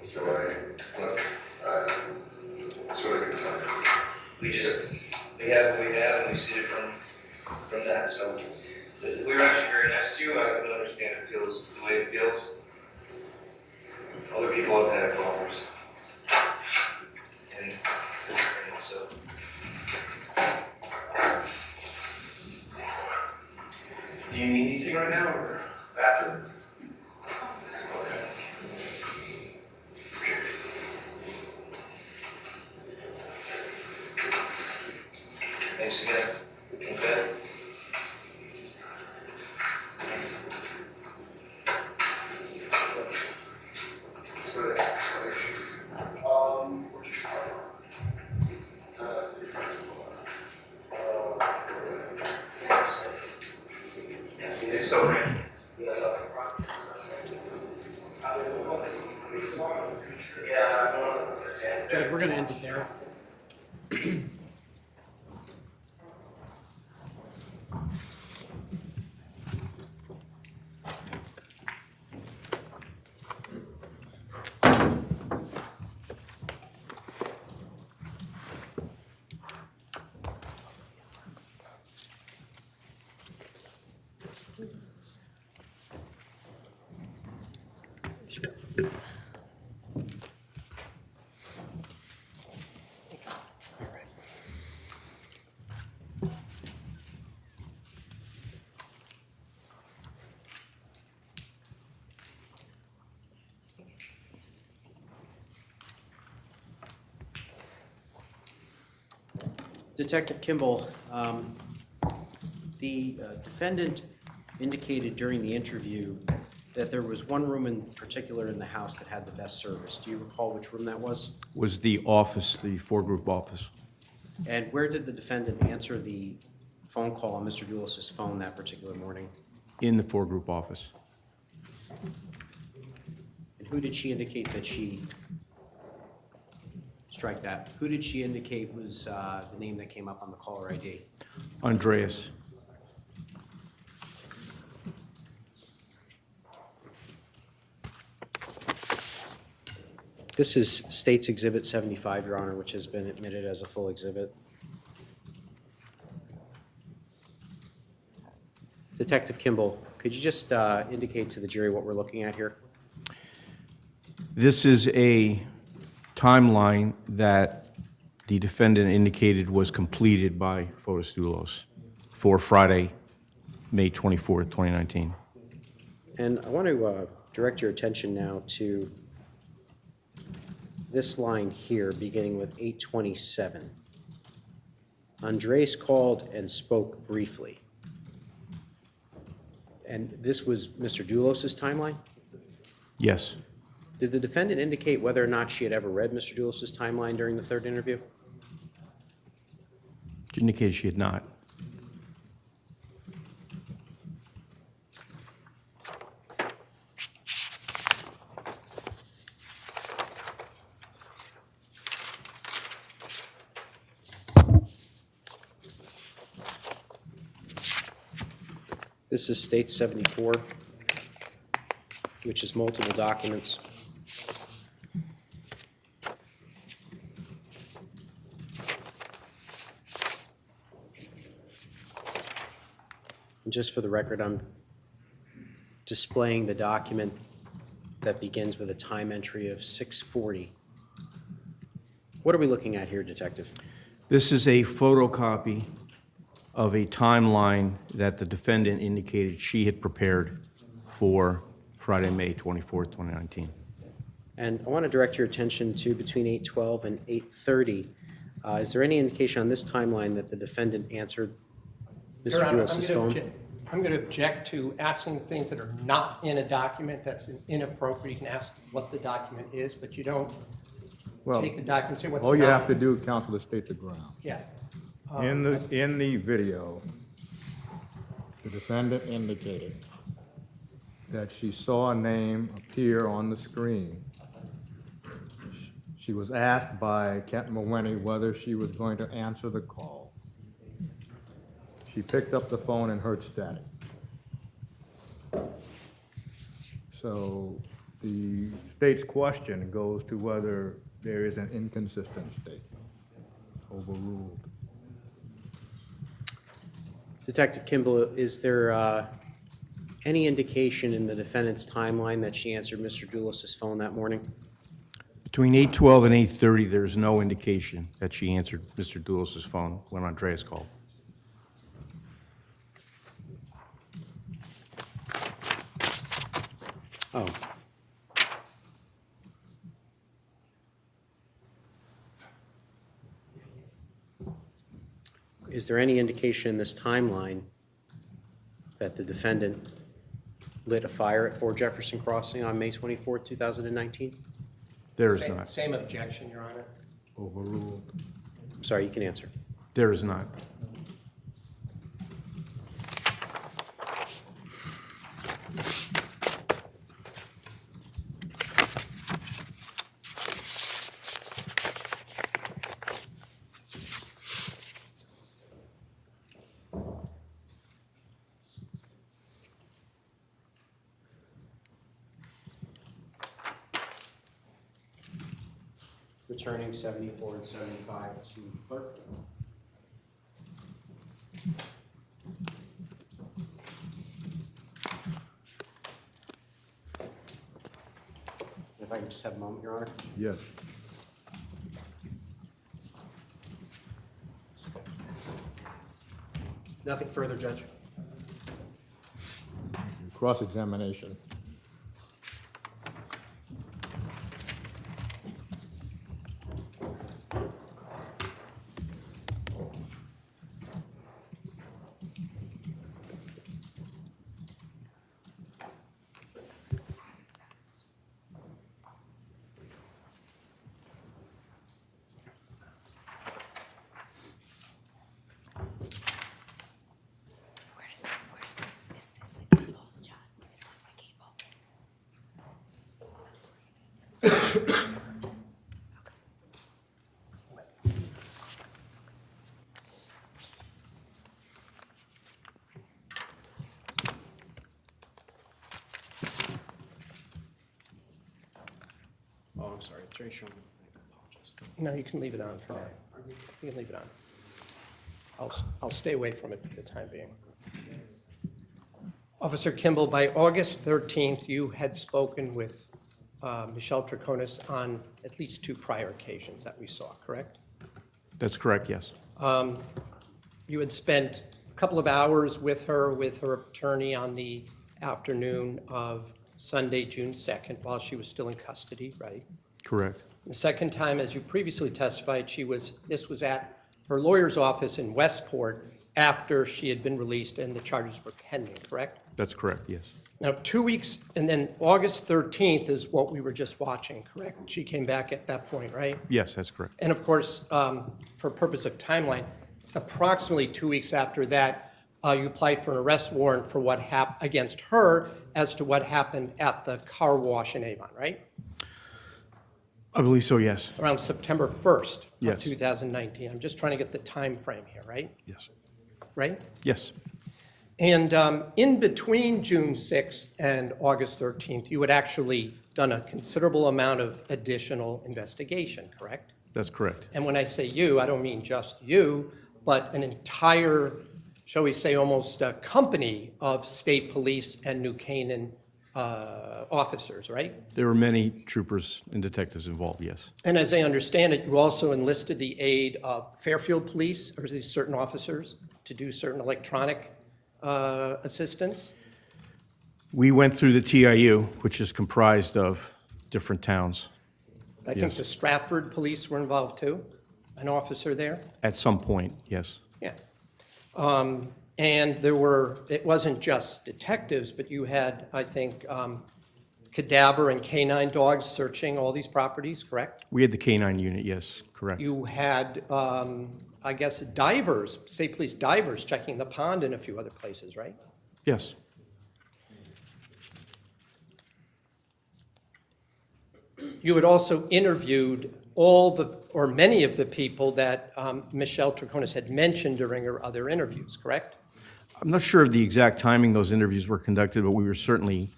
F: So that's what I can tell you.
D: We have what we have, and we see it from that, so. We were actually very nice to you, I can understand it feels the way it feels. Other people have had problems. And so. Do you need anything right now, or bathroom? Okay. Thanks again. Okay. It's still raining. Yeah.
H: Judge, we're gonna end it there. Detective Kimball, the defendant indicated during the interview that there was one room in particular in the house that had the best service. Do you recall which room that was?
C: Was the office, the 4-group office.
H: And where did the defendant answer the phone call on Mr. Dulos' phone that particular morning?
C: In the four-group office.
H: And who did she indicate that she, strike that, who did she indicate was the name that came up on the caller ID?
C: Andreas.
H: This is State's Exhibit 75, Your Honor, which has been admitted as a full exhibit. Detective Kimball, could you just indicate to the jury what we're looking at here?
C: This is a timeline that the defendant indicated was completed by Fotis Dulos for Friday, May 24th, 2019.
H: And I want to direct your attention now to this line here, beginning with 8:27. Andres called and spoke briefly. And this was Mr. Dulos' timeline?
C: Yes.
H: Did the defendant indicate whether or not she had ever read Mr. Dulos' timeline during the third interview?
C: She indicated she had not.
H: This is State 74, which is multiple documents. And just for the record, I'm displaying the document that begins with a time entry of 6:40. What are we looking at here, Detective?
C: This is a photocopy of a timeline that the defendant indicated she had prepared for Friday, May 24th, 2019.
H: And I want to direct your attention to between 8:12 and 8:30. Is there any indication on this timeline that the defendant answered
I: Your
H: Mr.
I: Honor,
H: Dulos' phone?
I: I'm going to object to asking things that are not in a document. That's inappropriate. You can ask what the document is, but you don't
A: Well,
I: take the document and say what's not.
A: all you have to do, counsel, is state the ground.
I: Yeah.
A: In the video, the defendant indicated that she saw a name appear on the screen. She was asked by Kent Maweny whether she was going to answer the call. She picked up the phone and heard static. So the state's question goes to whether there is an inconsistent statement, overruled.
H: Detective Kimball, is there any indication in the defendant's timeline that she answered Mr. Dulos' phone that morning?
C: Between 8:12 and 8:30, there's no indication that she answered Mr. Dulos' phone when Andreas called.
H: Oh. Is there any indication in this timeline that the defendant lit a fire at 4 Jefferson Crossing on May 24th, 2019?
C: There is not.
I: Same objection, Your Honor.
A: Overruled.
H: I'm sorry, you can answer.
C: There is not.
H: Returning 74 and 75 to clerk. If I can just have a moment, Your Honor.
A: Yes.
H: Nothing further, Judge.
A: Cross-examination.
H: sorry, Attorney Sherman. I apologize.
I: No, you can leave it on for now. You can leave it on. I'll stay away from it for the time being. Officer Kimball, by August 13th, you had spoken with Michelle Troconis on at least 2 prior occasions that we saw, correct?
C: That's correct, yes.
I: You had spent a couple of hours with her attorney on the afternoon of Sunday, June 2nd, while she was still in custody, right?
C: Correct.
I: The second time, as you previously testified, this was at her lawyer's office in Westport after she had been released and the charges were pending, correct?
C: That's correct, yes.
I: Now, 2 weeks, and then August 13th is what we were just watching, correct? She came back at that point, right?
C: Yes, that's correct.
I: And of course, for purpose of timeline, approximately 2 weeks after that, you applied for an arrest warrant for what happened against her as to what happened at the car wash in Avon, right?
C: I believe so, yes.
I: Around September 1st of
C: Yes.
I: 2019. I'm just trying to get the time frame here, right?
C: Yes.
I: Right?
C: Yes.
I: And in between June 6th and August 13th, you had actually done a considerable amount of additional investigation, correct?
C: That's correct.
I: And when I say you, I don't mean just you, but an entire, shall we say, almost a company of state police and New Canaan officers, right?
C: There were many troopers and detectives involved, yes.
I: And as I understand it, you also enlisted the aid of Fairfield Police, or these certain officers, to do certain electronic assistance?
C: We went through the TIU, which is comprised of different towns.
I: I think
C: Yes.
I: the Stratford Police were involved too, an officer there?
C: At some point, yes.
I: Yeah. And it wasn't just detectives, but you had, I think, cadaver and canine dogs searching all these properties, correct?
C: We had the K-9 unit, yes, correct.
I: You had, I guess, divers, state police divers checking the pond in a few other places, right?
C: Yes.
I: You had also interviewed or many of the people that Michelle Troconis had mentioned during her other interviews, correct?
C: I'm not sure of the exact timing those interviews were conducted, but we were certainly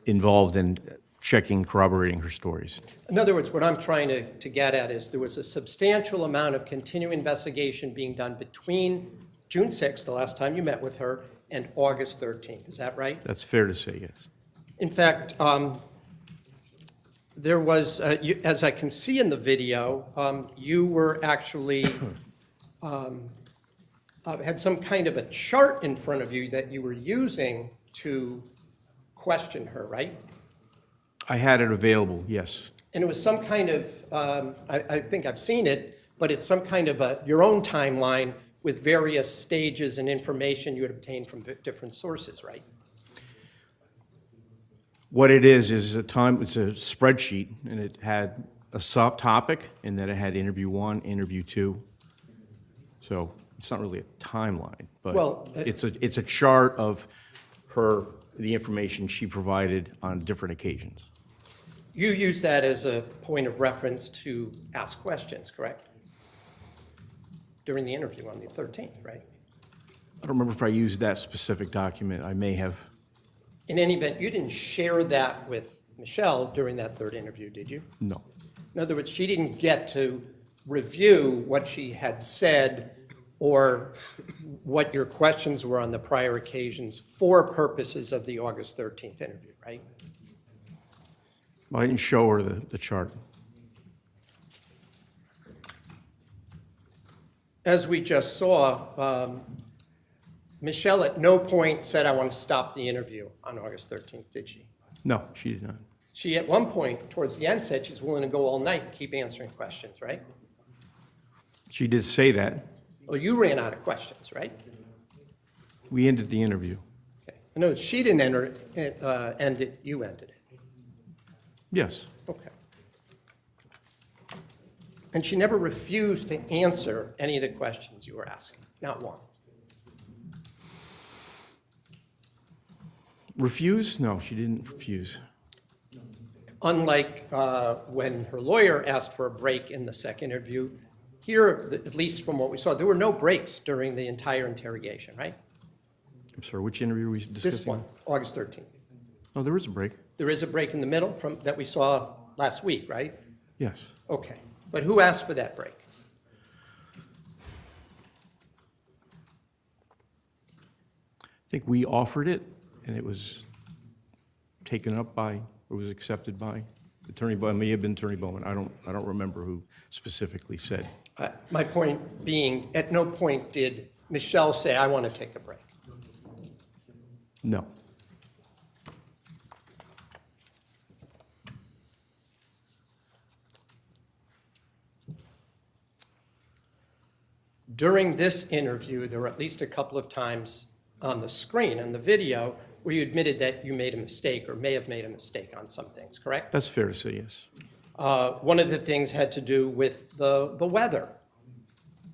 C: involved in checking, corroborating her stories.
I: In other words, what I'm trying to get at is there was a substantial amount of continuing investigation being done between June 6th, the last time you met with her, and August 13th. Is that right?
C: That's fair to say, yes.
I: In fact, there was, as I can see in the video, you were actually, had some kind of a chart in front of you that you were using to question her, right?
C: I had it available, yes.
I: And it was some kind of, I think I've seen it, but it's some kind of your own timeline with various stages and information you had obtained from different sources, right?
C: What it is it's a spreadsheet, and it had a subtopic, and then it had interview 1, interview 2. So it's not really a timeline, but
I: Well,
C: it's a chart of the information she provided on different occasions.
I: You use that as a point of reference to ask questions, correct? During the interview on the 13th, right?
C: I don't remember if I used that specific document. I may have.
I: In any event, you didn't share that with Michelle during that third interview, did you?
C: No.
I: In other words, she didn't get to review what she had said or what your questions were on the prior occasions for purposes of the August 13th interview, right?
C: I didn't show her the chart.
I: As we just saw, Michelle at no point said, I want to stop the interview on August 13th, did she?
C: No, she did not.
I: She, at one point, towards the end, said she's willing to go all night and keep answering questions, right?
C: She did say that.
I: Well, you ran out of questions, right?
C: We ended the interview.
I: Okay. No, she didn't end it, you ended it.
C: Yes.
I: Okay. And she never refused to answer any of the questions you were asking, not one.
C: Refuse? No, she didn't refuse.
I: Unlike when her lawyer asked for a break in the second interview, here, at least from what we saw, there were no breaks during the entire interrogation, right?
C: I'm sorry, which interview were we discussing?
I: This one, August 13th.
C: Oh, there was a break.
I: There is a break in the middle that we saw last week, right?
C: Yes.
I: Okay. But who asked for that break?
C: I think we offered it, and it was taken up by, or was accepted by Attorney Bowman. It may have been Attorney Bowman. I don't remember who specifically said.
I: My point being, at no point did Michelle say, I want to take a break.
C: No.
I: During this interview, there were at least a couple of times on the screen, on the video, where you admitted that you made a mistake or may have made a mistake on some things, correct?
C: That's fair to say, yes.
I: One of the things had to do with the weather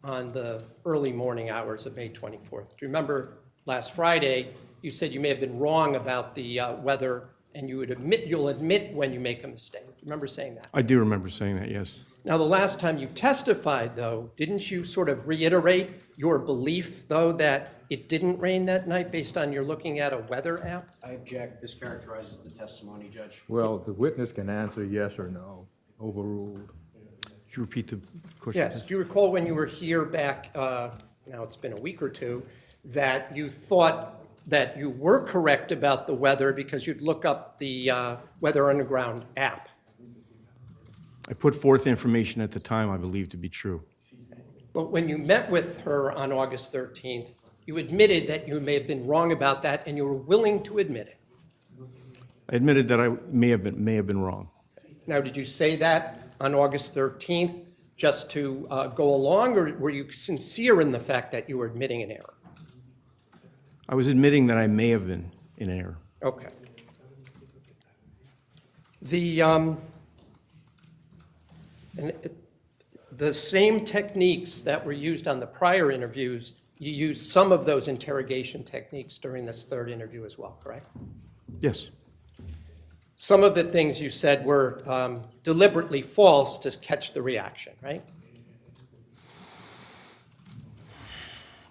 I: on the early morning hours of May 24th. Do you remember last Friday, you said you may have been wrong about the weather, and you'll admit when you make a mistake. Do you remember saying that?
C: I do remember saying that, yes.
I: Now, the last time you testified, though, didn't you sort of reiterate your belief, though, that it didn't rain that night based on your looking at a weather app?
B: I object. This characterizes the testimony, Judge.
A: Well, the witness can answer yes or no. Overruled.
C: Could you repeat the question?
I: Yes. Do you recall when you were here back, now it's been a week or two, that you thought that you were correct about the weather because you'd look up the Weather Underground app?
C: I put forth information at the time I believed to be true.
I: But when you met with her on August 13th, you admitted that you may have been wrong about that, and you were willing to admit it.
C: I admitted that I may have been wrong.
I: Now, did you say that on August 13th just to go along, or were you sincere in the fact that you were admitting an error?
C: I was admitting that I may have been in error.
I: Okay. The same techniques that were used on the prior interviews, you used some of those interrogation techniques during this third interview as well, correct?
C: Yes.
I: Some of the things you said were deliberately false to catch the reaction, right?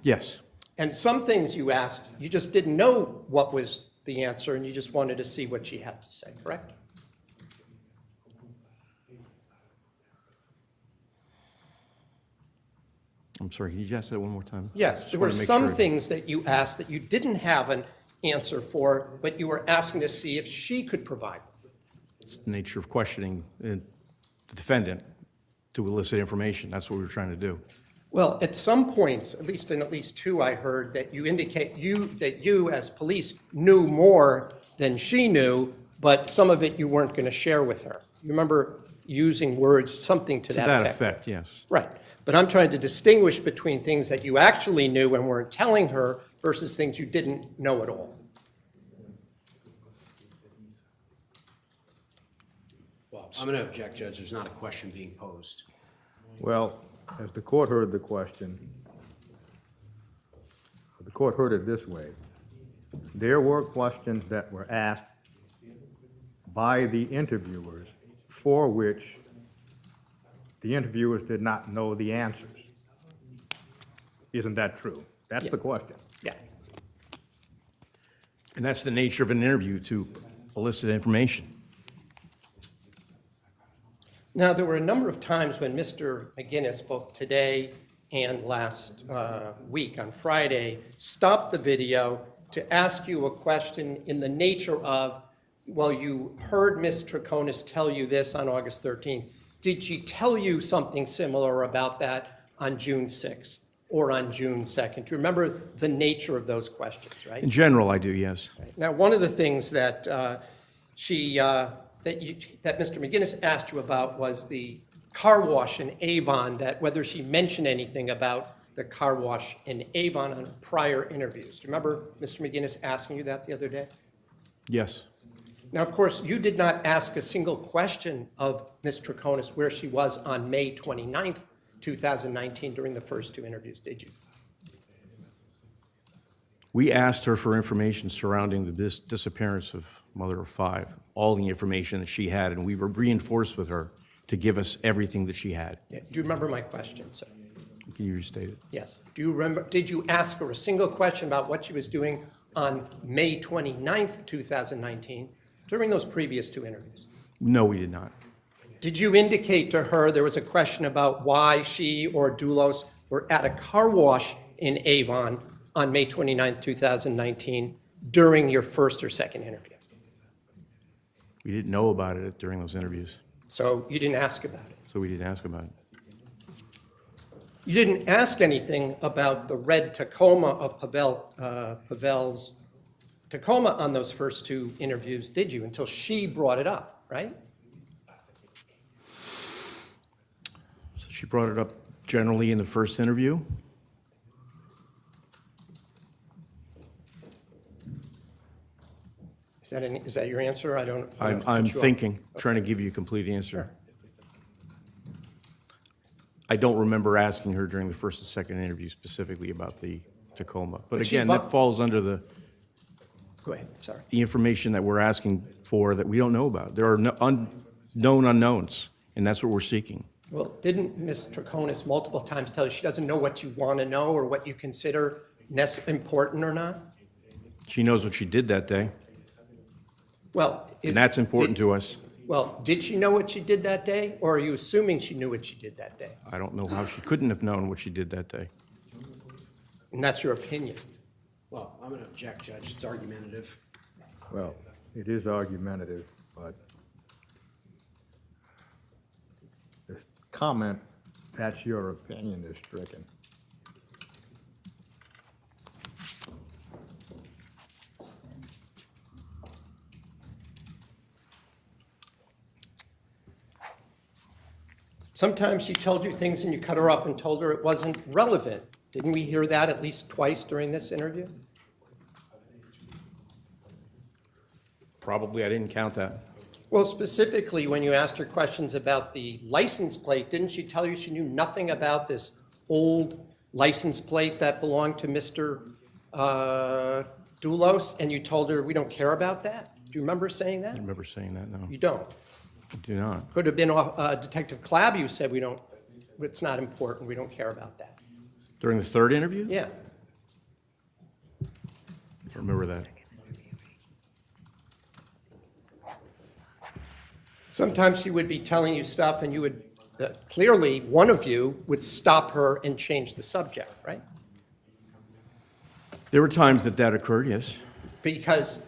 C: Yes.
I: And some things you asked, you just didn't know what was the answer, and you just wanted to see what she had to say, correct?
C: I'm sorry, can you just ask that one more time?
I: Yes,
C: Just
I: there were
C: wanna make
I: some
C: sure.
I: things that you asked that you didn't have an answer for, but you were asking to see if she could provide them.
C: It's the nature of questioning the defendant to elicit information. That's what we were trying to do.
I: Well, at some points, at least in at least two, I heard that you indicate that you as police knew more than she knew, but some of it you weren't going to share with her. You remember using words, something to
C: To
I: that
C: that
I: effect?
C: effect, yes.
I: Right. But I'm trying to distinguish between things that you actually knew and weren't telling her versus things you didn't know at all.
B: Well, I'm going to object, Judge. There's not a question being posed.
A: Well, as the court heard the question, the court heard it this way. There were questions that were asked by the interviewers for which the interviewers did not know the answers. Isn't that true? That's the question.
I: Yeah.
C: And that's the nature of an interview, to elicit information.
I: Now, there were a number of times when Mr. McGinnis, both today and last week on Friday, stopped the video to ask you a question in the nature of, well, you heard Ms. Troconis tell you this on August 13th. Did she tell you something similar about that on June 6th or on June 2nd? Do you remember the nature of those questions, right?
C: In general, I do, yes.
I: Now, one of the things that that Mr. McGinnis asked you about was the car wash in Avon, that whether she mentioned anything about the car wash in Avon on prior interviews. Do you remember Mr. McGinnis asking you that the other day?
C: Yes.
I: Now, of course, you did not ask a single question of Ms. Troconis where she was on May 29th, 2019 during the first two interviews, did you?
C: We asked her for information surrounding the disappearance of mother of five, all the information that she had, and we were reinforced with her to give us everything that she had.
I: Yeah. Do you remember my question, sir?
C: Can you restate it?
I: Yes. Do you remember, did you ask her a single question about what she was doing on May 29th, 2019 during those previous two interviews?
C: No, we did not.
I: Did you indicate to her there was a question about why she or Dulos were at a car wash in Avon on May 29th, 2019, during your first or second interview?
C: We didn't know about it during those interviews,
I: So you didn't ask about it.
C: so we didn't ask about it.
I: You didn't ask anything about the red Tacoma of Pavel's Tacoma on those first two interviews, did you? Until she brought it up, right?
C: So she brought it up generally in the first interview.
I: Is that your answer? I don't.
C: I'm
I: cut you off.
C: thinking, trying to give you a complete answer. I don't remember asking her during the first and second interview specifically about the Tacoma. But
I: But she
C: again,
I: vo-
C: that falls under the
I: Go ahead, sorry.
C: information that we're asking for that we don't know about. There are known unknowns, and that's what we're seeking.
I: Well, didn't Ms. Troconis multiple times tell you she doesn't know what you want to know or what you consider important or not?
C: She knows what she did that day,
I: Well,
C: and that's important to us.
I: Well, did she know what she did that day, or are you assuming she knew what she did that day?
C: I don't know how she couldn't have known what she did that day.
I: And that's your opinion.
H: Well, I'm going to object, Judge. It's argumentative.
A: Well, it is argumentative, but this comment, that's your opinion, is stricken.
I: Sometimes she told you things and you cut her off and told her it wasn't relevant. Didn't we hear that at least twice during this interview?
C: Probably, I didn't count that.
I: Well, specifically, when you asked her questions about the license plate, didn't she tell you she knew nothing about this old license plate that belonged to Mr. Dulos? And you told her, we don't care about that? Do you remember saying
C: I
I: that?
C: don't remember saying that, no.
I: You don't.
C: I do not.
I: Could have been Detective Clabb, you said, it's not important, we don't care about that.
C: During the third interview?
I: Yeah.
C: I remember that.
I: Sometimes she would be telling you stuff and you would, clearly, one of you would stop her and change the subject, right?
C: There were times that occurred, yes.
I: Because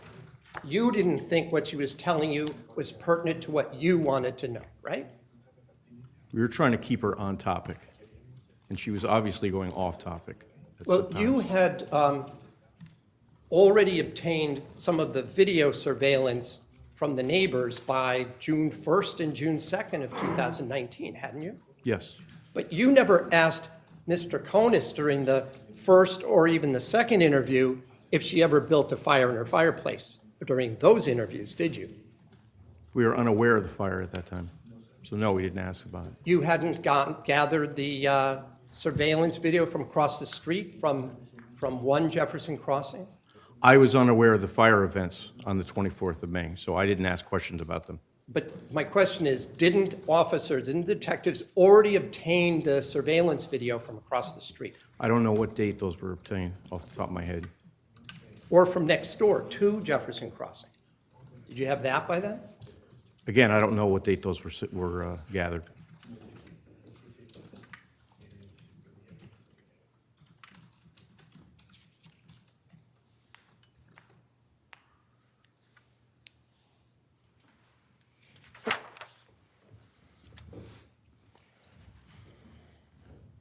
I: you didn't think what she was telling you was pertinent to what you wanted to know, right?
C: We were trying to keep her on topic, and she was obviously going off topic. at
I: Well,
C: some
I: you
C: times.
I: had already obtained some of the video surveillance from the neighbors by June 1st and June 2nd of 2019, hadn't you?
C: Yes.
I: But you never asked Ms. Troconis during the first or even the second interview if she ever built a fire in her fireplace during those interviews, did you?
C: We were unaware of the fire at that time, so no, we didn't ask about it.
I: You hadn't gathered the surveillance video from across the street from 1 Jefferson Crossing?
C: I was unaware of the fire events on the 24th of May, so I didn't ask questions about them.
I: But my question is, didn't detectives already obtain the surveillance video from across the street?
C: I don't know what date those were obtained off the top of my head.
I: Or from next door to Jefferson Crossing? Did you have that by then?
C: Again, I don't know what date those were gathered.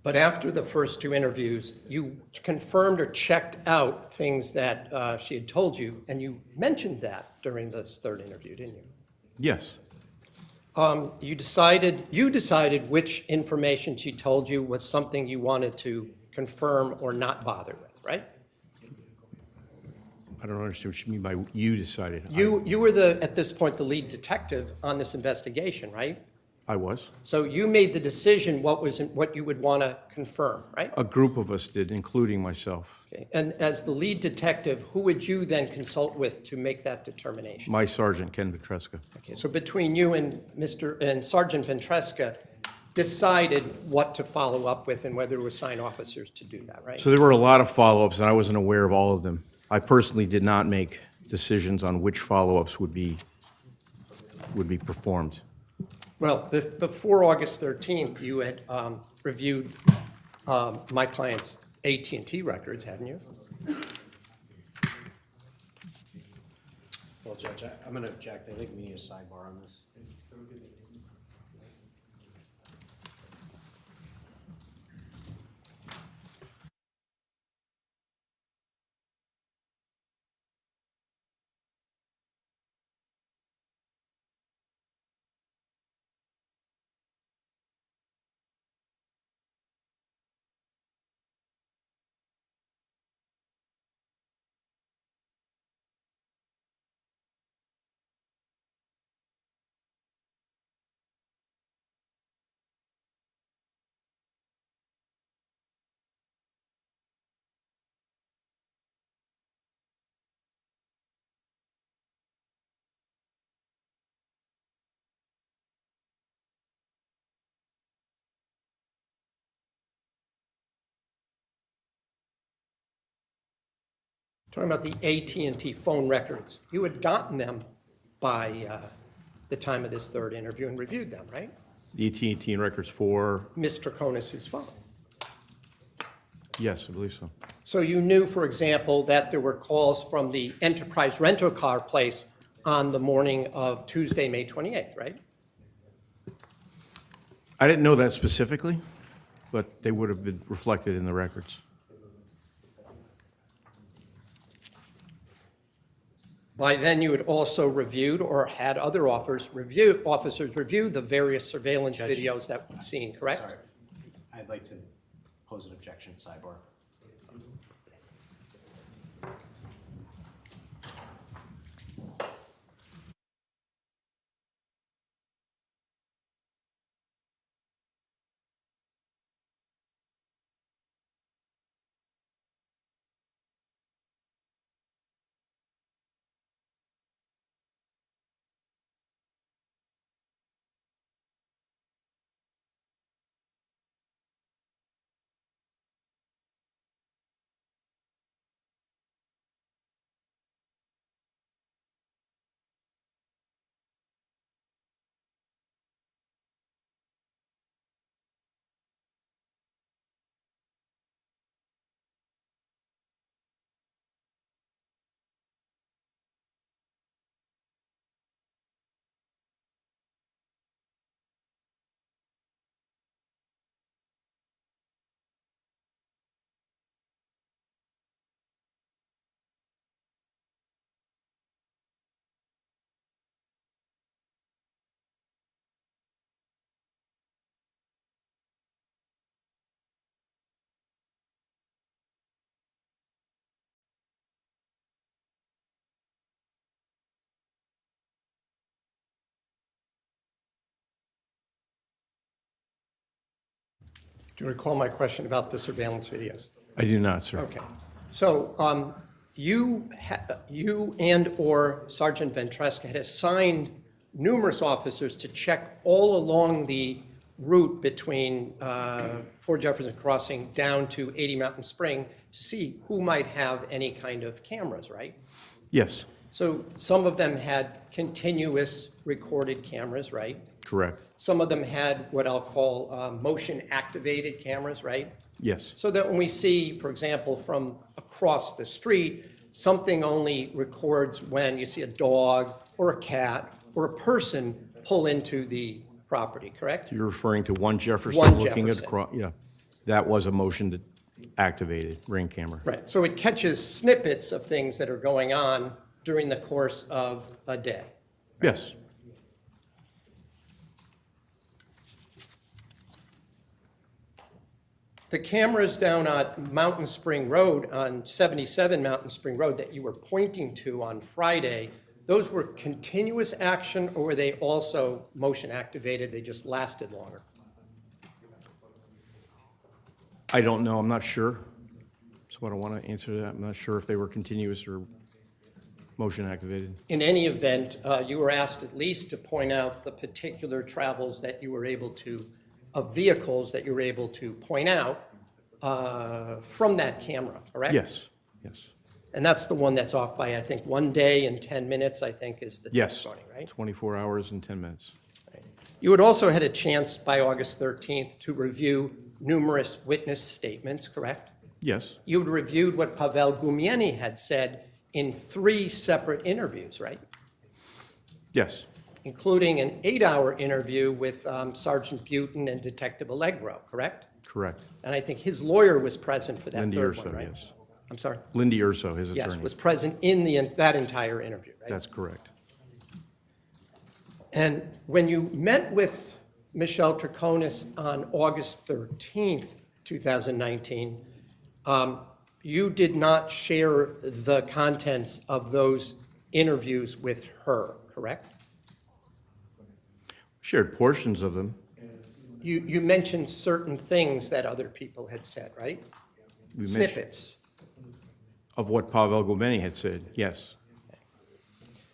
I: But after the first two interviews, you confirmed or checked out things that she had told you, and you mentioned that during this third interview, didn't you?
C: Yes.
I: You decided which information she told you was something you wanted to confirm or not bother with, right?
C: I don't understand what you mean by you decided.
I: You were at this point, the lead detective on this investigation, right?
C: I was.
I: So you made the decision what you would want to confirm, right?
C: A group of us did, including myself.
I: Okay. And as the lead detective, who would you then consult with to make that determination?
C: My sergeant, Ken Petreska.
I: Okay, so between you and Sergeant Ventresca decided what to follow up with and whether to assign officers to do that, right?
C: So there were a lot of follow-ups, and I wasn't aware of all of them. I personally did not make decisions on which follow-ups would be performed.
I: Well, before August 13th, you had reviewed my client's AT&T records, hadn't you?
B: Well, Judge, I'm going to object. I think we need a sidebar on this.
I: Talking about the AT&T phone records. You had gotten them by the time of this third interview and reviewed them, right?
C: The AT&T records for,
I: Ms. Troconis' phone.
C: yes, I believe so.
I: So you knew, for example, that there were calls from the Enterprise rental car place on the morning of Tuesday, May 28th, right?
C: I didn't know that specifically, but they would have been reflected in the records.
I: By then, you had also reviewed or had other officers review the various surveillance
B: Judge.
I: videos that we've seen, correct?
B: Sorry. I'd like to pose an objection, sidebar.
I: Do you recall my question about the surveillance videos?
C: I do not, sir.
I: Okay. So you and/or Sergeant Ventresca had assigned numerous officers to check all along the route between Fort Jefferson Crossing down to 80 Mountain Spring to see who might have any kind of cameras, right?
C: Yes,
I: So some of them had continuous recorded cameras, right?
C: correct.
I: Some of them had what I'll call motion-activated cameras, right?
C: Yes,
I: So that when we see, for example, from across the street, something only records when you see a dog or a cat or a person pull into the property, correct?
C: you're referring to 1 Jefferson
I: 1
C: looking at,
I: Jefferson.
C: yeah. That was a motion to activated ring camera.
I: Right, so it catches snippets of things that are going on during the course of a day.
C: Yes,
I: The cameras down on Mountain Spring Road, on 77 Mountain Spring Road that you were pointing to on Friday, those were continuous action, or were they also motion activated, they just lasted longer?
C: I don't know, I'm not sure. So I don't want to answer that. I'm not sure if they were continuous or motion activated.
I: In any event, you were asked at least to point out the particular travels that you were able to, of vehicles that you were able to point out from that camera, correct?
C: Yes, yes,
I: And that's the one that's off by, I think, 1 day and 10 minutes, I think, is the
C: yes.
I: testimony, right?
C: 24 hours and 10 minutes.
I: You had also had a chance by August 13th to review numerous witness statements, correct?
C: Yes,
I: You had reviewed what Pavel Gumieni had said in 3 separate interviews, right?
C: yes,
I: Including an 8-hour interview with Sergeant Butin and Detective Allegro, correct?
C: correct.
I: And I think his lawyer was present for that
C: Lindy
I: third
C: Urso,
I: one, right?
C: yes.
I: I'm sorry?
C: Lindy Urso, his
I: Yes,
C: attorney.
I: was present in that entire interview, right?
C: That's correct.
I: And when you met with Michelle Troconis on August 13th, 2019, you did not share the contents of those interviews with her, correct?
C: Shared portions of them.
I: You mentioned certain things that other people had said, right?
C: We mentioned-
I: Snippets.
C: Of what Pavel Gomeni had said, yes.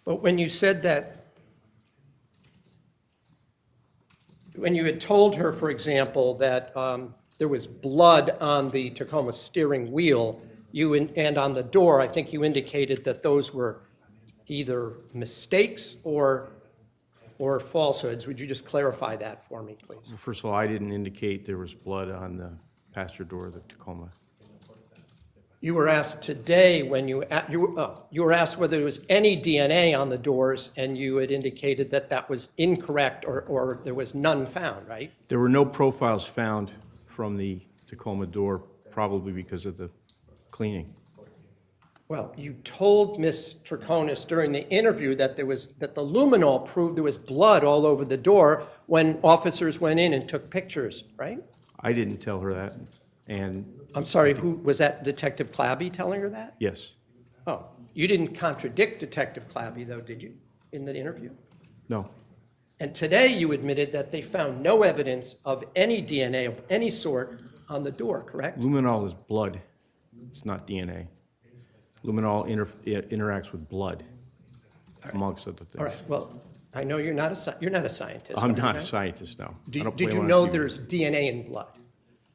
I: But when you said that, when you had told her, for example, that there was blood on the Tacoma steering wheel, and on the door, I think you indicated that those were either mistakes or falsehoods. Would you just clarify that for me, please?
C: First of all, I didn't indicate there was blood on the passenger door of the Tacoma.
I: You were asked today when you were asked whether there was any DNA on the doors, and you had indicated that that was incorrect or there was none found, right?
C: There were no profiles found from the Tacoma door, probably because of the cleaning.
I: Well, you told Ms. Troconis during the interview that the luminol proved there was blood all over the door when officers went in and took pictures, right?
C: I didn't tell her that, and
I: I'm sorry, who was that, Detective Clabby telling her that?
C: yes,
I: Oh, you didn't contradict Detective Clabby, though, did you, in the interview?
C: no,
I: And today you admitted that they found no evidence of any DNA of any sort on the door, correct?
C: luminol is blood. It's not DNA. Luminol interacts with blood, amongst other things.
I: All right, well, I know you're not a scientist.
C: I'm
I: are you,
C: not a
I: right?
C: scientist, no. I
I: Did
C: don't
I: did
C: play
I: you
C: one
I: know
C: on TV.
I: there's DNA in blood?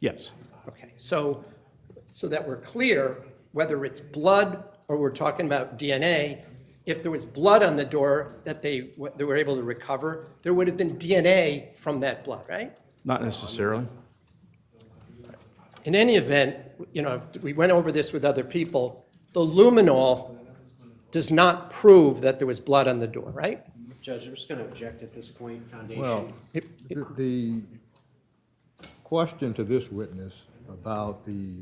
C: Yes,
I: Okay, so that we're clear, whether it's blood or we're talking about DNA, if there was blood on the door that they were able to recover, there would have been DNA from that blood, right?
C: not necessarily.
I: In any event, we went over this with other people, the luminol does not prove that there was blood on the door, right?
B: Judge, I'm just going to object at this point, Foundation.
A: Well, the question to this witness about the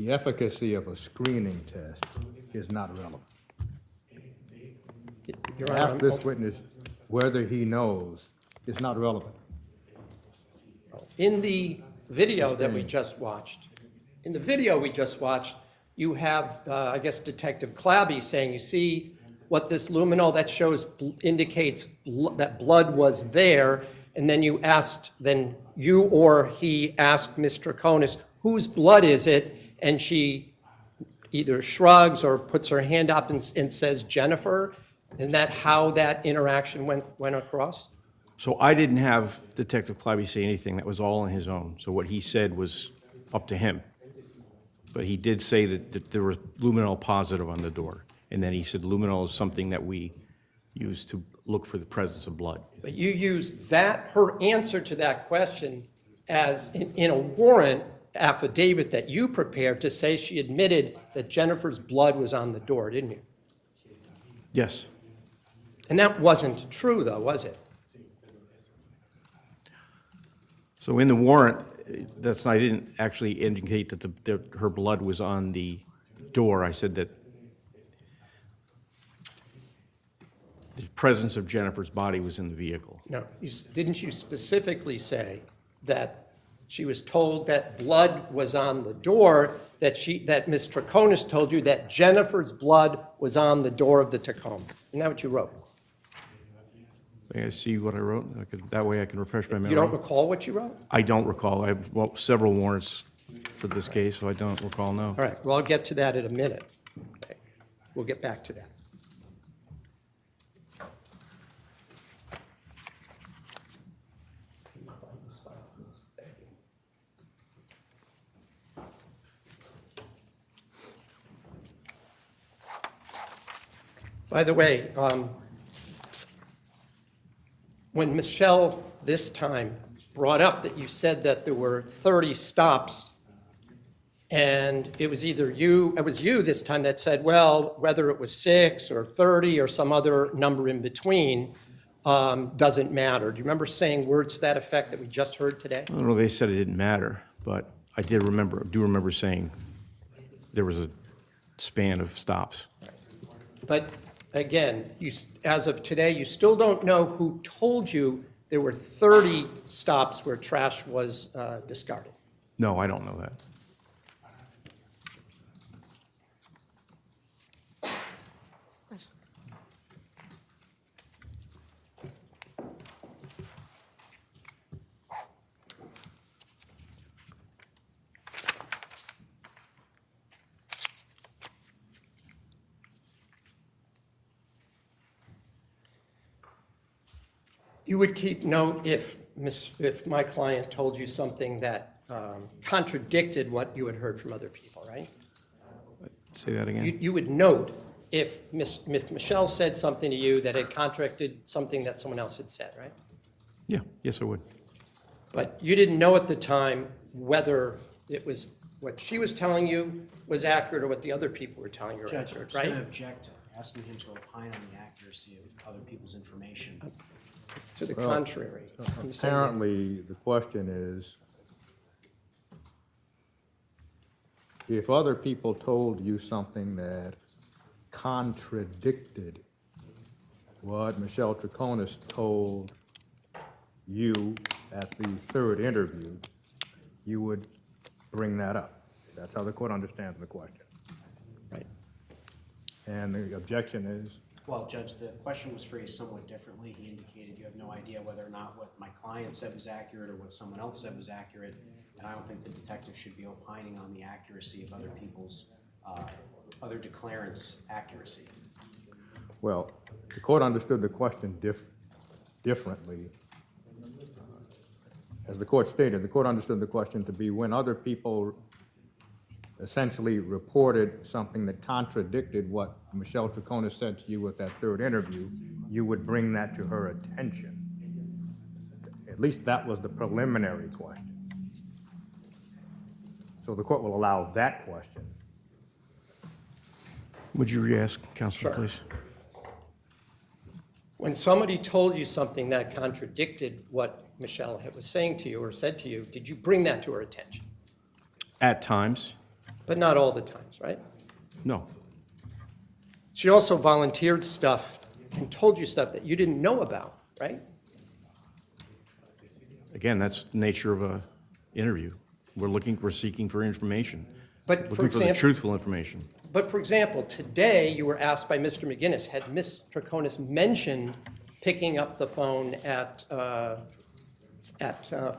A: efficacy of a screening test is not relevant.
I: Your Honor,
A: Ask this witness whether he knows is not relevant.
I: in the video that we just watched, you have, I guess, Detective Clabby saying, you see what this luminol that shows indicates that blood was there, and then you or he asked Ms. Troconis, whose blood is it? And she either shrugs or puts her hand up and says, Jennifer. Isn't that how that interaction went across?
C: So I didn't have Detective Clabby say anything. That was all on his own. So what he said was up to him. But he did say that there was luminol positive on the door. And then he said luminol is something that we use to look for the presence of blood.
I: But you used her answer to that question as in a warrant affidavit that you prepared to say she admitted that Jennifer's blood was on the door, didn't you?
C: Yes.
I: And that wasn't true, though, was it?
C: So in the warrant, I didn't actually indicate that her blood was on the door. I said that the presence of Jennifer's body was in the vehicle.
I: No. Didn't you specifically say that she was told that blood was on the door, that Ms. Troconis told you that Jennifer's blood was on the door of the Tacoma? Isn't that what you wrote?
C: May I see what I wrote? That way I can refresh my memory.
I: You don't recall what you wrote?
C: I don't recall. I have several warrants for this case, so I don't recall, no.
I: All right, well, I'll get to that in a minute. Okay. We'll get back to that. By the way, when Michelle this time brought up that you said that there were 30 stops, and it was you this time that said, well, whether it was 6 or 30 or some other number in between, doesn't matter. Do you remember saying words to that effect that we just heard today?
C: I don't know, they said it didn't matter, but I do remember saying there was a span of stops.
I: But again, as of today, you still don't know who told you there were 30 stops where trash was discarded.
C: No, I don't know that.
I: You would keep note if my client told you something that contradicted what you had heard from other people, right?
C: Say that again?
I: You would note if Michelle said something to you that had contradicted something that someone else had said, right?
C: Yeah, yes, I would.
I: But you didn't know at the time whether it was what she was telling you was accurate or what the other people were telling you were
B: Judge, I'm
I: accurate,
B: just going to
I: right?
B: object to asking him to opine on the accuracy of other people's information.
I: To the
A: Well,
I: contrary. I'm saying-
A: Apparently, the question is, if other people told you something that contradicted what Michelle Troconis told you at the third interview, you would bring that up. That's how the court understands the question.
I: Right.
A: And the objection is,
B: Well, Judge, the question was phrased somewhat differently. He indicated you have no idea whether or not what my client said was accurate or what someone else said was accurate, and I don't think the detective should be opining on the accuracy of other people's, other declarants' accuracy.
A: well, the court understood the question differently. As the court stated, the court understood the question to be when other people essentially reported something that contradicted what Michelle Troconis said to you at that third interview, you would bring that to her attention. At least that was the preliminary question. So the court will allow that question.
C: Would you re-ask, Counselor,
I: Sure.
C: please?
I: When somebody told you something that contradicted what Michelle was saying to you or said to you, did you bring that to her attention?
C: At times,
I: But not all the times, right?
C: no.
I: She also volunteered stuff and told you stuff that you didn't know about, right?
C: Again, that's the nature of a interview. We're seeking for information.
I: But for
C: Looking for the
I: example,
C: truthful information.
I: But for example, today you were asked by Mr. McGinnis, had Ms. Troconis mentioned picking up the phone at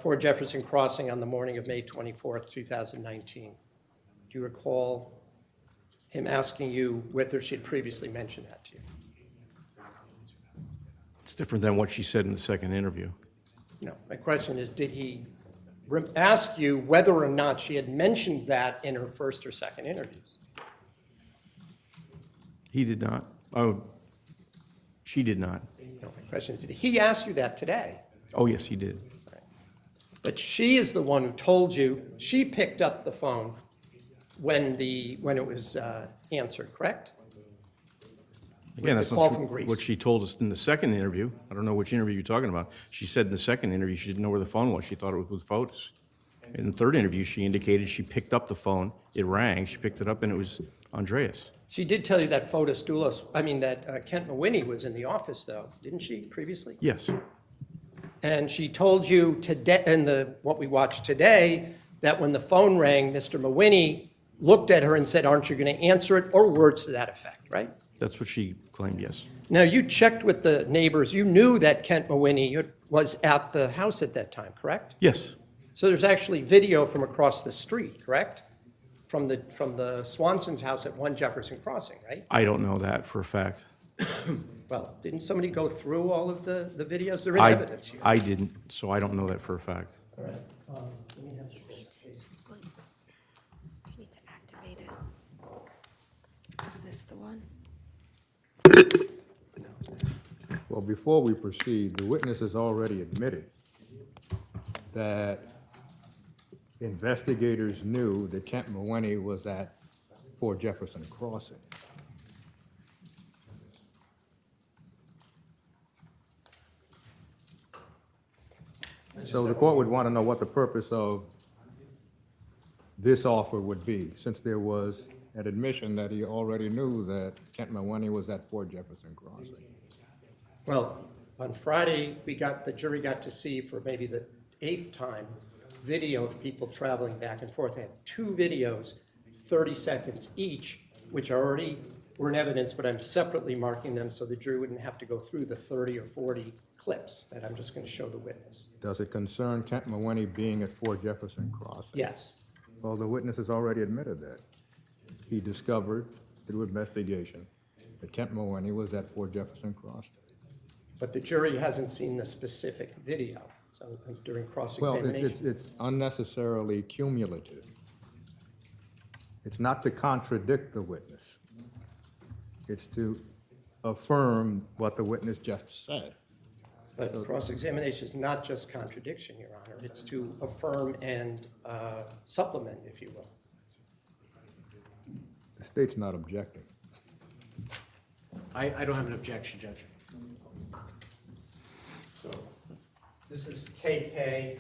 I: 4 Jefferson Crossing on the morning of May 24th, 2019? Do you recall him asking you whether she had previously mentioned that to you?
C: It's different than what she said in the second interview.
I: No. My question is, did he ask you whether or not she had mentioned that in her first or second interviews?
C: He did not. Oh, she did not.
I: No. My question is, did he ask you that today?
C: Oh, yes, he did.
I: But she is the one who told you, she picked up the phone when it was answered, correct?
C: Again,
I: the
C: that's
I: call
C: not
I: from Greece.
C: what she told us in the second interview. I don't know which interview you're talking about. She said in the second interview she didn't know where the phone was. She thought it was with photos. In the third interview, she indicated she picked up the phone. It rang. She picked it up, and it was Andreas.
I: She did tell you that that Kent Mawhinney was in the office, though, didn't she, previously?
C: Yes.
I: And she told you today, in what we watched today, that when the phone rang, Mr. Mawhinney looked at her and said, "Aren't you going to answer it?" or words to that effect, right?
C: That's what she claimed, yes.
I: Now, you checked with the neighbors. You knew that Kent Mawhinney was at the house at that time, correct?
C: Yes.
I: So there's actually video from across the street, correct? From the Swanson's house at 1 Jefferson Crossing, right?
C: I don't know that for a fact.
I: Well, didn't somebody go through all of the videos? They're in evidence here.
C: I didn't, so I don't know that for a fact.
I: All right.
J: You need to activate it. Is this the one?
A: Well, before we proceed, the witness has already admitted that investigators knew that Kent Mawene was at Fort Jefferson Crossing. So the court would want to know what the purpose of this offer would be, since there was an admission that he already knew that Kent Mawene was at Fort Jefferson Crossing.
I: Well, on Friday, the jury got to see for maybe the 8th time, video of people traveling back and forth. They have 2 videos, 30 seconds each, which already were in evidence, but I'm separately marking them so the jury wouldn't have to go through the 30 or 40 clips that I'm just going to show the witness.
A: Does it concern Kent Mawene being at Fort Jefferson Crossing?
I: Yes.
A: Well, the witness has already admitted that. He discovered through investigation that Kent Mawene was at Fort Jefferson Crossing.
I: But the jury hasn't seen the specific video, so during
A: Well,
I: cross-examination.
A: it's unnecessarily cumulative. It's not to contradict the witness. It's to affirm what the witness just said.
I: But cross-examination is not just contradiction, Your Honor. It's to affirm and supplement, if you will.
A: The state's not objecting.
H: I don't have an objection, Judge.
I: So this is KK.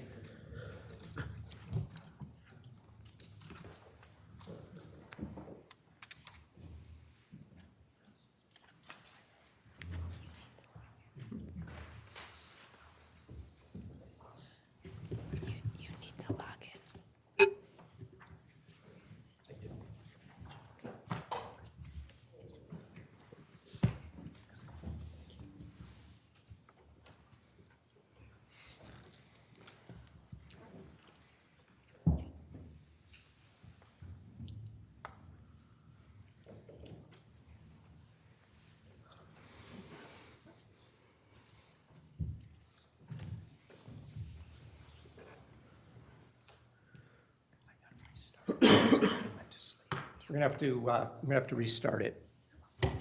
J: You need to log in.
I: We're gonna have to restart it. When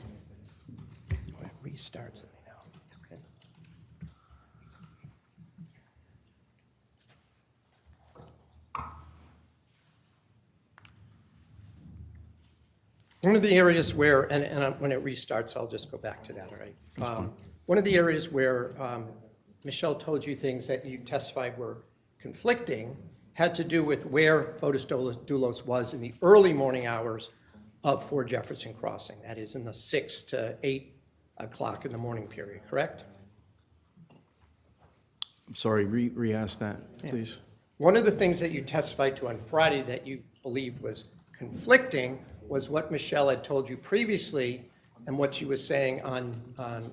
I: it restarts, let me know. Okay. One of the areas where, when it restarts, I'll just go back to that, all right? One of the areas where Michelle told you things that you testified were conflicting had to do with where Fotis Dulos was in the early morning hours of Fort Jefferson Crossing. That is in the 6 to 8 o'clock in the morning period, correct?
C: I'm sorry, re-ask that, please.
I: One of the things that you testified to on Friday that you believed was conflicting was what Michelle had told you previously and what she was saying on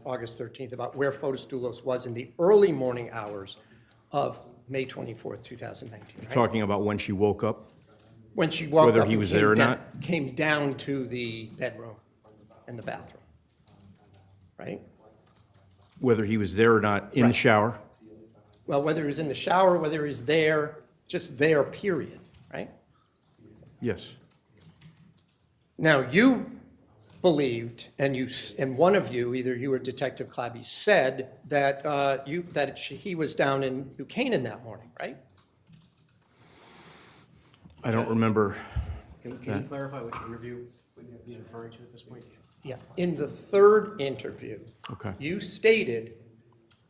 I: August 13th about where Fotis Dulos was in the early morning hours of May 24th, 2019, right?
C: Talking about when she woke up?
I: When she woke
C: Whether
I: up
C: he
I: and
C: was there or not?
I: came down to the bedroom and the bathroom, right?
C: Whether he was there or not in the
I: Right.
C: shower?
I: Well, whether he was in the shower, whether he was there, just there, period, right?
C: Yes.
I: Now, you believed, and one of you, either you or Detective Clabby, said that he was down in New Canaan that morning, right?
C: I don't remember.
H: Can you clarify which interview you're referring to at this point?
I: Yeah. In the third interview,
C: Okay.
I: you stated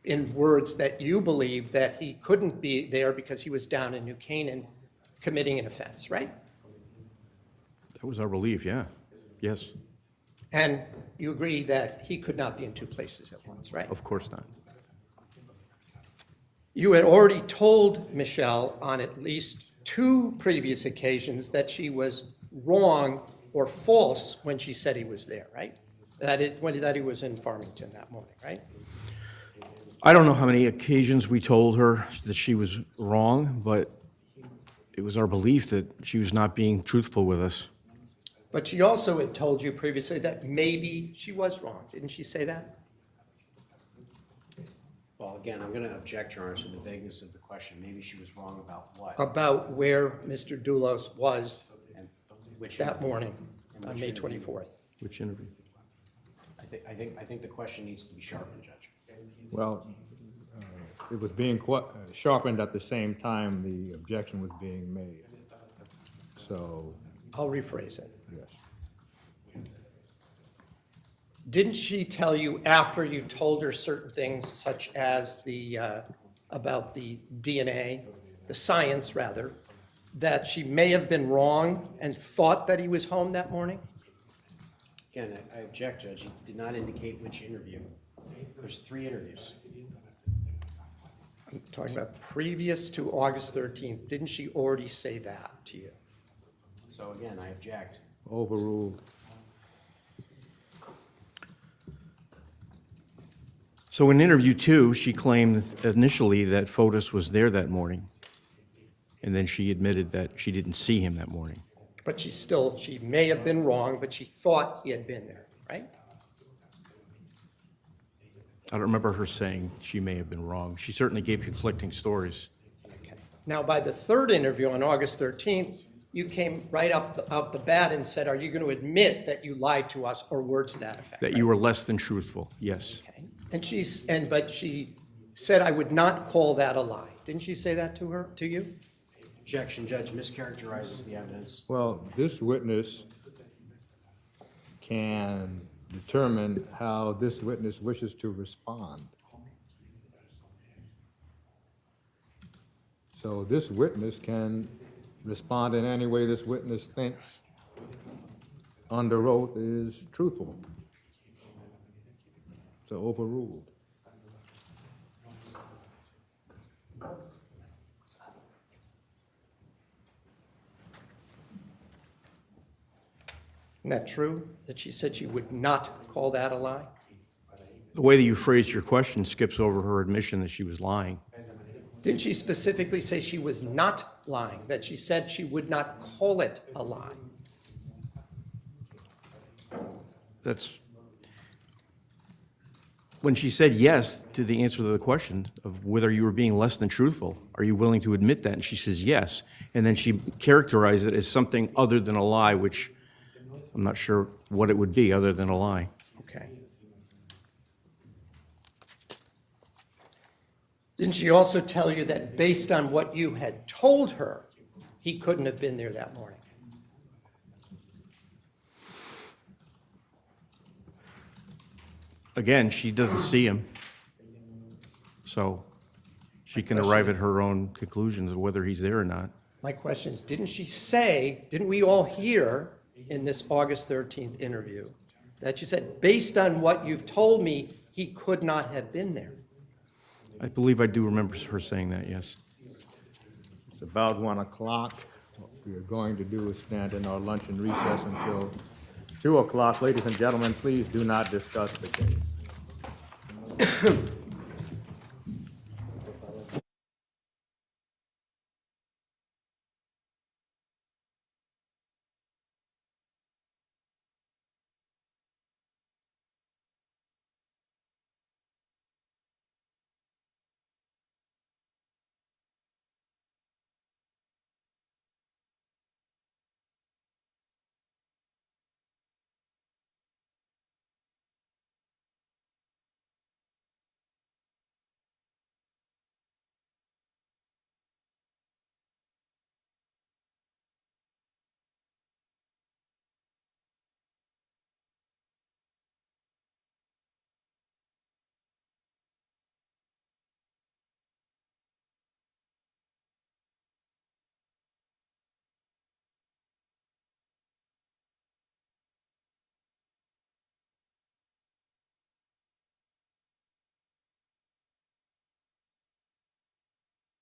I: in words that you believed that he couldn't be there because he was down in New Canaan committing an offense, right?
C: That was our belief, yeah. Yes,
I: And you agree that he could not be in 2 places at once, right?
C: of course not.
I: You had already told Michelle on at least 2 previous occasions that she was wrong or false when she said he was there, right? That he was in Farmington that morning, right?
C: I don't know how many occasions we told her that she was wrong, but it was our belief that she was not being truthful with us.
I: But she also had told you previously that maybe she was wrong. Didn't she say that?
B: Well, again, I'm going to object, Your Honor, to the vagueness of the question. Maybe she was wrong about what?
I: About where Mr. Dulos was
B: And which
I: that
B: interview?
I: morning
B: And
I: on
B: which
I: May
B: interview?
I: 24th.
C: Which interview?
B: I think the question needs to be sharpened, Judge.
A: Well, it was being sharpened at the same time the objection was being made. So,
I: I'll rephrase it.
A: yes.
I: Didn't she tell you after you told her certain things such as about the DNA, the science rather, that she may have been wrong and thought that he was home that morning?
H: Again, I object, Judge. He did not indicate which interview. There's 3 interviews.
I: I'm talking about previous to August 13th. Didn't she already say that to you?
H: So again, I object.
A: Overruled.
C: So in interview 2, she claimed initially that Fotis was there that morning, and then she admitted that she didn't see him that morning.
I: But she may have been wrong, but she thought he had been there, right?
C: I don't remember her saying she may have been wrong. She certainly gave conflicting stories.
I: Okay. Now, by the 3rd interview on August 13th, you came right up the bat and said, are you going to admit that you lied to us, or words to that effect?
C: That you were less than truthful, yes.
I: Okay. But she said, I would not call that a lie. Didn't she say that to you?
H: Objection, Judge mischaracterizes the evidence.
A: Well, this witness can determine how this witness wishes to respond. So this witness can respond in any way this witness thinks under oath is truthful. So overruled.
I: Isn't that true, that she said she would not call that a lie?
C: The way that you phrased your question skips over her admission that she was lying.
I: Didn't she specifically say she was not lying, that she said she would not call it a lie?
C: That's, when she said yes to the answer to the question of whether you were being less than truthful, are you willing to admit that? And she says yes. And then she characterized it as something other than a lie, which I'm not sure what it would be other than a lie.
I: Okay. Didn't she also tell you that based on what you had told her, he couldn't have been there that morning?
C: Again, she doesn't see him, so she can arrive at her own conclusions of whether he's there or not.
I: My question is, didn't she say, didn't we all hear in this August 13th interview that she said, based on what you've told me, he could not have been there?
C: I believe I do remember her saying that, yes.
A: It's about 1 o'clock. What we are going to do is stand in our lunch and recess until 2 o'clock. Ladies and gentlemen, please do not discuss the case.